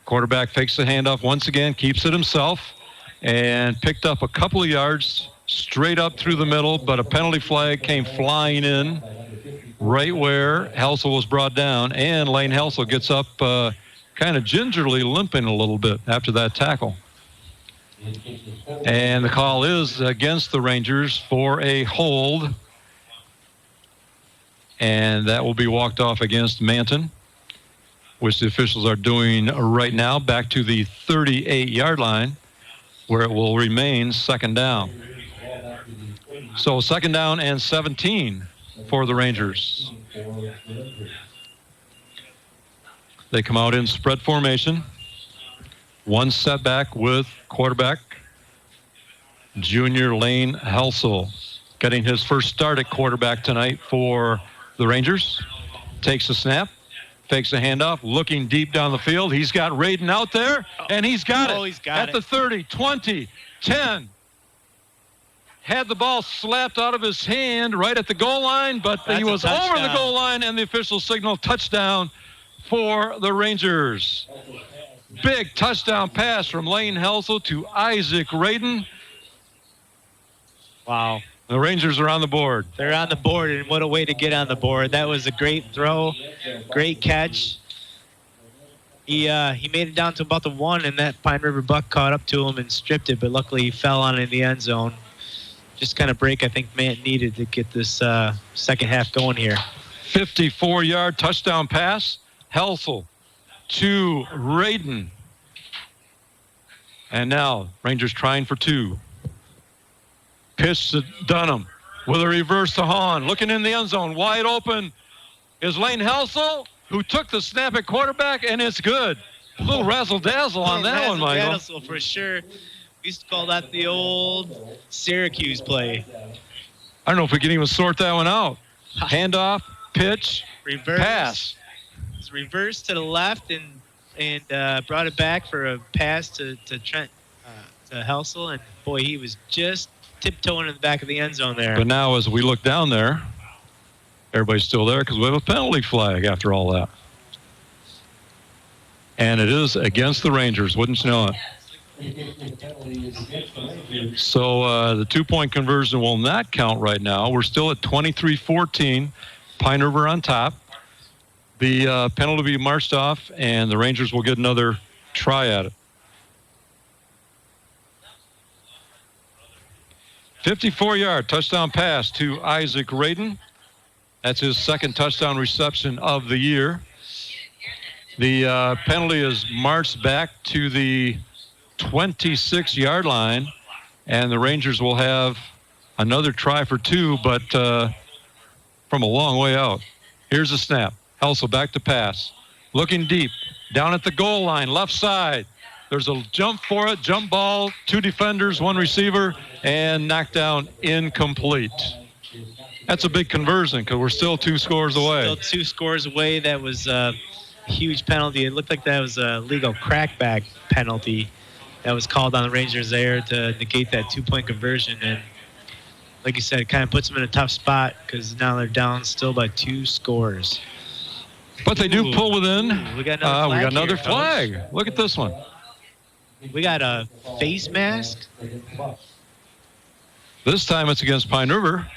Quarterback fakes the handoff once again, keeps it himself, and picked up a couple of yards straight up through the middle, but a penalty flag came flying in right where Helsel was brought down, and Lane Helsel gets up kind of gingerly limping a little bit after that tackle. And the call is against the Rangers for a hold, and that will be walked off against Manton, which the officials are doing right now, back to the 38-yard line, where it will remain 2nd down. So 2nd down and 17 for the Rangers. They come out in spread formation. One setback with quarterback junior Lane Helsel, getting his first start at quarterback tonight for the Rangers. Takes a snap, fakes a handoff, looking deep down the field. He's got Raiden out there, and he's got it. He's got at the 30, 20, 10. Had the ball slapped out of his hand right at the goal line, but he was over the goal line, and the official signal touchdown for the Rangers. Big touchdown pass from Lane Helsel to Isaac Raiden. Wow. The Rangers are on the board. They're on the board, and what a way to get on the board. That was a great throw, great catch. He made it down to about the 1, and that Pine River Buck caught up to him and stripped it, but luckily he fell on it in the end zone. Just kind of break I think Mant needed to get this second half going here. 54-yard touchdown pass. Helsel to Raiden. And now Rangers trying for 2. Pitch to Dunham with a reverse to Hahn. Looking in the end zone. Wide open is Lane Helsel, who took the snap at quarterback, and it's good. A little razzle-dazzle on that one, Michael. Razzle for sure. We used to call that the old Syracuse play. I don't know if we can even sort that one out. Handoff, pitch, Reverse. pass. It's reversed to the left and brought it back for a pass to Trent, to Helsel, and boy, he was just tiptoeing in the back of the end zone there. But now as we look down there, everybody's still there because we have a penalty flag after all that. And it is against the Rangers, wouldn't you know it? So the 2-point conversion will not count right now. We're still at 23-14. Pine River on top. The penalty will be marched off, and the Rangers will get another try at it. 54-yard touchdown pass to Isaac Raiden. That's his second touchdown reception of the year. The penalty is marched back to the 26-yard line, and the Rangers will have another try for 2, but from a long way out. Here's a snap. Helsel back to pass. Looking deep. Down at the goal line, left side. There's a jump for it, jump ball, 2 defenders, 1 receiver, and knocked down, incomplete. That's a big conversion because we're still 2 scores away. Still 2 scores away. That was a huge penalty. It looked like that was a legal crackback penalty that was called on the Rangers there to negate that 2-point conversion. And like you said, it kind of puts them in a tough spot because now they're down still by 2 scores. But they do pull within. We got another flag. Flag. Look at this one. We got a face mask. This time it's against Pine River.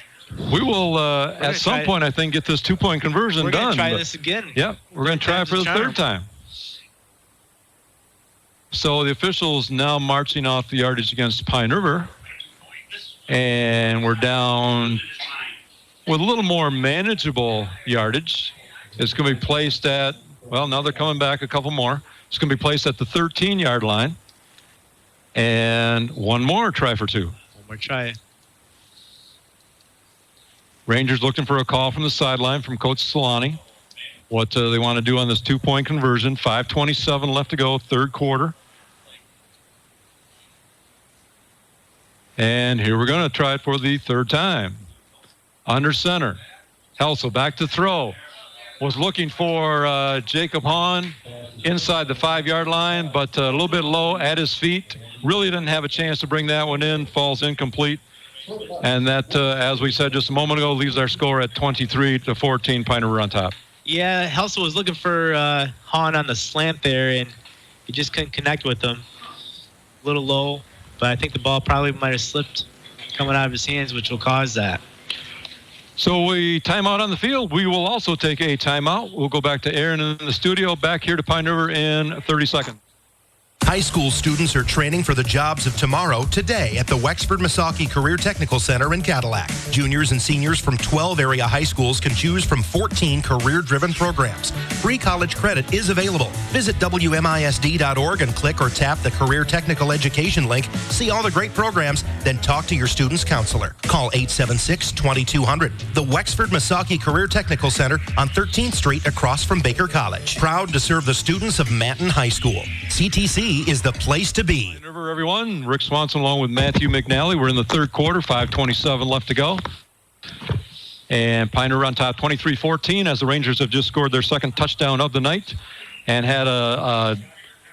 We will, at some point, I think, get this 2-point conversion done. We're going to try this again. Yep, we're going to try it for the 3rd time. So the officials now marching off the yardage against Pine River. And we're down with a little more manageable yardage. It's going to be placed at, well, now they're coming back a couple more. It's going to be placed at the 13-yard line. And one more try for 2. One more try. Rangers looking for a call from the sideline from Coach Solani. What they want to do on this 2-point conversion. 5:27 left to go, 3rd quarter. And here we're going to try it for the 3rd time. Under center. Helsel back to throw. Was looking for Jacob Hahn inside the 5-yard line, but a little bit low at his feet. Really didn't have a chance to bring that one in. Falls incomplete. And that, as we said just a moment ago, leaves our score at 23-14. Pine River on top. Yeah, Helsel was looking for Hahn on the slant there, and he just couldn't connect with him. A little low, but I think the ball probably might have slipped coming out of his hands, which will cause that. So we timeout on the field. We will also take a timeout. We'll go back to Aaron in the studio, back here to Pine River in 30 seconds. High school students are training for the jobs of tomorrow today at the Wexford Misaki Career Technical Center in Cadillac. Juniors and seniors from 12 area high schools can choose from 14 career-driven programs. Free college credit is available. Visit WMISD.org and click or tap the Career Technical Education link. See all the great programs, then talk to your student's counselor. Call 876-2200. The Wexford Misaki Career Technical Center on 13th Street across from Baker College. Proud to serve the students of Manton High School. CTC is the place to be. Pine River, everyone. Rick Swanson along with Matthew McNally. We're in the 3rd quarter, 5:27 left to go. And Pine River on top 23-14 as the Rangers have just scored their 2nd touchdown of the night and had a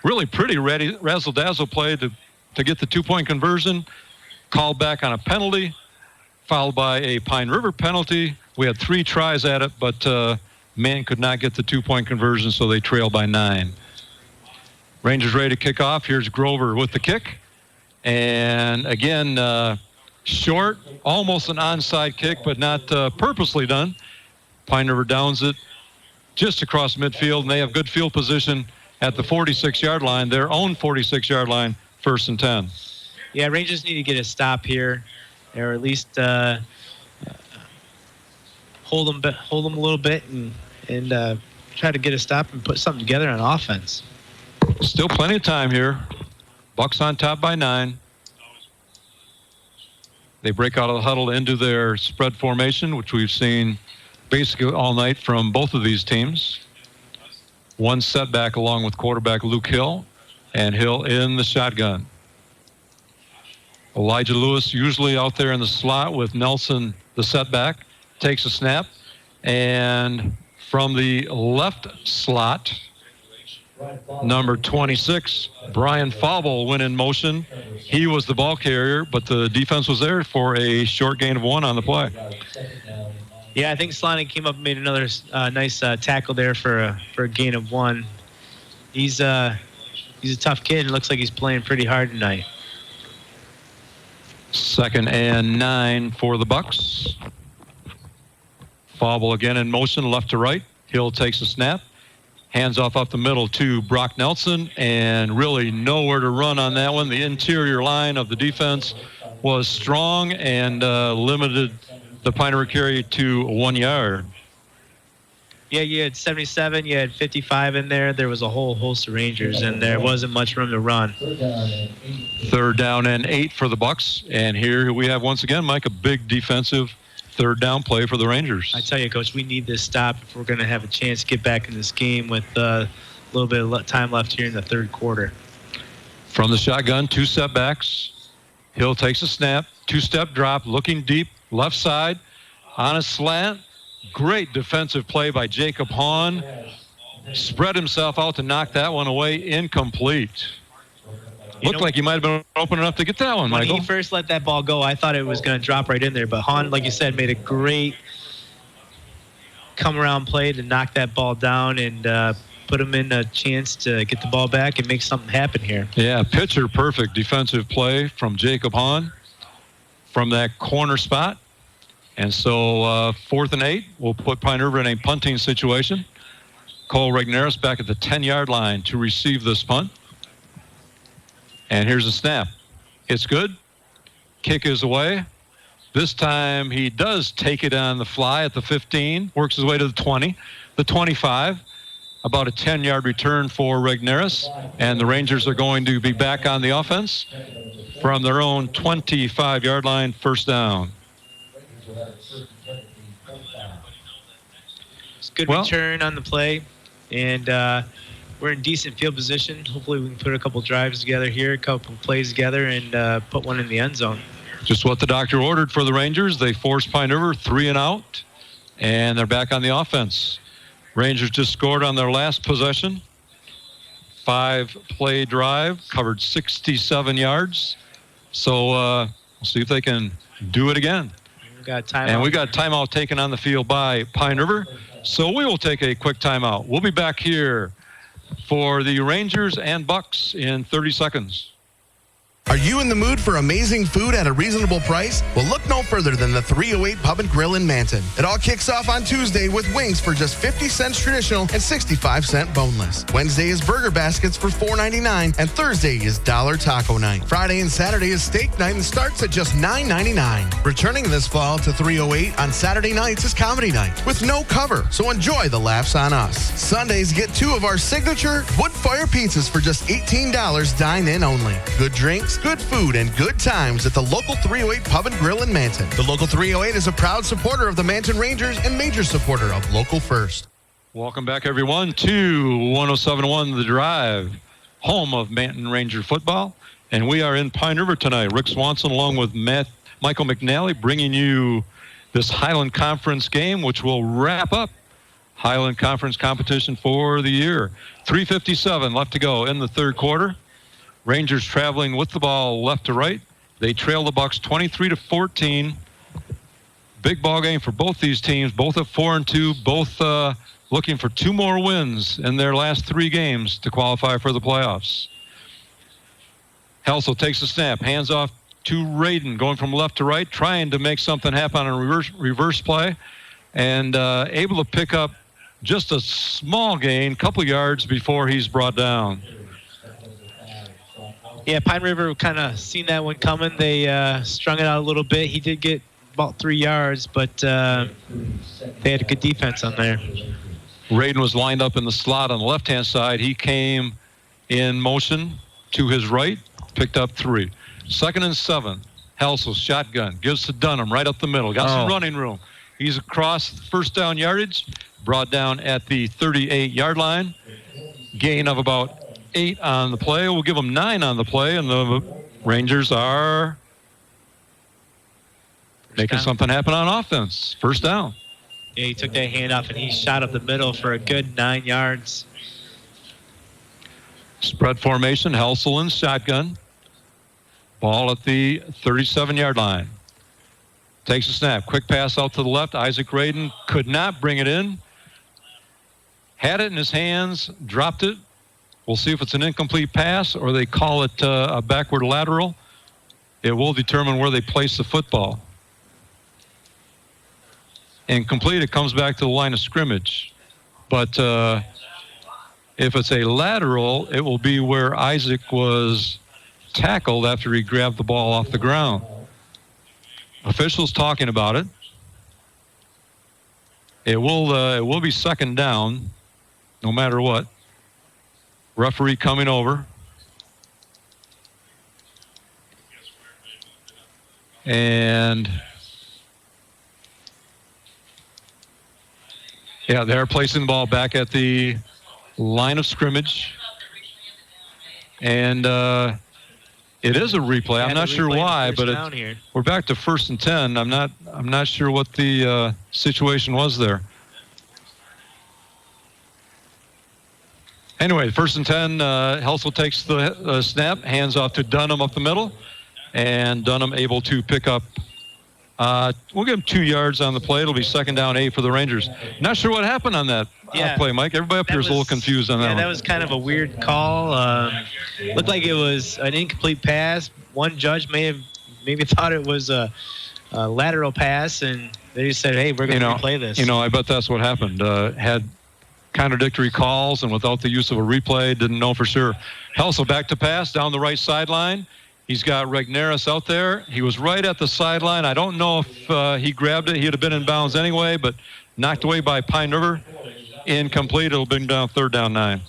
really pretty razzle-dazzle play to get the 2-point conversion. Called back on a penalty, followed by a Pine River penalty. We had 3 tries at it, but Man could not get the 2-point conversion, so they trail by 9. Rangers ready to kick off. Here's Grover with the kick. And again, short, almost an onside kick, but not purposely done. Pine River downs it just across midfield, and they have good field position at the 46-yard line, their own 46-yard line, 1st and 10. Yeah, Rangers need to get a stop here, or at least hold them a little bit and try to get a stop and put something together on offense. Still plenty of time here. Bucks on top by 9. They break out of the huddle into their spread formation, which we've seen basically all night from both of these teams. One setback along with quarterback Luke Hill, and Hill in the shotgun. Elijah Lewis usually out there in the slot with Nelson, the setback, takes a snap. And from the left slot, number 26, Brian Fauble went in motion. He was the ball carrier, but the defense was there for a short gain of 1 on the play. Yeah, I think Slonning came up and made another nice tackle there for a gain of 1. He's a tough kid, and looks like he's playing pretty hard tonight. 2nd and 9 for the Bucks. Fauble again in motion, left to right. Hill takes a snap. Hands off up the middle to Brock Nelson, and really nowhere to run on that one. The interior line of the defense was strong and limited the Pine River carry to 1 yard. Yeah, you had 77, you had 55 in there. There was a whole host of Rangers, and there wasn't much room to run. Third down and 8 for the Bucks. And here we have, once again, Mike, a big defensive third down play for the Rangers. I tell you, Coach, we need this stop if we're going to have a chance to get back in this game with a little bit of time left here in the third quarter. From the shotgun, 2 step backs. Hill takes a snap, 2-step drop, looking deep, left side, on a slant. Great defensive play by Jacob Hahn. Spread himself out to knock that one away. Incomplete. Looked like he might have been open enough to get that one, Michael. When he first let that ball go, I thought it was going to drop right in there. But Hahn, like you said, made a great come-around play to knock that ball down and put him in a chance to get the ball back and make something happen here. Yeah, picture-perfect defensive play from Jacob Hahn from that corner spot. And so 4th and 8, we'll put Pine River in a punting situation. Cole Regnerus back at the 10-yard line to receive this punt. And here's the snap. It's good. Kick is away. This time he does take it on the fly at the 15, works his way to the 20, the 25. About a 10-yard return for Regnerus. And the Rangers are going to be back on the offense from their own 25-yard line, first down. It's a good return on the play, and we're in decent field position. Hopefully we can put a couple drives together here, a couple plays together, and put one in the end zone. Just what the doctor ordered for the Rangers. They forced Pine River 3 and out, and they're back on the offense. Rangers just scored on their last possession. 5-play drive, covered 67 yards. So we'll see if they can do it again. We got timeout. And we got timeout taken on the field by Pine River. So we will take a quick timeout. We'll be back here for the Rangers and Bucks in 30 seconds. Are you in the mood for amazing food at a reasonable price? Well, look no further than the 308 Pub and Grill in Manton. It all kicks off on Tuesday with wings for just 50 cents traditional and 65 cent boneless. Wednesday is burger baskets for $4.99, and Thursday is dollar taco night. Friday and Saturday is steak night and starts at just $9.99. Returning this fall to 308 on Saturday nights is comedy night with no cover, so enjoy the laughs on us. Sundays get 2 of our signature wood fire pizzas for just $18, dine-in only. Good drinks, good food, and good times at the local 308 Pub and Grill in Manton. The local 308 is a proud supporter of the Manton Rangers and major supporter of Local First. Welcome back, everyone, to 107.1 The Drive, home of Manton Ranger football. And we are in Pine River tonight. Rick Swanson along with Michael McNally bringing you this Highland Conference game, which will wrap up Highland Conference competition for the year. 3:57 left to go in the third quarter. Rangers traveling with the ball left to right. They trail the Bucks 23-14. Big ball game for both these teams, both at 4-2, both looking for 2 more wins in their last 3 games to qualify for the playoffs. Helsel takes the snap, hands off to Radin, going from left to right, trying to make something happen on a reverse play, and able to pick up just a small gain, couple yards before he's brought down. Yeah, Pine River kind of seen that one coming. They strung it out a little bit. He did get about 3 yards, but they had a good defense on there. Radin was lined up in the slot on the left-hand side. He came in motion to his right, picked up 3. 2nd and 7. Helsel, shotgun, gives to Dunham right up the middle. Got some running room. He's across first down yardage, brought down at the 38-yard line. Gain of about 8 on the play. We'll give them 9 on the play, and the Rangers are making something happen on offense. First down. Yeah, he took that handoff, and he shot up the middle for a good 9 yards. Spread formation, Helsel in shotgun. Ball at the 37-yard line. Takes a snap. Quick pass out to the left. Isaac Radin could not bring it in. Had it in his hands, dropped it. We'll see if it's an incomplete pass or they call it a backward lateral. It will determine where they place the football. Incomplete, it comes back to the line of scrimmage. But if it's a lateral, it will be where Isaac was tackled after he grabbed the ball off the ground. Officials talking about it. It will be second down, no matter what. Referee coming over. And yeah, they're placing the ball back at the line of scrimmage. And it is a replay. I'm not sure why, but we're back to 1st and 10. I'm not sure what the situation was there. Anyway, 1st and 10, Helsel takes the snap, hands off to Dunham up the middle, and Dunham able to pick up. We'll give him 2 yards on the play. It'll be second down 8 for the Rangers. Not sure what happened on that play, Mike. Everybody up here is a little confused on that one. Yeah, that was kind of a weird call. Looked like it was an incomplete pass. One judge maybe thought it was a lateral pass, and they just said, hey, we're going to replay this. I bet that's what happened. Had contradictory calls, and without the use of a replay, didn't know for sure. Helsel back to pass down the right sideline. He's got Regneris out there. He was right at the sideline. I don't know if he grabbed it. He'd have been in bounds anyway, but knocked away by Pine River. Incomplete. It'll bring down 3rd down 9.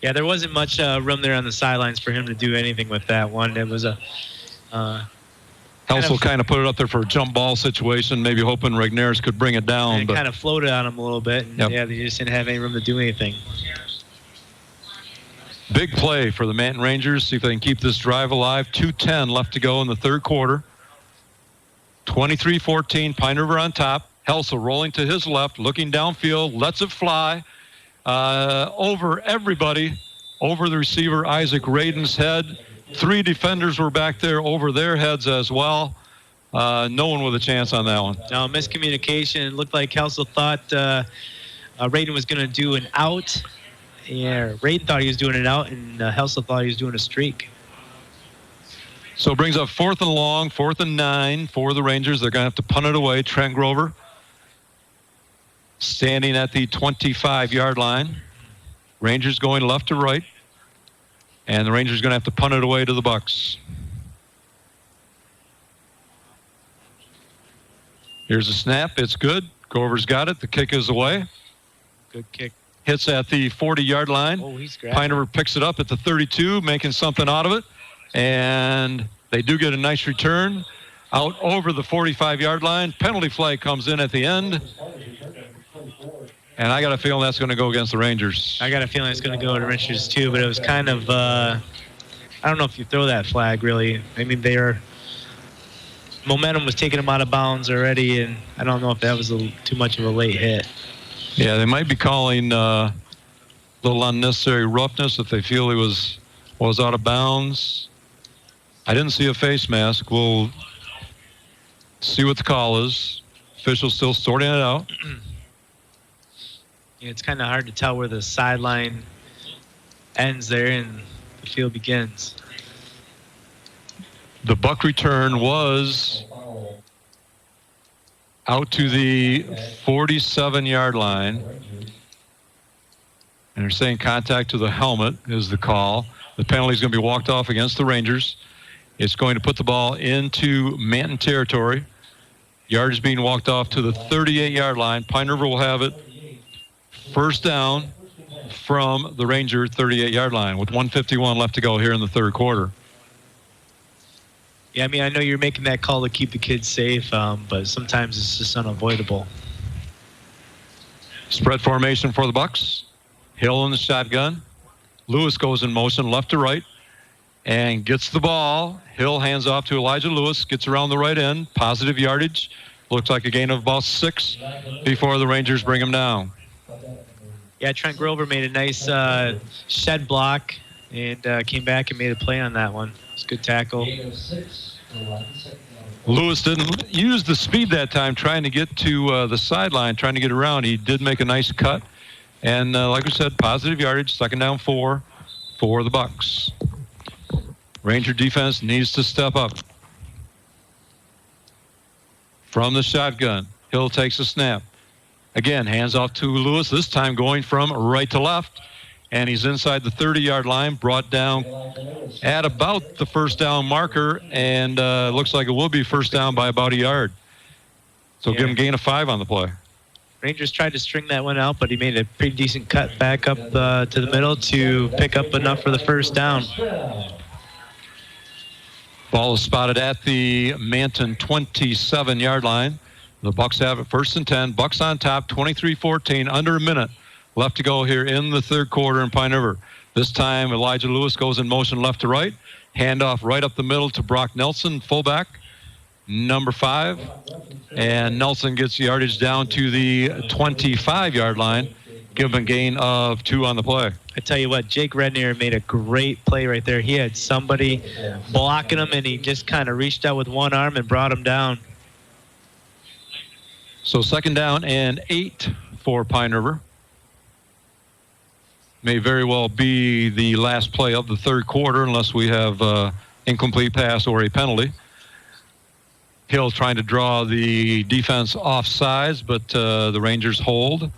Yeah, there wasn't much room there on the sidelines for him to do anything with that one. It was a Helsel kind of put it up there for a jump ball situation, maybe hoping Regneris could bring it down. But kind of floated on him a little bit. And yeah, they just didn't have any room to do anything. Big play for the Manton Rangers. See if they can keep this drive alive. 2:10 left to go in the 3rd quarter. 23-14, Pine River on top. Helsel rolling to his left, looking downfield, lets it fly over everybody, over the receiver, Isaac Radin's head. 3 defenders were back there over their heads as well. No one with a chance on that one. No, miscommunication. It looked like Helsel thought Radin was going to do an out. Yeah, Radin thought he was doing it out, and Helsel thought he was doing a streak. So it brings up 4th and long, 4th and 9 for the Rangers. They're going to have to punt it away. Trent Grover standing at the 25-yard line. Rangers going left to right. And the Rangers going to have to punt it away to the Bucks. Here's a snap. It's good. Grover's got it. The kick is away. Good kick. Hits at the 40-yard line. Oh, he's grabbing. Pine River picks it up at the 32, making something out of it. And they do get a nice return out over the 45-yard line. Penalty flag comes in at the end. And I got a feeling that's going to go against the Rangers. I got a feeling it's going to go to Rangers too, but it was kind of, I don't know if you throw that flag really. I mean, momentum was taking them out of bounds already, and I don't know if that was too much of a late hit. Yeah, they might be calling a little unnecessary roughness if they feel he was out of bounds. I didn't see a face mask. We'll see what the call is. Officials still sorting it out. Yeah, it's kind of hard to tell where the sideline ends there and the field begins. The Buck return was out to the 47-yard line. And they're saying contact to the helmet is the call. The penalty is going to be walked off against the Rangers. It's going to put the ball into Manton territory. Yardage being walked off to the 38-yard line. Pine River will have it. First down from the Ranger 38-yard line with 1:51 left to go here in the 3rd quarter. Yeah, I mean, I know you're making that call to keep the kids safe, but sometimes it's just unavoidable. Spread formation for the Bucks. Hill in the shotgun. Lewis goes in motion left to right and gets the ball. Hill hands off to Elijah Lewis, gets around the right end. Positive yardage. Looks like a gain of about 6 before the Rangers bring him down. Yeah, Trent Grover made a nice shed block and came back and made a play on that one. It's a good tackle. Lewis didn't use the speed that time trying to get to the sideline, trying to get around. He did make a nice cut. And like we said, positive yardage, second down 4 for the Bucks. Ranger defense needs to step up. From the shotgun, Hill takes a snap. Again, hands off to Lewis, this time going from right to left. And he's inside the 30-yard line, brought down at about the first down marker, and looks like it will be first down by about a yard. So give him gain of 5 on the play. Rangers tried to string that one out, but he made a pretty decent cut back up to the middle to pick up enough for the first down. Ball is spotted at the Manton 27-yard line. The Bucks have it 1st and 10. Bucks on top, 23-14, under a minute left to go here in the third quarter in Pine River. This time, Elijah Lewis goes in motion left to right. Handoff right up the middle to Brock Nelson, fullback, number 5. And Nelson gets yardage down to the 25-yard line. Give him a gain of 2 on the play. I tell you what, Jake Rednier made a great play right there. He had somebody blocking him, and he just kind of reached out with one arm and brought him down. So 2nd down and 8 for Pine River. May very well be the last play of the third quarter unless we have incomplete pass or a penalty. Hill trying to draw the defense off sides, but the Rangers hold.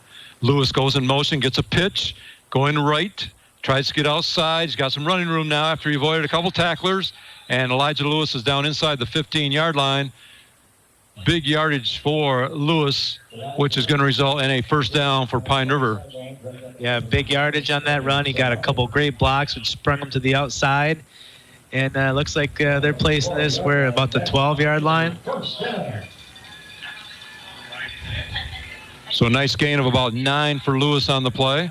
Lewis goes in motion, gets a pitch, going right, tries to get outside. He's got some running room now after he avoided a couple tacklers, and Elijah Lewis is down inside the 15-yard line. Big yardage for Lewis, which is going to result in a first down for Pine River. Yeah, big yardage on that run. He got a couple great blocks, which sprung him to the outside. And looks like they're placing this where about the 12-yard line. So a nice gain of about 9 for Lewis on the play.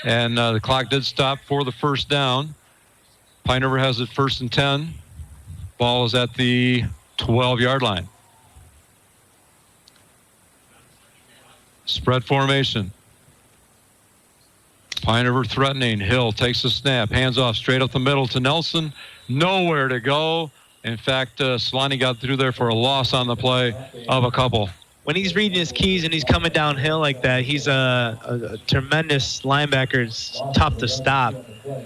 And the clock did stop for the first down. Pine River has it 1st and 10. Ball is at the 12-yard line. Spread formation. Pine River threatening. Hill takes the snap. Hands off straight up the middle to Nelson. Nowhere to go. In fact, Solani got through there for a loss on the play of a couple. When he's reading his keys and he's coming downhill like that, he's a tremendous linebacker. It's tough to stop. Well,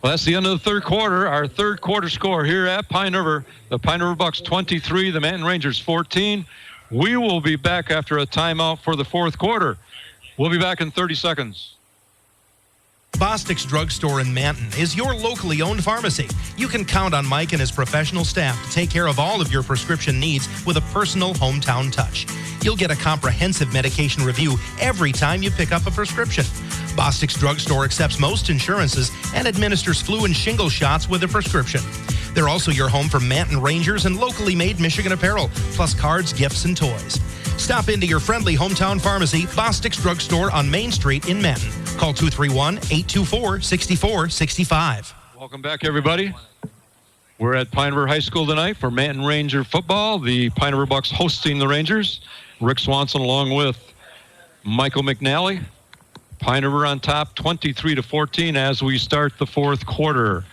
that's the end of the third quarter. Our third quarter score here at Pine River. The Pine River Bucks 23, the Manton Rangers 14. We will be back after a timeout for the fourth quarter. We'll be back in 30 seconds. Bostic's Drugstore in Manton is your locally owned pharmacy. You can count on Mike and his professional staff to take care of all of your prescription needs with a personal hometown touch. You'll get a comprehensive medication review every time you pick up a prescription. Bostic's Drugstore accepts most insurances and administers flu and shingle shots with a prescription. They're also your home for Manton Rangers and locally made Michigan apparel, plus cards, gifts, and toys. Stop into your friendly hometown pharmacy, Bostic's Drugstore on Main Street in Manton. Call 231-824-6465. Welcome back, everybody. We're at Pine River High School tonight for Manton Ranger football. The Pine River Bucks hosting the Rangers. Rick Swanson along with Michael McNally. Pine River on top, 23-14 as we start the fourth quarter.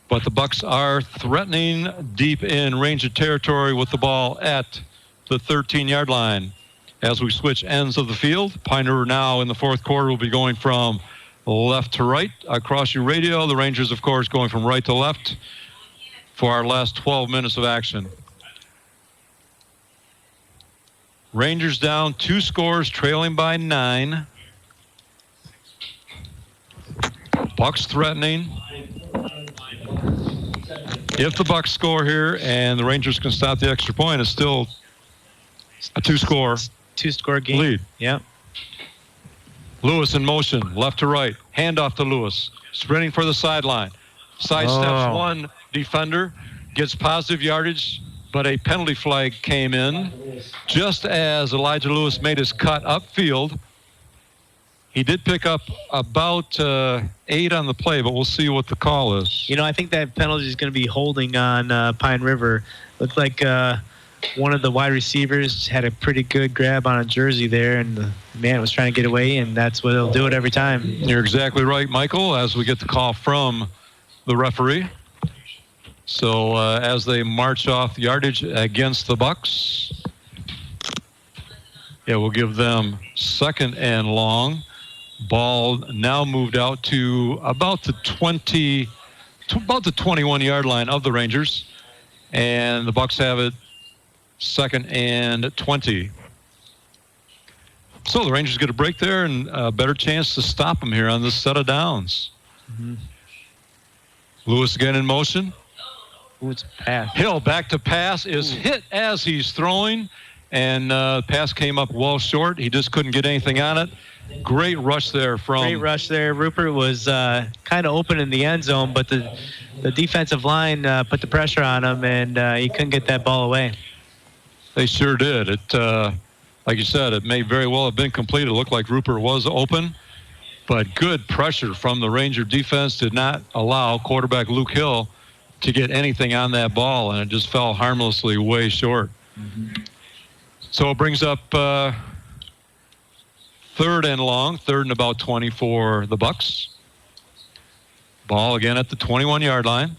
But the Bucks are threatening deep in Ranger territory with the ball at the 13-yard line. As we switch ends of the field, Pine River now in the fourth quarter will be going from left to right across your radio. The Rangers, of course, going from right to left for our last 12 minutes of action. Rangers down 2 scores, trailing by 9. Bucks threatening. If the Bucks score here and the Rangers can stop the extra point, it's still a 2-score game lead. Yeah. Lewis in motion, left to right. Handoff to Lewis. Sprinting for the sideline. Sidesteps one defender. Gets positive yardage, but a penalty flag came in just as Elijah Lewis made his cut upfield. He did pick up about 8 on the play, but we'll see what the call is. You know, I think that penalty is going to be holding on Pine River. Looked like one of the wide receivers had a pretty good grab on a jersey there, and the man was trying to get away, and that's what he'll do it every time. You're exactly right, Michael, as we get the call from the referee. So as they march off yardage against the Bucks, we'll give them 2nd and long. Ball now moved out to about the 21-yard line of the Rangers, and the Bucks have it 2nd and 20. So the Rangers get a break there and a better chance to stop them here on this set of downs. Mm-hmm. Lewis again in motion. Ooh, it's a pass. Hill back to pass is hit as he's throwing, and pass came up well short. He just couldn't get anything on it. Great rush there from... Great rush there. Rupert was kind of open in the end zone, but the defensive line put the pressure on him, and he couldn't get that ball away. They sure did. It, like you said, it may very well have been completed. It looked like Rupert was open, but good pressure from the Ranger defense did not allow quarterback Luke Hill to get anything on that ball, and it just fell harmlessly way short. So it brings up third and long, third and about 20 for the Bucks. Ball again at the 21-yard line.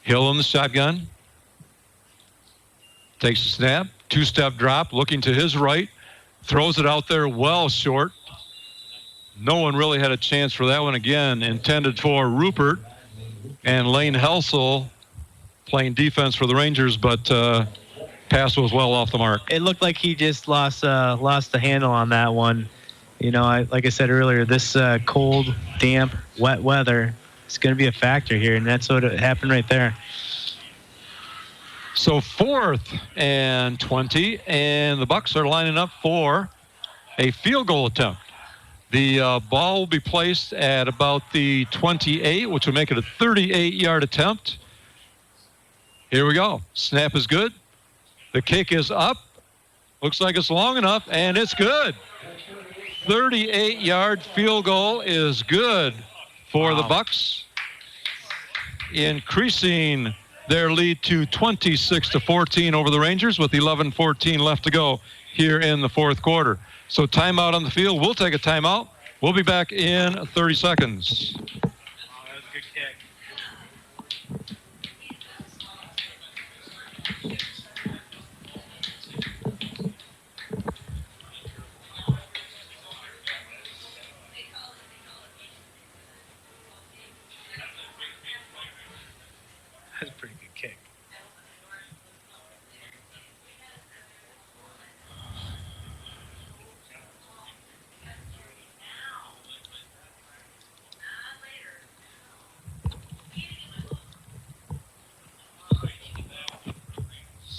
Hill in the shotgun. Takes a snap, two-step drop, looking to his right, throws it out there well short. No one really had a chance for that one again. Intended for Rupert and Lane Helsel playing defense for the Rangers, but pass was well off the mark. It looked like he just lost the handle on that one. You know, like I said earlier, this cold, damp, wet weather is going to be a factor here, and that's what happened right there. So 4th and 20, and the Bucks are lining up for a field goal attempt. The ball will be placed at about the 28, which will make it a 38-yard attempt. Here we go. Snap is good. The kick is up. Looks like it's long enough, and it's good. 38-yard field goal is good for the Bucks, increasing their lead to 26-14 over the Rangers with 11:14 left to go here in the fourth quarter. So timeout on the field. We'll take a timeout. We'll be back in 30 seconds. That's a pretty good kick.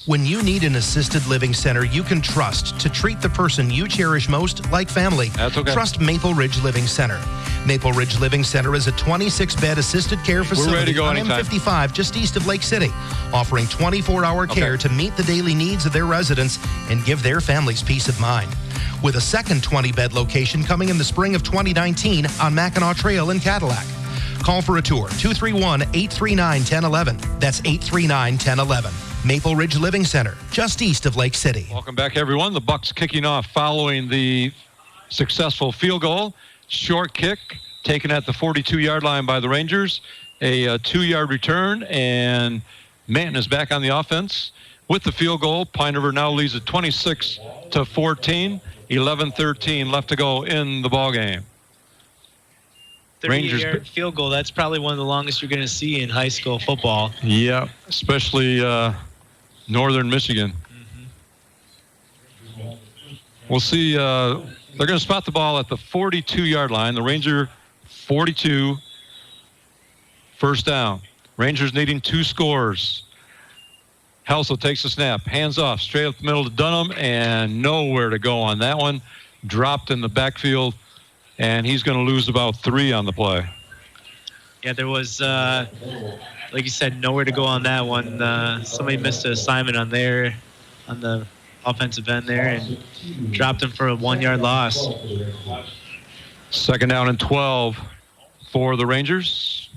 When you need an assisted living center you can trust to treat the person you cherish most like family, That's okay. Trust Maple Ridge Living Center. Maple Ridge Living Center is a 26-bed assisted care facility ready to go on anytime. M55 just east of Lake City, offering 24-hour care to meet the daily needs of their residents and give their families peace of mind. With a second 20-bed location coming in the spring of 2019 on Mackinac Trail in Cadillac. Call for a tour, 231-839-1011. That's 839-1011. Maple Ridge Living Center, just east of Lake City. Welcome back, everyone. The Bucks kicking off following the successful field goal. Short kick taken at the 42-yard line by the Rangers. A 2-yard return, and Manton is back on the offense. With the field goal, Pine River now leads at 26-14. 11-13 left to go in the ballgame. 30-yard field goal, that's probably one of the longest you're going to see in high school football. Yeah, especially Northern Michigan. We'll see. They're going to spot the ball at the 42-yard line. The Ranger 42, first down. Rangers needing 2 scores. Helsel takes the snap, hands off, straight up the middle to Dunham, and nowhere to go on that one. Dropped in the backfield, and he's going to lose about 3 on the play. Yeah, there was, like you said, nowhere to go on that one. Somebody missed an assignment on there, on the offensive end there, and dropped him for a 1-yard loss. Second down and 12 for the Rangers.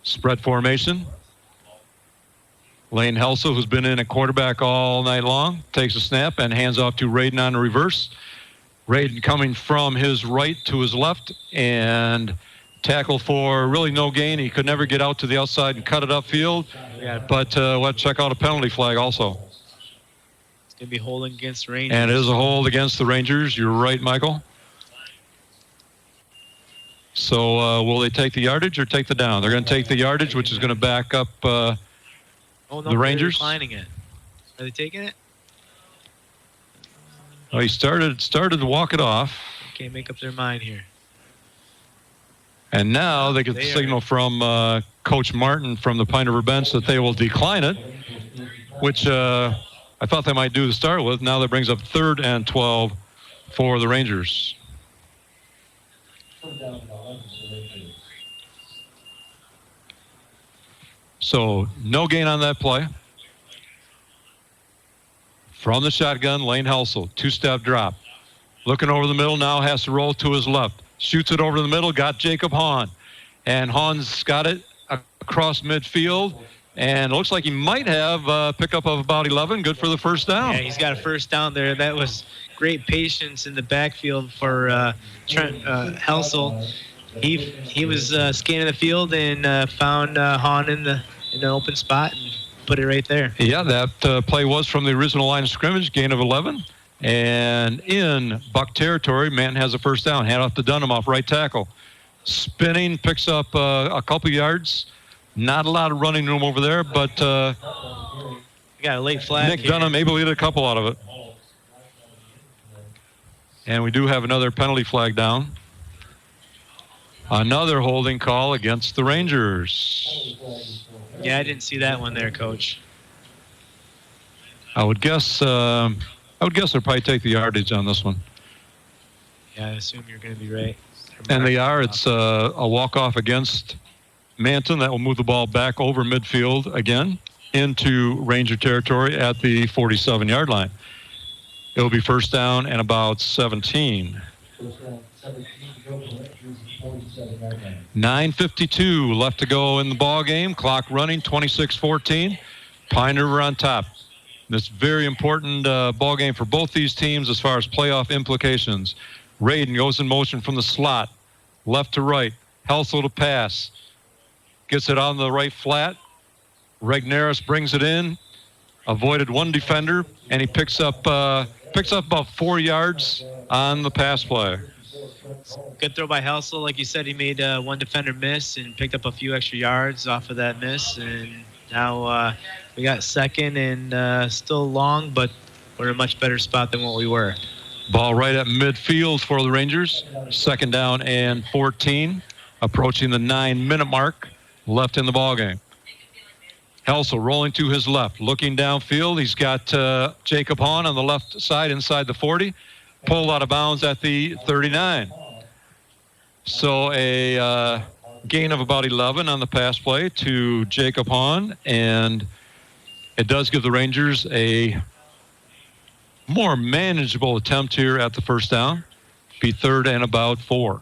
Spread formation. Lane Helsel, who's been in at quarterback all night long, takes a snap and hands off to Radin on the reverse. Radin coming from his right to his left and tackle for really no gain. He could never get out to the outside and cut it upfield. Yeah. But let's check out a penalty flag also. It's going to be holding against the Rangers. And it is a hold against the Rangers. You're right, Michael. So will they take the yardage or take the down? They're going to take the yardage, which is going to back up the Rangers. They're declining it. Are they taking it? Oh, he started to walk it off. Can't make up their mind here. And now they get the signal from Coach Martin from the Pine River bench that they will decline it, which I thought they might do to start with. Now that brings up 3rd and 12 for the Rangers. So no gain on that play. From the shotgun, Lane Helsel, 2-step drop. Looking over the middle now, has to roll to his left. Shoots it over the middle, got Jacob Hahn. And Hahn's got it across midfield. And it looks like he might have a pickup of about 11. Good for the first down. Yeah, he's got a first down there. That was great patience in the backfield for Trent Helsel. He was scanning the field and found Hahn in the open spot and put it right there. Yeah, that play was from the original line of scrimmage, gain of 11. And in Buck territory, Manton has a first down. Hand off to Dunham off right tackle. Spinning, picks up a couple yards. Not a lot of running room over there, but We got a late flag. Nick Dunham able to get a couple out of it. And we do have another penalty flag down. Another holding call against the Rangers. Yeah, I didn't see that one there, Coach. I would guess they'll probably take the yardage on this one. Yeah, I assume you're going to be right. And they are. It's a walk-off against Manton. That will move the ball back over midfield again into Ranger territory at the 47-yard line. It will be first down and about 17. 9:52 left to go in the ball game. Clock running, 26-14. Pine River on top. This very important ball game for both these teams as far as playoff implications. Radin goes in motion from the slot, left to right. Helsel to pass. Gets it on the right flat. Regnaris brings it in. Avoided one defender, and he picks up about 4 yards on the pass play. Good throw by Helsel. Like you said, he made one defender miss and picked up a few extra yards off of that miss. And now we got second and still long, but we're in a much better spot than what we were. Ball right at midfield for the Rangers. Second down and 14. Approaching the 9-minute mark left in the ball game. Helsel rolling to his left, looking downfield. He's got Jacob Hahn on the left side inside the 40. Pulled out of bounds at the 39. So a gain of about 11 on the pass play to Jacob Hahn, and it does give the Rangers a more manageable attempt here at the first down. Be 3rd and about 4.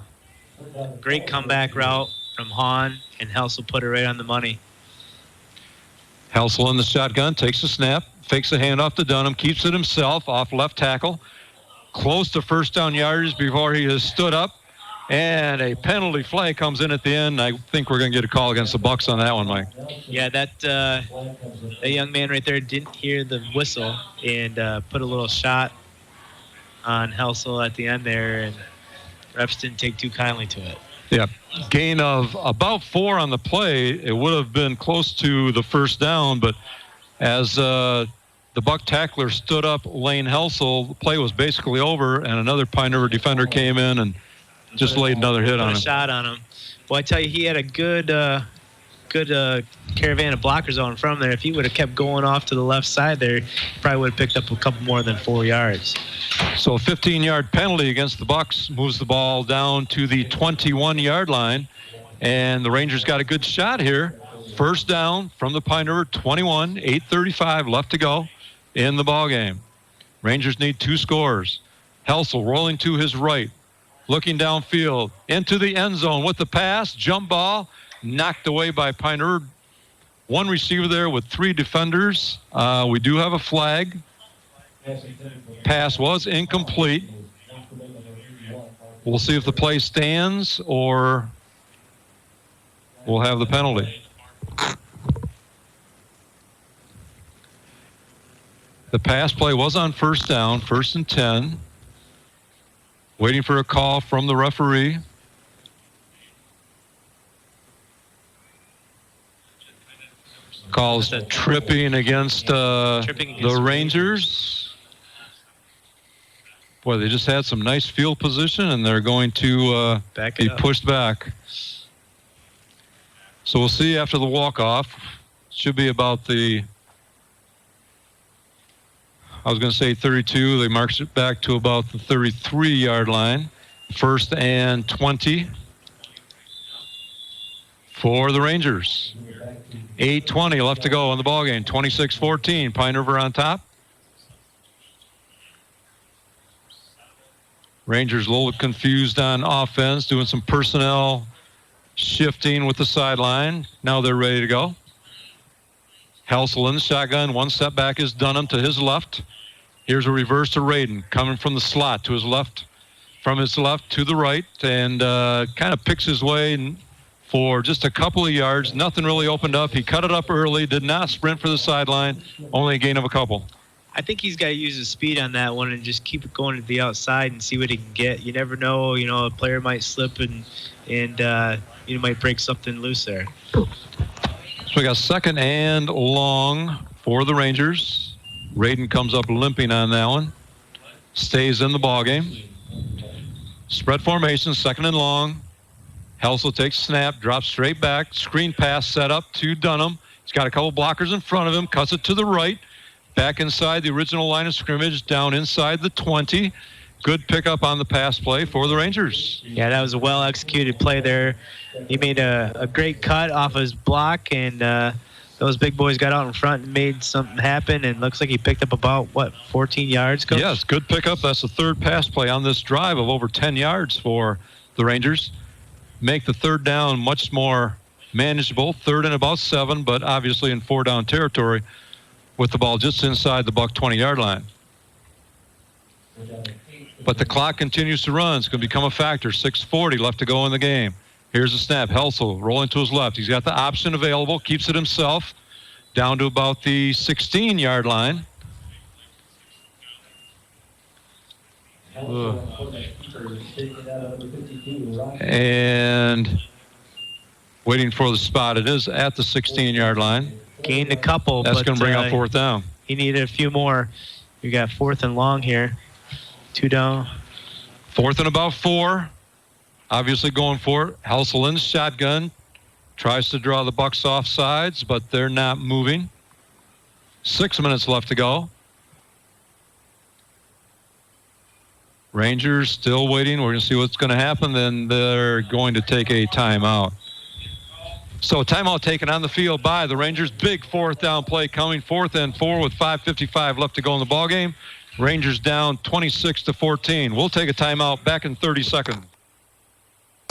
Great comeback route from Hahn, and Helsel put it right on the money. Helsel in the shotgun, takes the snap, fakes the handoff to Dunham, keeps it himself off left tackle. Close to first down yardage before he has stood up. And a penalty flag comes in at the end. I think we're going to get a call against the Bucks on that one, Mike. Yeah, that young man right there didn't hear the whistle and put a little shot on Helsel at the end there, and refs didn't take too kindly to it. Yeah, gain of about 4 on the play. It would have been close to the first down, but as the Buck tackler stood up Lane Helsel, the play was basically over, and another Pine River defender came in and just laid another hit on him. A shot on him. Well, I tell you, he had a good caravan of blockers on from there. If he would have kept going off to the left side there, he probably would have picked up a couple more than 4 yards. So a 15-yard penalty against the Bucks moves the ball down to the 21-yard line, and the Rangers got a good shot here. First down from the Pine River 21, 8:35 left to go in the ball game. Rangers need 2 scores. Helsel rolling to his right, looking downfield into the end zone with the pass, jump ball, knocked away by Pine River. One receiver there with 3 defenders. We do have a flag. Pass was incomplete. We'll see if the play stands or we'll have the penalty. The pass play was on first down, 1st and 10. Waiting for a call from the referee. Calls tripping against the Rangers. Boy, they just had some nice field position, and they're going to be pushed back. So we'll see after the walk-off. Should be about the I was going to say 32. They marched it back to about the 33-yard line. 1st and 20 for the Rangers. 8:20 left to go in the ballgame. 26-14. Pine River on top. Rangers a little confused on offense, doing some personnel shifting with the sideline. Now they're ready to go. Helsel in the shotgun. One step back is Dunham to his left. Here's a reverse to Radin, coming from the slot to his left, from his left to the right, and kind of picks his way for just a couple of yards. Nothing really opened up. He cut it up early, did not sprint for the sideline, only a gain of a couple. I think he's got to use his speed on that one and just keep it going to the outside and see what he can get. You never know, a player might slip and you might break something loose there. So we got 2nd and long for the Rangers. Radin comes up limping on that one. Stays in the ballgame. Spread formation, 2nd and long. Helsel takes snap, drops straight back. Screen pass set up to Dunham. He's got a couple blockers in front of him. Cuts it to the right. Back inside the original line of scrimmage, down inside the 20. Good pickup on the pass play for the Rangers. Yeah, that was a well-executed play there. He made a great cut off his block, and those big boys got out in front and made something happen, and looks like he picked up about, 14 yards, Coach? Yes, good pickup. That's the 3rd pass play on this drive of over 10 yards for the Rangers. Make the 3rd down much more manageable. 3rd and about 7, but obviously in 4-down territory with the ball just inside the Buck 20-yard line. But the clock continues to run. It's going to become a factor. 6:40 left to go in the game. Here's the snap. Helsel rolling to his left. He's got the option available. Keeps it himself. Down to about the 16-yard line. And waiting for the spot. It is at the 16-yard line. Gained a couple. That's going to bring up 4th down. He needed a few more. You got 4th and long here. 2 down. 4th and about 4. Obviously going for it. Helsel in the shotgun. Tries to draw the Bucks off sides, but they're not moving. 6 minutes left to go. Rangers still waiting. We're going to see what's going to happen. Then they're going to take a timeout. So timeout taken on the field by the Rangers. Big 4th down play coming. 4th and 4 with 5:55 left to go in the ballgame. Rangers down 26-14. We'll take a timeout. Back in 30 seconds.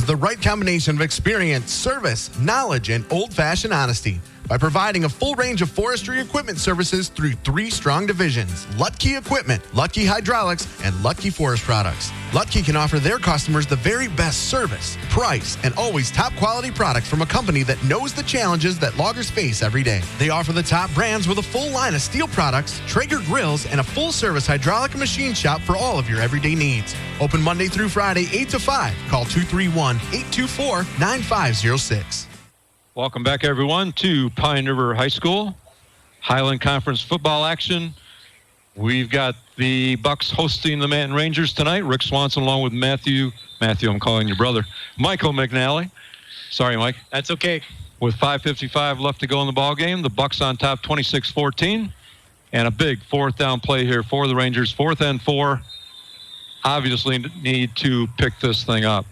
The right combination of experience, service, knowledge, and old-fashioned honesty by providing a full range of forestry equipment services through 3 strong divisions: Lutke Equipment, Lutke Hydraulics, and Lutke Forest Products. Lutke can offer their customers the very best service, price, and always top-quality products from a company that knows the challenges that loggers face every day. They offer the top brands with a full line of steel products, Traeger grills, and a full-service hydraulic and machine shop for all of your everyday needs. Open Monday through Friday, 8 to 5. Call 231-824-9506. Welcome back, everyone, to Pine River High School. Highland Conference football action. We've got the Bucks hosting the Manton Rangers tonight. Rick Swanson along with Matthew, I'm calling your brother, Michael McNally. Sorry, Mike. That's okay. With 5:55 left to go in the ball game, the Bucks on top 26-14. And a big 4th down play here for the Rangers. 4th and 4. Obviously need to pick this thing up.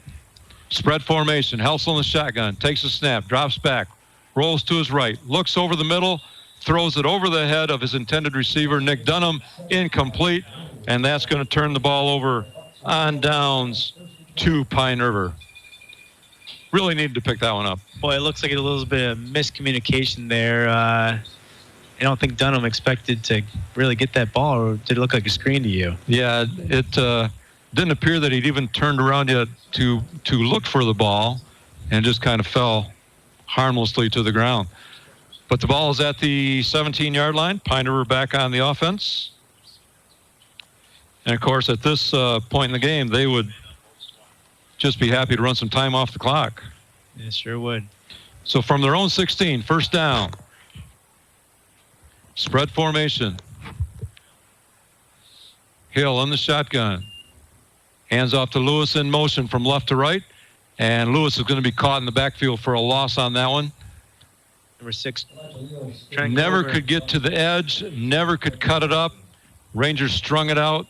Spread formation. Helsel in the shotgun. Takes a snap. Drops back. Rolls to his right. Looks over the middle. Throws it over the head of his intended receiver, Nick Dunham. Incomplete. And that's going to turn the ball over on downs to Pine River. Really needed to pick that one up. Boy, it looks like a little bit of miscommunication there. I don't think Dunham expected to really get that ball, or did it look like a screen to you? Yeah, it didn't appear that he'd even turned around yet to look for the ball, and just kind of fell harmlessly to the ground. But the ball is at the 17-yard line. Pine River back on the offense. And, of course, at this point in the game, they would just be happy to run some time off the clock. Yeah, sure would. So from their own 16, 1st down. Spread formation. Hill in the shotgun. Hands off to Lewis in motion from left to right. And Lewis is going to be caught in the backfield for a loss on that one. Number 6. Never could get to the edge. Never could cut it up. Rangers strung it out.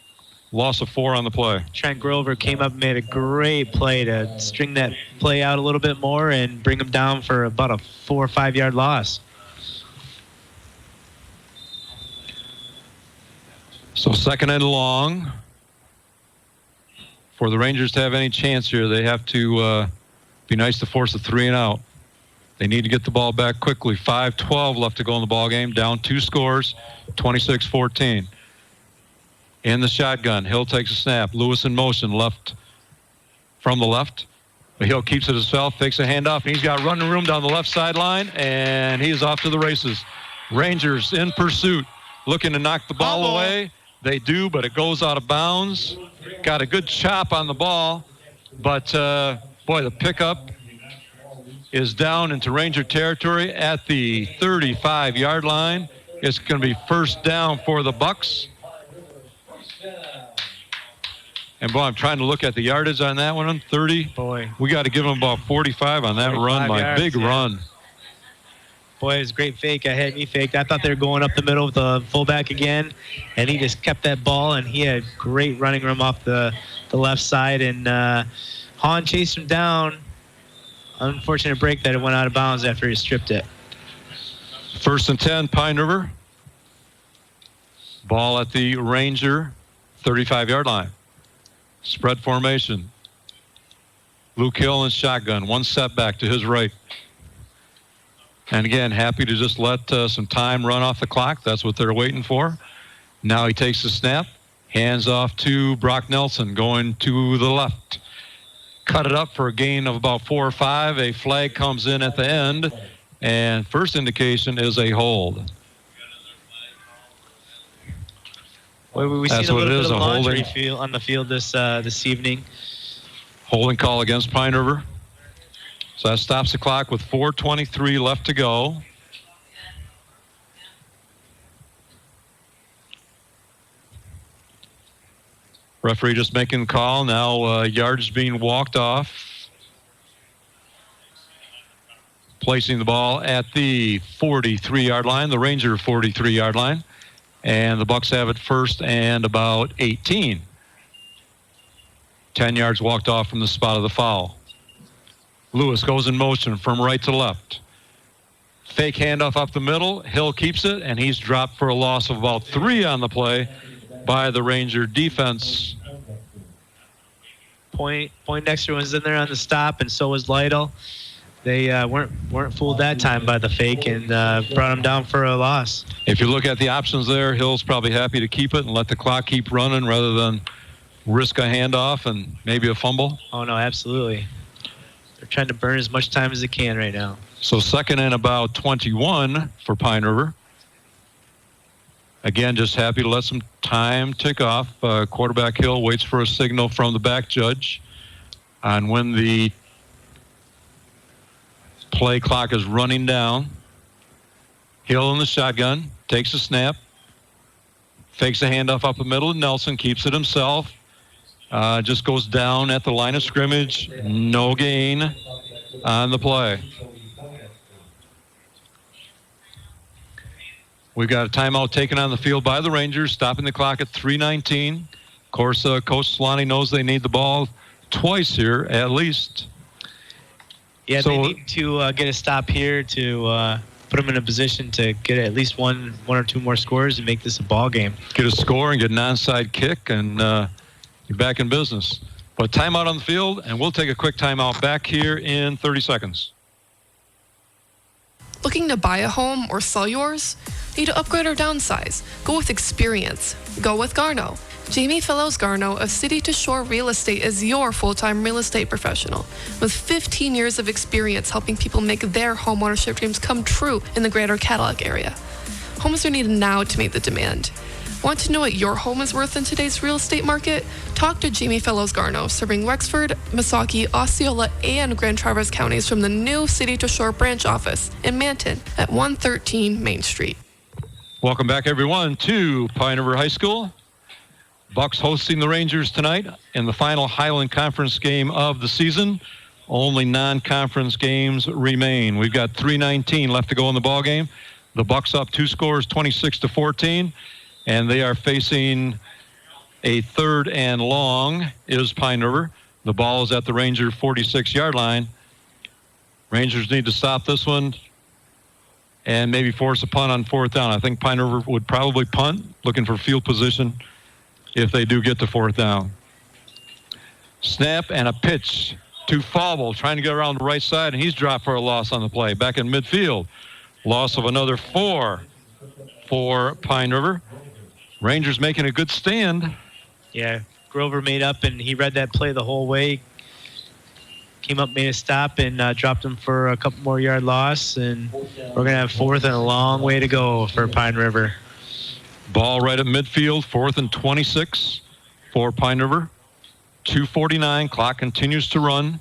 Loss of 4 on the play. Trent Grover came up and made a great play to string that play out a little bit more and bring him down for about a 4 or 5 yard loss. So 2nd and long. For the Rangers to have any chance here, they have to be nice to force a 3 and out. They need to get the ball back quickly. 5:12 left to go in the ball game. Down 2 scores, 26-14. In the shotgun, Hill takes a snap. Lewis in motion, left from the left. But Hill keeps it himself, fakes a handoff, and he's got running room down the left sideline, and he's off to the races. Rangers in pursuit, looking to knock the ball away. They do, but it goes out of bounds. Got a good chop on the ball, but boy, the pickup is down into Ranger territory at the 35-yard line. It's going to be first down for the Bucks. And boy, I'm trying to look at the yardage on that one. 30. Boy, we got to give them about 45 on that run. My big run. Boy, it was a great fake. I had me faked. I thought they were going up the middle with the fullback again, and he just kept that ball, and he had great running room off the left side, and Hahn chased him down. Unfortunate break that it went out of bounds after he stripped it. 1st and 10, Pine River. Ball at the Ranger 35-yard line. Spread formation. Luke Hill in shotgun. 1 step back to his right. And again, happy to just let some time run off the clock. That's what they're waiting for. Now he takes the snap. Hands off to Brock Nelson going to the left. Cut it up for a gain of about 4 or 5. A flag comes in at the end. And first indication is a hold. Well, we've That's seen a what little it bit is, of a holding. laundry field on the field this evening. Holding call against Pine River. So that stops the clock with 4:23 left to go. Referee just making the call. Now yardage being walked off. Placing the ball at the 43-yard line, the Ranger 43-yard line. And the Bucks have it first and about 18. 10 yards walked off from the spot of the foul. Lewis goes in motion from right to left. Fake handoff up the middle. Hill keeps it, and he's dropped for a loss of about 3 on the play by the Ranger defense. Poindexter was in there on the stop, and so was Lytle. They weren't fooled that time by the fake and brought him down for a loss. If you look at the options there, Hill's probably happy to keep it and let the clock keep running rather than risk a handoff and maybe a fumble. Oh, no, absolutely. They're trying to burn as much time as they can right now. So 2nd and about 21 for Pine River. Again, just happy to let some time tick off. Quarterback Hill waits for a signal from the back judge on when the play clock is running down. Hill in the shotgun, takes a snap, fakes a handoff up the middle to Nelson, keeps it himself. Just goes down at the line of scrimmage. No gain on the play. We've got a timeout taken on the field by the Rangers, stopping the clock at 3:19. Of course, Coach Solani knows they need the ball twice here, at least. Yeah, they need to get a stop here to put them in a position to get at least one or two more scores and make this a ball game. Get a score and get an onside kick, and you're back in business. But timeout on the field, and we'll take a quick timeout back here in 30 seconds. Looking to buy a home or sell yours? Need to upgrade or downsize? Go with experience. Go with Garno. Jamie Fellows Garno of City to Shore Real Estate is your full-time real estate professional with 15 years of experience helping people make their home ownership dreams come true in the greater Cadillac area. Homes are needed now to meet the demand. Want to know what your home is worth in today's real estate market? Talk to Jamie Fellows Garno, serving Wexford, Missaukee, Osceola, and Grand Traverse counties from the new City to Shore branch office in Manton at 113 Main Street. Welcome back, everyone, to Pine River High School. Bucks hosting the Rangers tonight in the final Highland Conference game of the season. Only non-conference games remain. We've got 3:19 left to go in the ball game. The Bucks up 2 scores, 26-14. and they are facing a 3rd and long is Pine River. The ball is at the Ranger 46-yard line. Rangers need to stop this one and maybe force a punt on 4th down. I think Pine River would probably punt, looking for field position if they do get to 4th down. Snap and a pitch to Fauble, trying to get around the right side, and he's dropped for a loss on the play. Back in midfield, loss of another 4 for Pine River. Rangers making a good stand. Yeah, Grover made up, and he read that play the whole way. Came up, made a stop, and dropped him for a couple more yard loss. And we're going to have 4th and a long way to go for Pine River. Ball right at midfield, 4th and 26 for Pine River. 2:49, clock continues to run.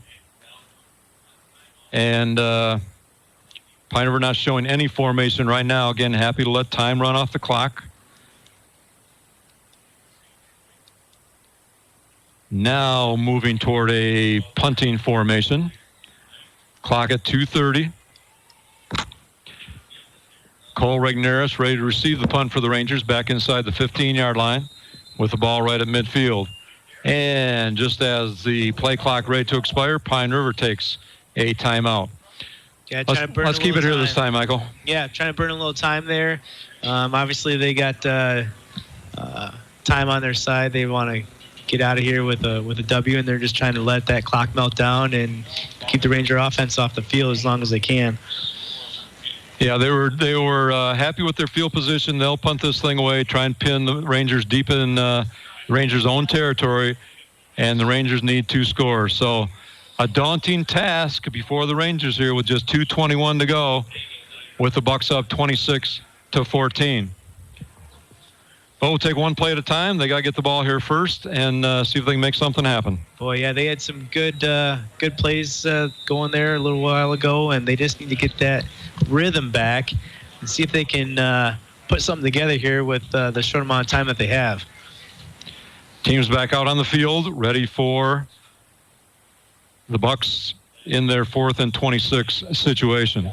And Pine River not showing any formation right now. Again, happy to let time run off the clock. Now moving toward a punting formation. Clock at 2:30. Cole Regneris ready to receive the punt for the Rangers back inside the 15-yard line with the ball right at midfield. And just as the play clock ready to expire, Pine River takes a timeout. Yeah, let's keep it here this time, Michael. Yeah, trying to burn a little time there. Obviously, they got time on their side. They want to get out of here with a W, and they're just trying to let that clock melt down and keep the Ranger offense off the field as long as they can. Yeah, they were happy with their field position. They'll punt this thing away, try and pin the Rangers deep in Rangers' own territory, and the Rangers need 2 scores. So a daunting task before the Rangers here with just 2:21 to go, with the Bucks up 26-14. But we'll take one play at a time. They got to get the ball here first and see if they can make something happen. Boy, yeah, they had some good plays going there a little while ago, and they just need to get that rhythm back and see if they can put something together here with the short amount of time that they have. Teams back out on the field, ready for the Bucks in their 4th and 26 situation.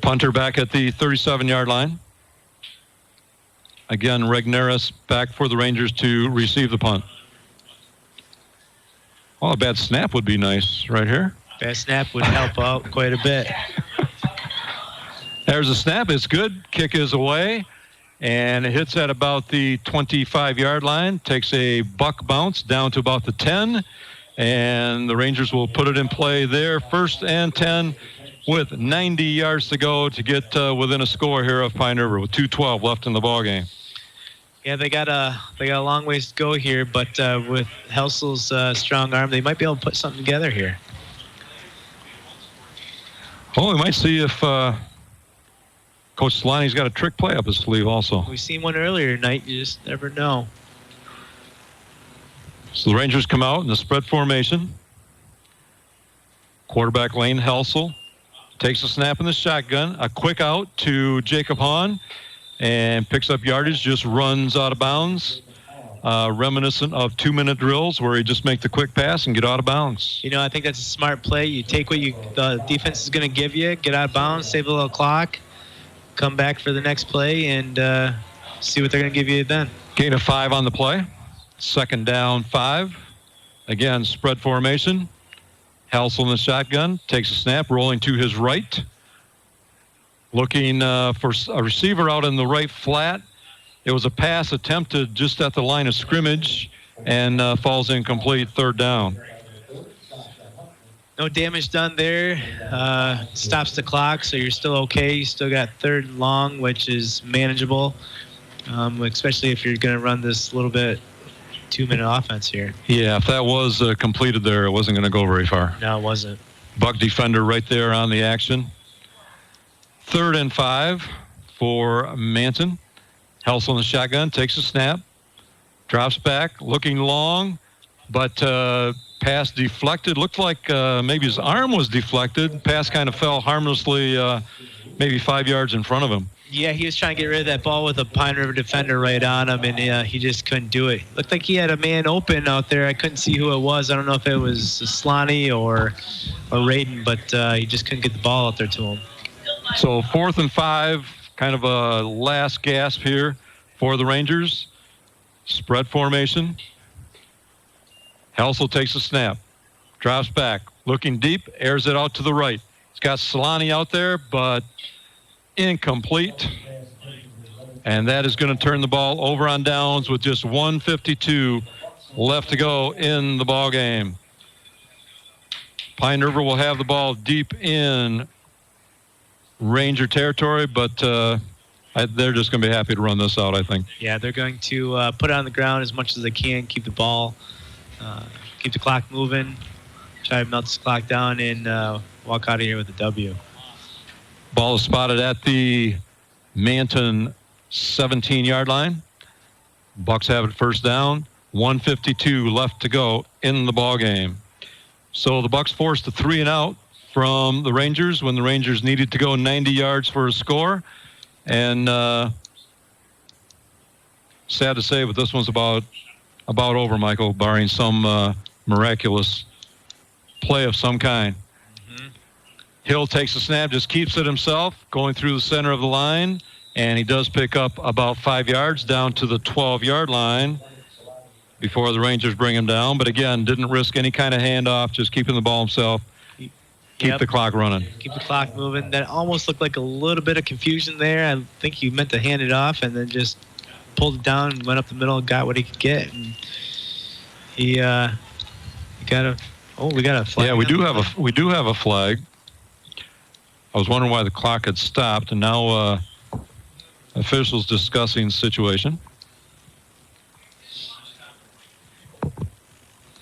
Punter back at the 37-yard line. Again, Regneris back for the Rangers to receive the punt. Oh, a bad snap would be nice right here. Bad snap would help out quite a bit. There's a snap. It's good. Kick is away. And it hits at about the 25-yard line. Takes a buck bounce down to about the 10. And the Rangers will put it in play there. 1st and 10 with 90 yards to go to get within a score here of Pine River with 2:12 left in the ballgame. Yeah, they got a long ways to go here, but with Helsel's strong arm, they might be able to put something together here. Oh, we might see if Coach Solani's got a trick play up his sleeve also. We've seen one earlier tonight. You just never know. So the Rangers come out in the spread formation. Quarterback Lane Helsel takes a snap in the shotgun. A quick out to Jacob Hahn and picks up yardage, just runs out of bounds. Reminiscent of 2-minute drills where you just make the quick pass and get out of bounds. You know, I think that's a smart play. You take what the defense is going to give you, get out of bounds, save a little clock, come back for the next play, and see what they're going to give you then. Gain of 5 on the play. 2nd down, 5. Again, spread formation. Helsel in the shotgun, takes a snap, rolling to his right. Looking for a receiver out in the right flat. It was a pass attempted just at the line of scrimmage and falls incomplete. 3rd down. No damage done there. Stops the clock, so you're still okay. You still got 3rd and long, which is manageable, especially if you're going to run this little bit 2-minute offense here. Yeah, if that was completed there, it wasn't going to go very far. No, it wasn't. Buck defender right there on the action. 3rd and 5 for Manton. Helsel in the shotgun, takes a snap, drops back, looking long, but pass deflected. Looked like maybe his arm was deflected. Pass kind of fell harmlessly maybe 5 yards in front of him. Yeah, he was trying to get rid of that ball with a Pine River defender right on him, and he just couldn't do it. Looked like he had a man open out there. I couldn't see who it was. I don't know if it was Slani or Raiden, but he just couldn't get the ball out there to him. So 4th and 5, kind of a last gasp here for the Rangers. Spread formation. Helsel takes a snap, drops back, looking deep, airs it out to the right. He's got Solani out there, but incomplete. And that is going to turn the ball over on downs with just 1:52 left to go in the ball game. Pine River will have the ball deep in Ranger territory, but they're just going to be happy to run this out, I think. Yeah, they're going to put it on the ground as much as they can, keep the ball, keep the clock moving, try to melt this clock down, and walk out of here with a W. Ball is spotted at the Manton 17-yard line. Bucks have it first down. 1:52 left to go in the ball game. So the Bucks forced a 3-and-out from the Rangers when the Rangers needed to go 90 yards for a score. And sad to say, but this one's about over, Michael, barring some miraculous play of some kind. Hill takes the snap, just keeps it himself, going through the center of the line, and he does pick up about 5 yards down to the 12-yard line before the Rangers bring him down. But again, didn't risk any kind of handoff, just keeping the ball himself, keep the clock running. Keep the clock moving. That almost looked like a little bit of confusion there. I think he meant to hand it off and then just pulled it down and went up the middle and got what he could get. And he got a we got a flag. Yeah, we do have a flag. I was wondering why the clock had stopped, and now officials discussing the situation.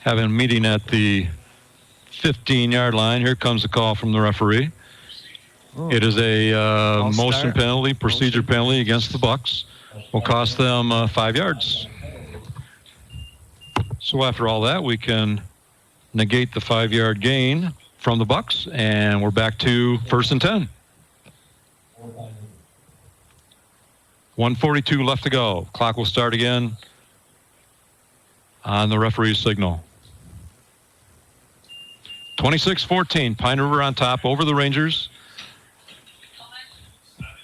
Having a meeting at the 15-yard line. Here comes the call from the referee. It is a motion penalty, procedure penalty against the Bucks. Will cost them 5 yards. So after all that, we can negate the 5-yard gain from the Bucks, and we're back to 1st and 10. 1:42 left to go. Clock will start again on the referee's signal. 26-14, Pine River on top over the Rangers.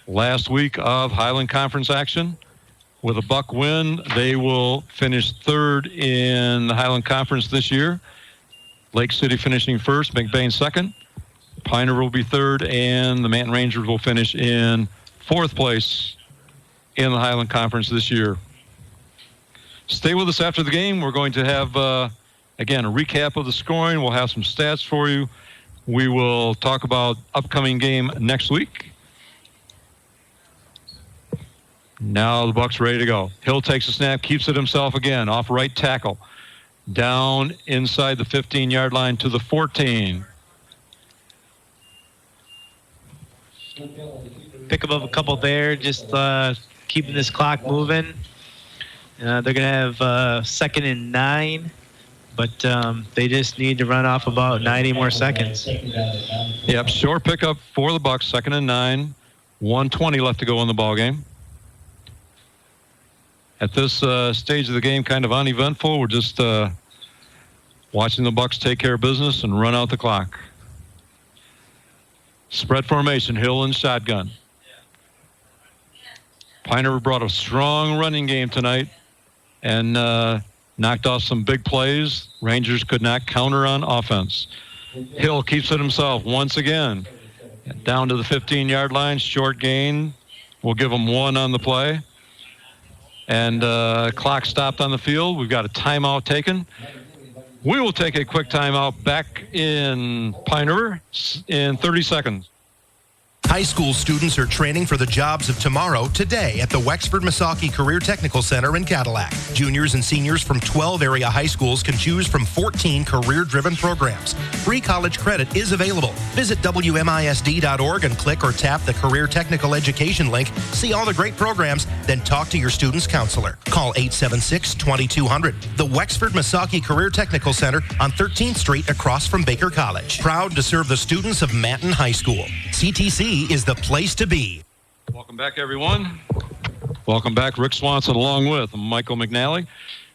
Last week of Highland Conference action. With a Buck win, they will finish third in the Highland Conference this year. Lake City finishing first, McBain second. Pine River will be third, and the Manton Rangers will finish in fourth place in the Highland Conference this year. Stay with us after the game. We're going to have, again, a recap of the scoring. We'll have some stats for you. We will talk about upcoming game next week. Now the Bucks ready to go. Hill takes a snap, keeps it himself again, off right tackle. Down inside the 15-yard line to the 14. Pick up a couple there, just keeping this clock moving. They're going to have 2nd and 9, but they just need to run off about 90 more seconds. Yep, short pickup for the Bucks, 2nd and 9. 1:20 left to go in the ball game. At this stage of the game, kind of uneventful. We're just watching the Bucks take care of business and run out the clock. Spread formation, Hill and shotgun. Pine River brought a strong running game tonight and knocked off some big plays. Rangers could not counter on offense. Hill keeps it himself once again. Down to the 15-yard line, short gain. We'll give them 1 on the play. And clock stopped on the field. We've got a timeout taken. We will take a quick timeout back in Pine River in 30 seconds. High school students are training for the jobs of tomorrow today at the Wexford Misaki Career Technical Center in Cadillac. Juniors and seniors from 12 area high schools can choose from 14 career-driven programs. Free college credit is available. Visit WMISD.org and click or tap the Career Technical Education link. See all the great programs, then talk to your student's counselor. Call 876-2200. The Wexford Misaki Career Technical Center on 13th Street across from Baker College. Proud to serve the students of Manton High School. CTC is the place to be. Welcome back, everyone. Welcome back. Rick Swanson along with Michael McNally.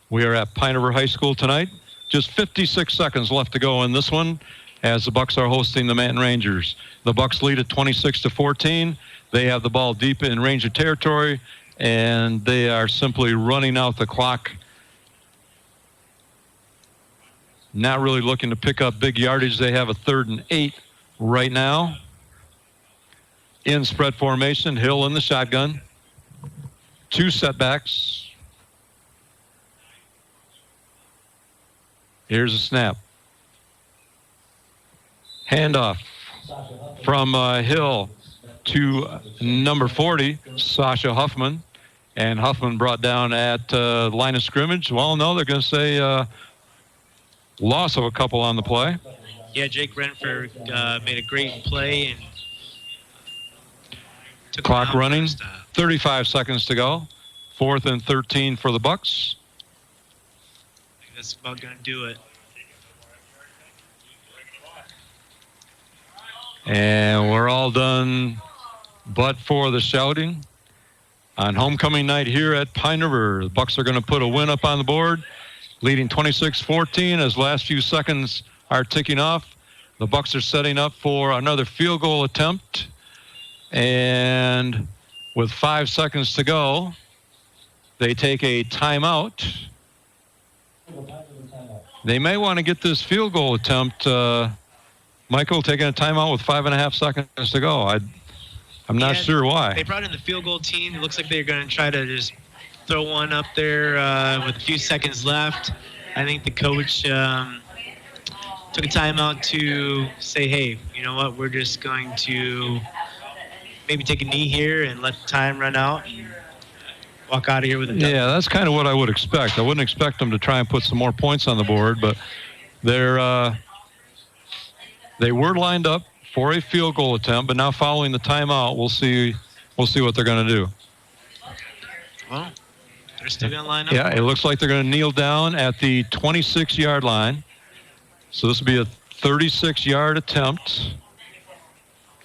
We are at Pine River High School tonight. Just 56 seconds left to go in this one as the Bucks are hosting the Manton Rangers. The Bucks lead at 26-14. They have the ball deep in Ranger territory, and they are simply running out the clock. Not really looking to pick up big yardage. They have a 3rd and 8 right now. In spread formation, Hill in the shotgun. 2 setbacks. Here's a snap. Handoff from Hill to number 40, Sasha Huffman. And Huffman brought down at line of scrimmage. Well, no, they're going to say loss of a couple on the play. Yeah, Jake Renford made a great play. And took clock running, 35 seconds to go. 4th and 13 for the Bucks. I think that's about going to do it. And we're all done but for the shouting. On homecoming night here at Pine River, the Bucks are going to put a win up on the board, leading 26-14 as last few seconds are ticking off. The Bucks are setting up for another field goal attempt. And with 5 seconds to go, they take a timeout. They may want to get this field goal attempt, Michael, taking a timeout with 5.5 seconds to go. I'm not sure why. They brought in the field goal team. It looks like they're going to try to just throw one up there with a few seconds left. I think the coach took a timeout to say, hey, you know what, we're just going to maybe take a knee here and let the time run out and walk out of here with a dub. Yeah, that's kind of what I would expect. I wouldn't expect them to try and put some more points on the board, but they were lined up for a field goal attempt, but now following the timeout, we'll see what they're going to do. Well, they're still going to line up. Yeah, it looks like they're going to kneel down at the 26-yard line. So this will be a 36-yard attempt.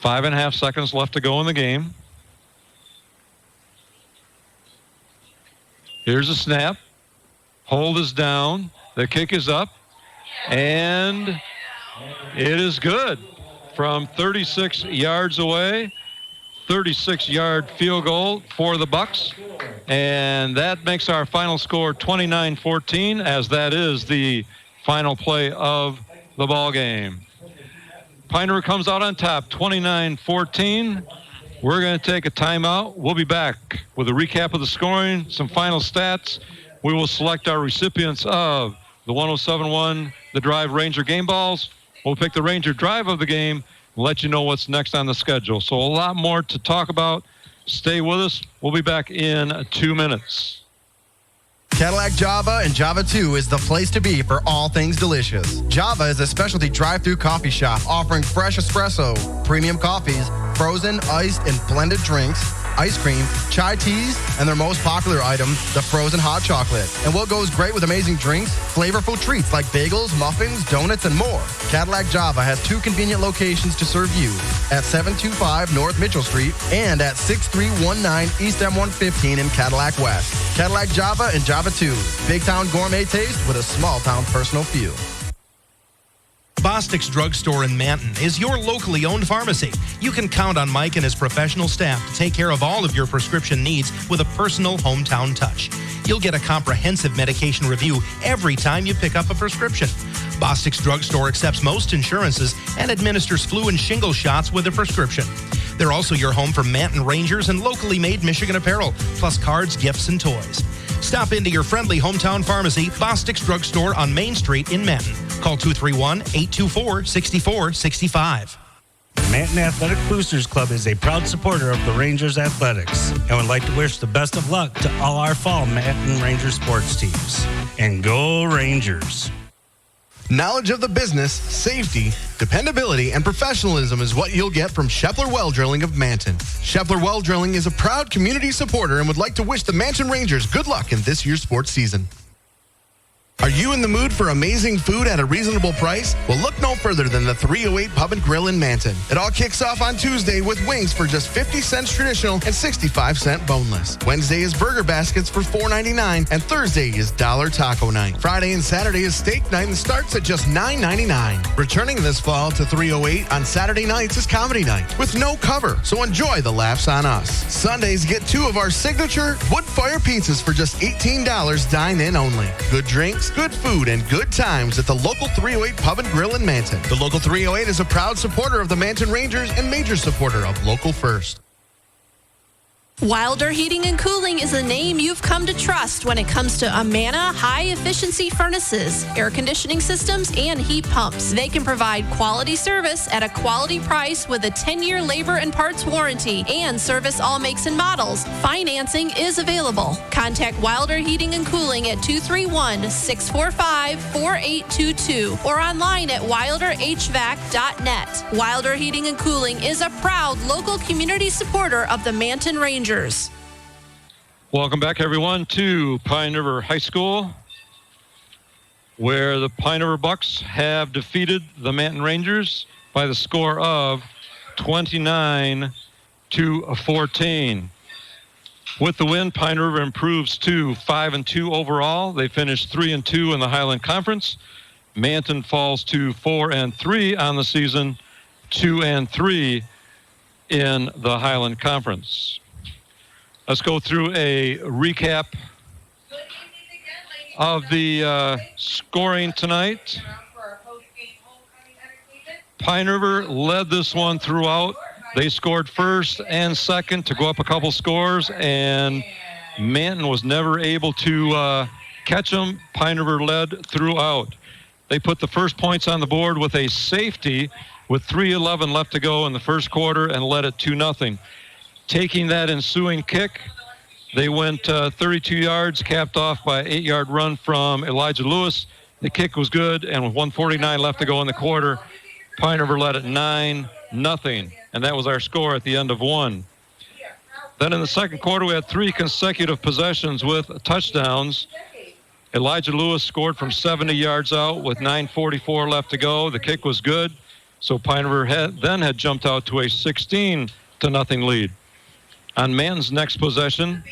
5.5 seconds left to go in the game. Here's a snap. Hold is down. The kick is up. And it is good. From 36 yards away, 36-yard field goal for the Bucks. And that makes our final score 29-14, as that is the final play of the ball game. Pine River comes out on top, 29-14. We're going to take a timeout. We'll be back with a recap of the scoring, some final stats. We will select our recipients of the 107-1 The Drive Ranger game balls. We'll pick the Ranger drive of the game and let you know what's next on the schedule. So a lot more to talk about. Stay with us. We'll be back in 2 minutes. Cadillac Java and Java 2 is the place to be for all things delicious. Java is a specialty drive-through coffee shop offering fresh espresso, premium coffees, frozen, iced, and blended drinks, ice cream, chai teas, and their most popular item, the frozen hot chocolate. And what goes great with amazing drinks? Flavorful treats like bagels, muffins, donuts, and more. Cadillac Java has 2 convenient locations to serve you at 725 North Mitchell Street and at 6319 East M115 in Cadillac West. Cadillac Java and Java 2. Big town gourmet taste with a small town personal feel. Bostic's Drugstore in Manton is your locally owned pharmacy. You can count on Mike and his professional staff to take care of all of your prescription needs with a personal hometown touch. You'll get a comprehensive medication review every time you pick up a prescription. Bostic's Drugstore accepts most insurances and administers flu and shingle shots with a prescription. They're also your home for Manton Rangers and locally made Michigan apparel, plus cards, gifts, and toys. Stop into your friendly hometown pharmacy, Bostic's Drugstore on Main Street in Manton. Call 231-824-6465. The Manton Athletic Boosters Club is a proud supporter of the Rangers Athletics and would like to wish the best of luck to all our fall Manton Ranger sports teams. And go Rangers! Knowledge of the business, safety, dependability, and professionalism is what you'll get from Shepler Well Drilling of Manton. Shepler Well Drilling is a proud community supporter and would like to wish the Manton Rangers good luck in this year's sports season. Are you in the mood for amazing food at a reasonable price? Well, look no further than the 308 Pub and Grill in Manton. It all kicks off on Tuesday with wings for just 50 cents traditional and 65-cent boneless. Wednesday is burger baskets for $4.99, and Thursday is dollar taco night. Friday and Saturday is steak night and starts at just $9.99. Returning this fall to 308 on Saturday nights is comedy night with no cover, so enjoy the laughs on us. Sundays get 2 of our signature wood fire pizzas for just $18, dine-in only. Good drinks, good food, and good times at the local 308 Pub and Grill in Manton. The local 308 is a proud supporter of the Manton Rangers and major supporter of Local First. Wilder Heating and Cooling is a name you've come to trust when it comes to Amana high-efficiency furnaces, air conditioning systems, and heat pumps. They can provide quality service at a quality price with a 10-year labor and parts warranty and service all makes and models. Financing is available. Contact Wilder Heating and Cooling at 231-645-4822 or online at wilderhvac.net. Wilder Heating and Cooling is a proud local community supporter of the Manton Rangers. Welcome back, everyone, to Pine River High School, where the Pine River Bucks have defeated the Manton Rangers by the score of 29-14. With the win, Pine River improves to 5-2 overall. They finished 3-2 in the Highland Conference. Manton falls to 4-3 on the season, 2-3 in the Highland Conference. Let's go through a recap of the scoring tonight. Pine River led this one throughout. They scored first and second to go up a couple scores, and Manton was never able to catch them. Pine River led throughout. They put the first points on the board with a safety with 3:11 left to go in the first quarter and led it 2-0. Taking that ensuing kick, they went 32 yards, capped off by an 8-yard run from Elijah Lewis. The kick was good, and with 1:49 left to go in the quarter, Pine River led it 9-0, and that was our score at the end of one. Then in the second quarter, we had 3 consecutive possessions with touchdowns. Elijah Lewis scored from 70 yards out with 9:44 left to go. The kick was good, so Pine River had jumped out to a 16-0 lead. On Manton's next possession,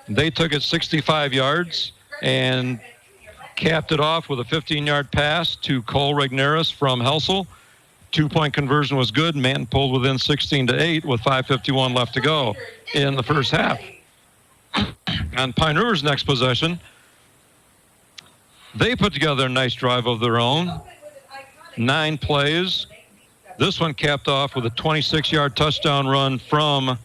they took it 65 yards and capped it off with a 15-yard pass to Cole Regneris from Helsel. 2-point conversion was good. Manton pulled within 16-8 with 5:51 left to go in the first half. On Pine River's next possession, they put together a nice drive of their own. 9 plays. This one capped off with a 26-yard touchdown run from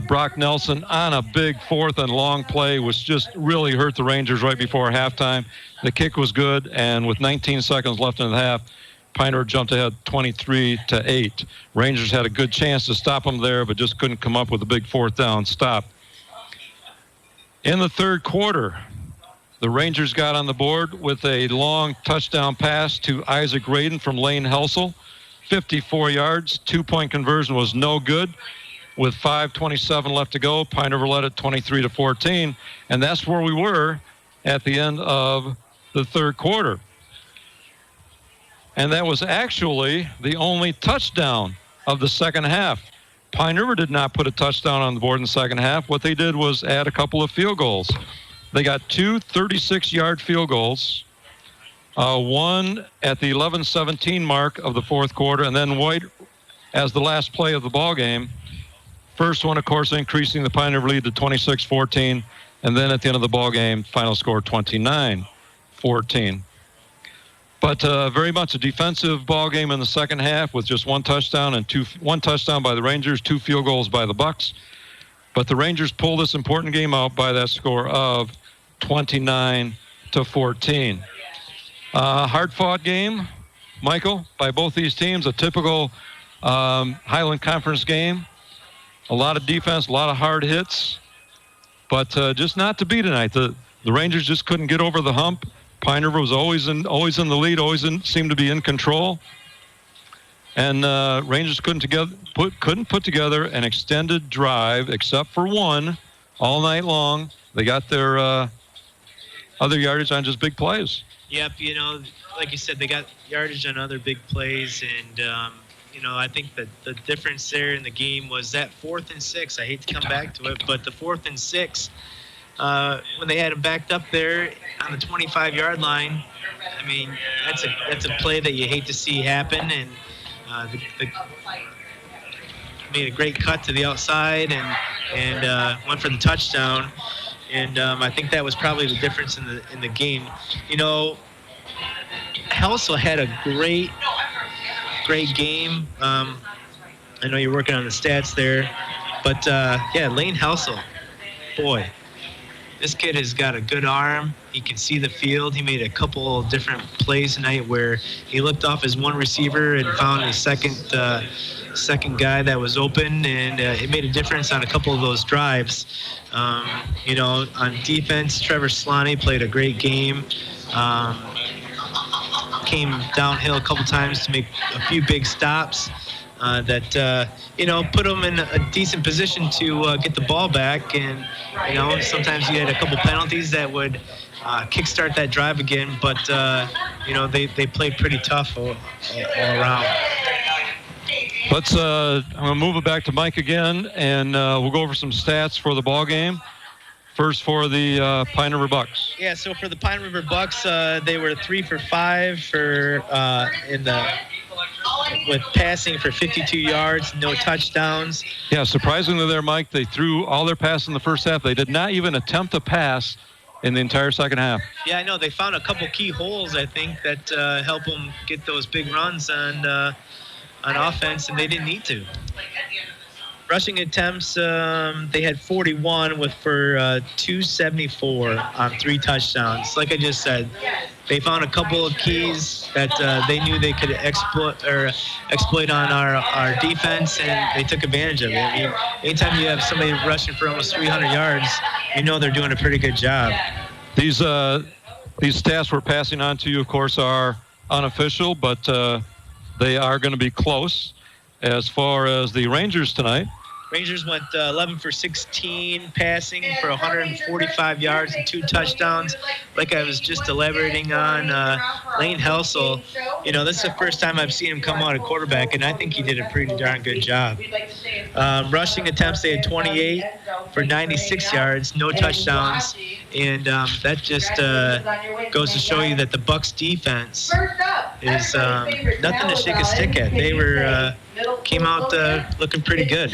Brock Nelson on a big 4th and long play, which just really hurt the Rangers right before halftime. The kick was good, and with 19 seconds left in the half, Pine River jumped ahead 23-8. Rangers had a good chance to stop them there, but just couldn't come up with a big 4th down stop. In the third quarter, the Rangers got on the board with a long touchdown pass to Isaac Radin from Lane Helsel. 54 yards, 2-point conversion was no good. With 5:27 left to go, Pine River led it 23-14, and that's where we were at the end of the third quarter. And that was actually the only touchdown of the second half. Pine River did not put a touchdown on the board in the second half. What they did was add a couple of field goals. They got 2 36-yard field goals, one at the 11:17 mark of the fourth quarter, and then White as the last play of the ball game. First one, of course, increasing the Pine River lead to 26-14, and then at the end of the ball game, final score 29-14. But very much a defensive ball game in the second half with just one touchdown and one touchdown by the Rangers, 2 field goals by the Bucks. But the Rangers pulled this important game out by that score of 29-14. Hard-fought game, Michael, by both these teams. A typical Highland Conference game. A lot of defense, a lot of hard hits, but just not to be tonight. The Rangers just couldn't get over the hump. Pine River was always in the lead, seemed to be in control, and Rangers couldn't put together an extended drive except for one all night long. They got their other yardage on just big plays. Yep, like you said, they got yardage on other big plays, and I think that the difference there in the game was that 4th and 6. I hate to come back to it, but the 4th and 6, when they had him backed up there on the 25-yard line, I mean, that's a play that you hate to see happen, and made a great cut to the outside and went for the touchdown. And I think that was probably the difference in the game. Helsel had a great game. I know you're working on the stats there, but Lane Helsel, boy, this kid has got a good arm. He can see the field. He made a couple different plays tonight where he looked off his one receiver and found a second guy that was open, and it made a difference on a couple of those drives. On defense, Trevor Slonny played a great game. Came downhill a couple times to make a few big stops that put them in a decent position to get the ball back. And sometimes you had a couple penalties that would kickstart that drive again. But they played pretty tough all around. I'm going to move it back to Mike again, and we'll go over some stats for the ball game. First for the Pine River Bucks. Yeah, so for the Pine River Bucks, they were 3 for 5 with passing for 52 yards, no touchdowns. Yeah, surprisingly there, Mike, they threw all their passes in the first half. They did not even attempt a pass in the entire second half. Yeah, I know. They found a couple key holes, I think, that help them get those big runs on offense, and they didn't need to. Rushing attempts, they had 41 for 274 on 3 touchdowns. Like I just said, they found a couple of keys that they knew they could exploit on our defense, and they took advantage of it. I mean, anytime you have somebody rushing for almost 300 yards, they're doing a pretty good job. These stats we're passing on to you, of course, are unofficial, but they are going to be close. As far as the Rangers tonight, Rangers went 11 for 16 passing for 145 yards and 2 touchdowns. Like I was just elaborating on, Lane Helsel, this is the first time I've seen him come out at quarterback, and I think he did a pretty darn good job. Rushing attempts, they had 28 for 96 yards, no touchdowns, and that just goes to show you that the Bucks defense is nothing to shake a stick at. They were came out looking pretty good.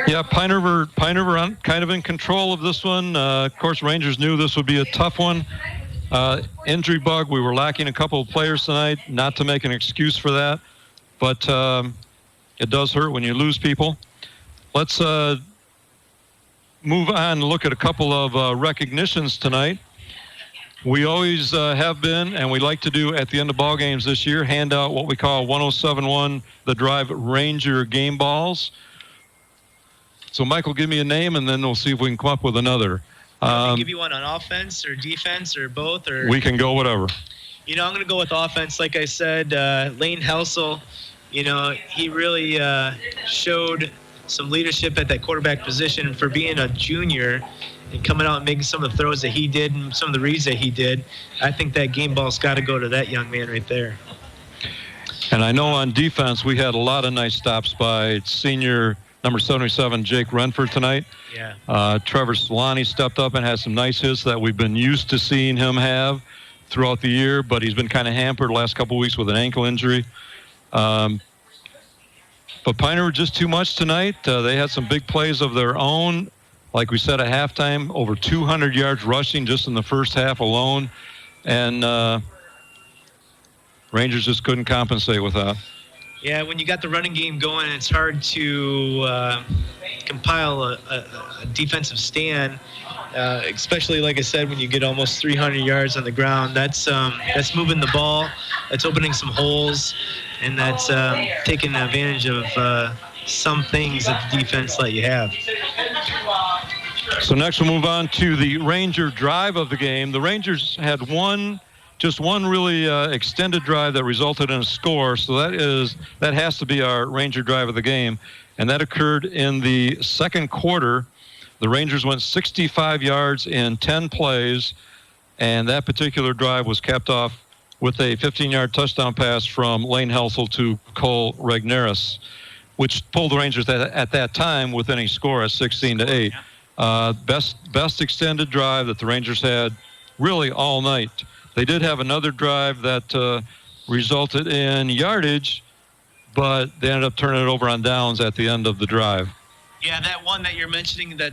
Yeah, Pine River kind of in control of this one. Of course, Rangers knew this would be a tough one. Injury bug, we were lacking a couple of players tonight, not to make an excuse for that, but it does hurt when you lose people. Let's move on and look at a couple of recognitions tonight. We always have been, and we like to do at the end of ball games this year, hand out what we call 1071 The Drive Ranger game balls. So, Michael, give me a name, and then we'll see if we can come up with another. Give you one on offense or defense or both? Or we can go whatever. I'm going to go with offense. Like I said, Lane Helsel, he really showed some leadership at that quarterback position for being a junior and coming out and making some of the throws that he did and some of the reads that he did. I think that game ball's got to go to that young man right there. And I know on defense we had a lot of nice stops by senior number 77, Jake Renford, tonight. Yeah. Trevor Solani stepped up and had some nice hits that we've been used to seeing him have throughout the year, but he's been kind of hampered the last couple of weeks with an ankle injury. But Pine River just too much tonight. They had some big plays of their own. Like we said at halftime, over 200 yards rushing just in the first half alone. And Rangers just couldn't compensate with that. Yeah, when you got the running game going, it's hard to compile a defensive stand, especially, like I said, when you get almost 300 yards on the ground. That's moving the ball, that's opening some holes, and that's taking advantage of some things that the defense let you have. So next we'll move on to the Ranger drive of the game. The Rangers had just one really extended drive that resulted in a score. So that has to be our Ranger drive of the game. And that occurred in the second quarter The Rangers went 65 yards in 10 plays, and that particular drive was capped off with a 15-yard touchdown pass from Lane Helsel to Cole Regneris, which pulled the Rangers at that time within a score of 16-8. Best extended drive that the Rangers had really all night. They did have another drive that resulted in yardage, but they ended up turning it over on downs at the end of the drive. Yeah, that one that you're mentioning, that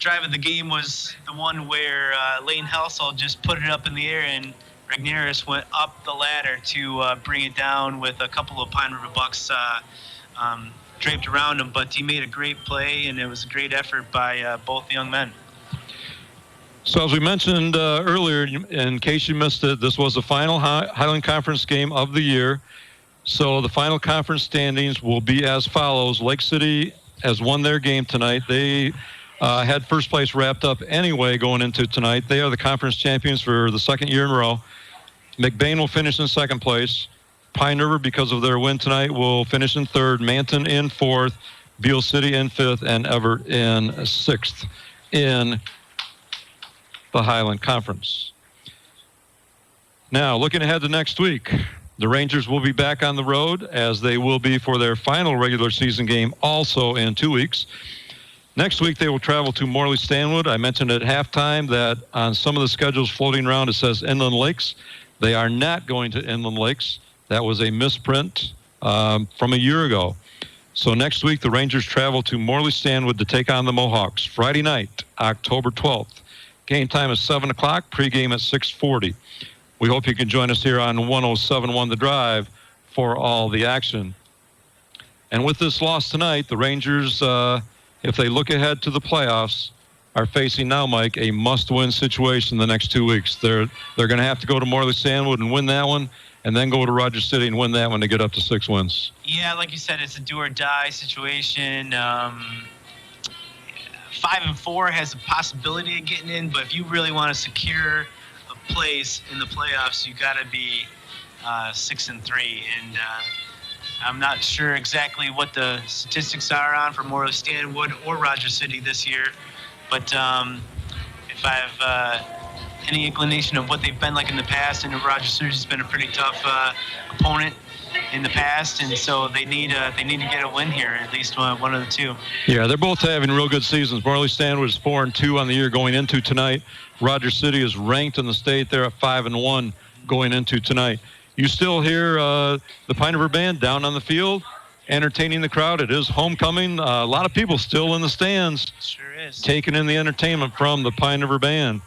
drive of the game, was the one where Lane Helsel just put it up in the air and Regneris went up the ladder to bring it down with a couple of Pine River Bucks draped around him. But he made a great play, and it was a great effort by both young men. So as we mentioned earlier, in case you missed it, this was the final Highland Conference game of the year. So the final conference standings will be as follows. Lake City has won their game tonight. They had first place wrapped up anyway going into tonight. They are the conference champions for the second year in a row. McBain will finish in second place. Pine River, because of their win tonight, will finish in third. Manton in fourth. Beale City in fifth. And Everett in sixth in the Highland Conference. Now, looking ahead to next week, the Rangers will be back on the road, as they will be for their final regular season game also in 2 weeks. Next week, they will travel to Morley Stanwood. I mentioned at halftime that on some of the schedules floating around, it says Inland Lakes. They are not going to Inland Lakes. That was a misprint from a year ago. So next week, the Rangers travel to Morley Stanwood to take on the Mohawks. Friday night, October 12th. Game time is 7 o'clock, pregame at 6:40. We hope you can join us here on 107.1 The Drive for all the action. And with this loss tonight, the Rangers, if they look ahead to the playoffs, are facing now, Mike, a must-win situation the next 2 weeks. They're going to have to go to Morley Stanwood and win that one, and then go to Rogers City and win that one to get up to 6 wins. Yeah, like you said, it's a do-or-die situation. 5-4 has a possibility of getting in, but if you really want to secure a place in the playoffs, you got to be 6-3. And I'm not sure exactly what the statistics are on for Morley Stanwood or Rogers City this year, but if I have any inclination of what they've been like in the past, and Rogers City has been a pretty tough opponent in the past, and so they need to get a win here, at least one of the two. Yeah, they're both having real good seasons. Morley Stanwood is 4-2 on the year going into tonight. Rogers City is ranked in the state. They're at 5-1 going into tonight. You still hear the Pine River Band down on the field, entertaining the crowd. It is homecoming. A lot of people still in the stands, Sure is. taking in the entertainment from the Pine River Band.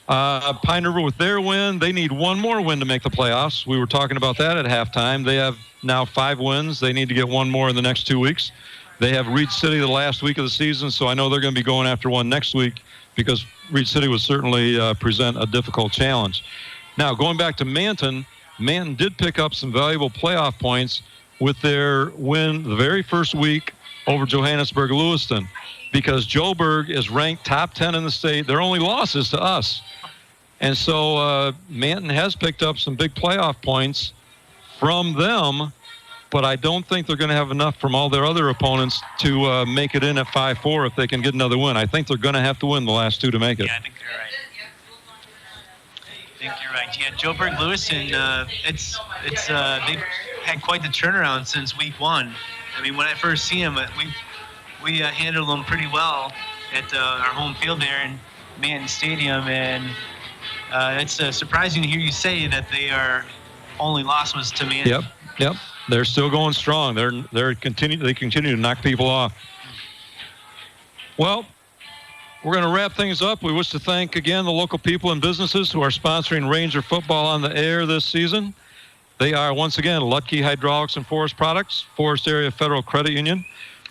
Pine River, with their win, they need one more win to make the playoffs. We were talking about that at halftime. They have now 5 wins. They need to get one more in the next 2 weeks. They have Reed City the last week of the season, so I know they're going to be going after one next week, because Reed City would certainly present a difficult challenge. Now, going back to Manton did pick up some valuable playoff points with their win the very first week over Johannesburg Lewiston, because Joburg is ranked top 10 in the state. Their only loss is to us. And so Manton has picked up some big playoff points from them, but I don't think they're going to have enough from all their other opponents to make it in at 5-4 if they can get another win. I think they're going to have to win the last 2 to make it. Yeah, I think you're right. Yeah, Joburg Lewiston, they've had quite the turnaround since week 1. I mean, when I first see them, we handled them pretty well at our home field there in Manton Stadium, and it's surprising to hear you say that their only loss was to Manton. Yep. They're still going strong. They continue to knock people off. Well, we're going to wrap things up. We wish to thank again the local people and businesses who are sponsoring Ranger football on the air this season. They are, once again, Lutke Hydraulics and Forest Products, Forest Area Federal Credit Union,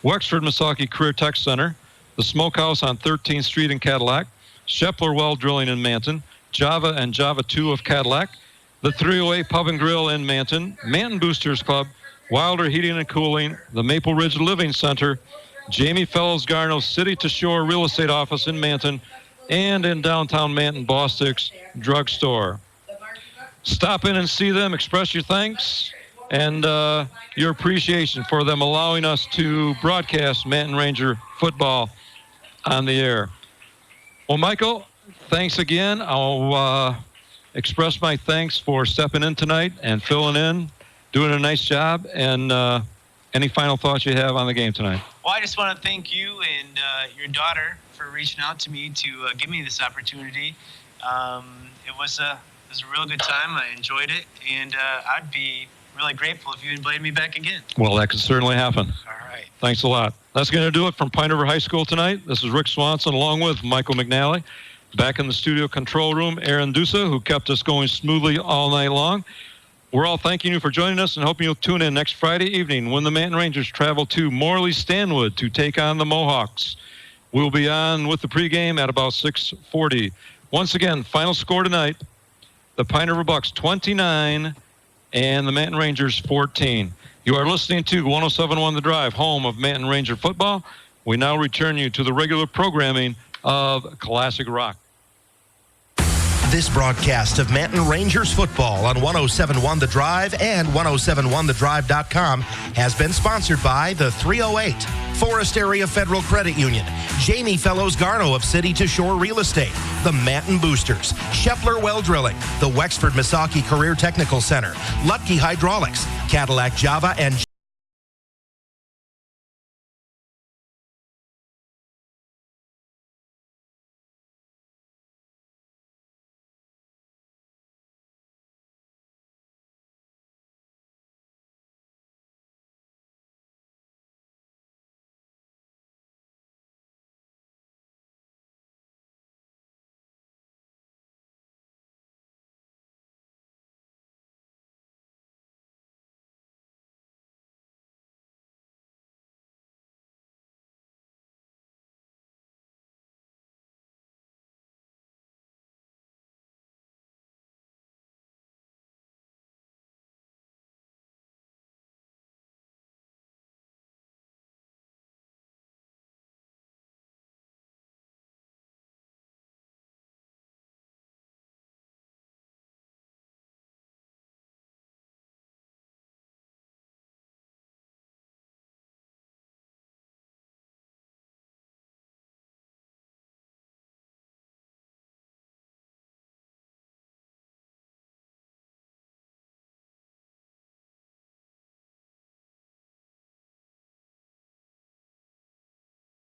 Wexford Misaki Career Tech Center, the Smokehouse on 13th Street in Cadillac, Shepler Well Drilling in Manton, Java and Java 2 of Cadillac, the 308 Pub and Grill in Manton, Manton Boosters Club, Wilder Heating and Cooling, the Maple Ridge Living Center, Jamie Fellows Garno City to Shore Real Estate Office in Manton, and in downtown Manton, Bostix Drugstore. Stop in and see them, express your thanks, and your appreciation for them allowing us to broadcast Manton Ranger football on the air. Well, Michael, thanks again. I'll express my thanks for stepping in tonight and filling in, doing a nice job. And any final thoughts you have on the game tonight? Well, I just want to thank you and your daughter for reaching out to me to give me this opportunity. It was a real good time. I enjoyed it, and I'd be really grateful if you invited me back again. Well, that could certainly happen. All right. Thanks a lot. That's going to do it from Pine River High School tonight. This is Rick Swanson along with Michael McNally. Back in the studio control room, Aaron Dusa, who kept us going smoothly all night long. We're all thanking you for joining us and hoping you'll tune in next Friday evening when the Manton Rangers travel to Morley-Stanwood to take on the Mohawks. We'll be on with the pregame at about 6:40. Once again, final score tonight, the Pine River Bucks 29 and the Manton Rangers 14. You are listening to 107.1 The Drive, home of Manton Ranger football. We now return you to the regular programming of Classic Rock. This broadcast of Manton Rangers football on 107.1 The Drive and 107.1thedrive.com has been sponsored by the 308 Forest Area Federal Credit Union, Jamie Fellows Garno of City to Shore Real Estate, the Manton Boosters, Scheffler Well Drilling, the Wexford Misaki Career Technical Center, Lutke Hydraulics, Cadillac Java, and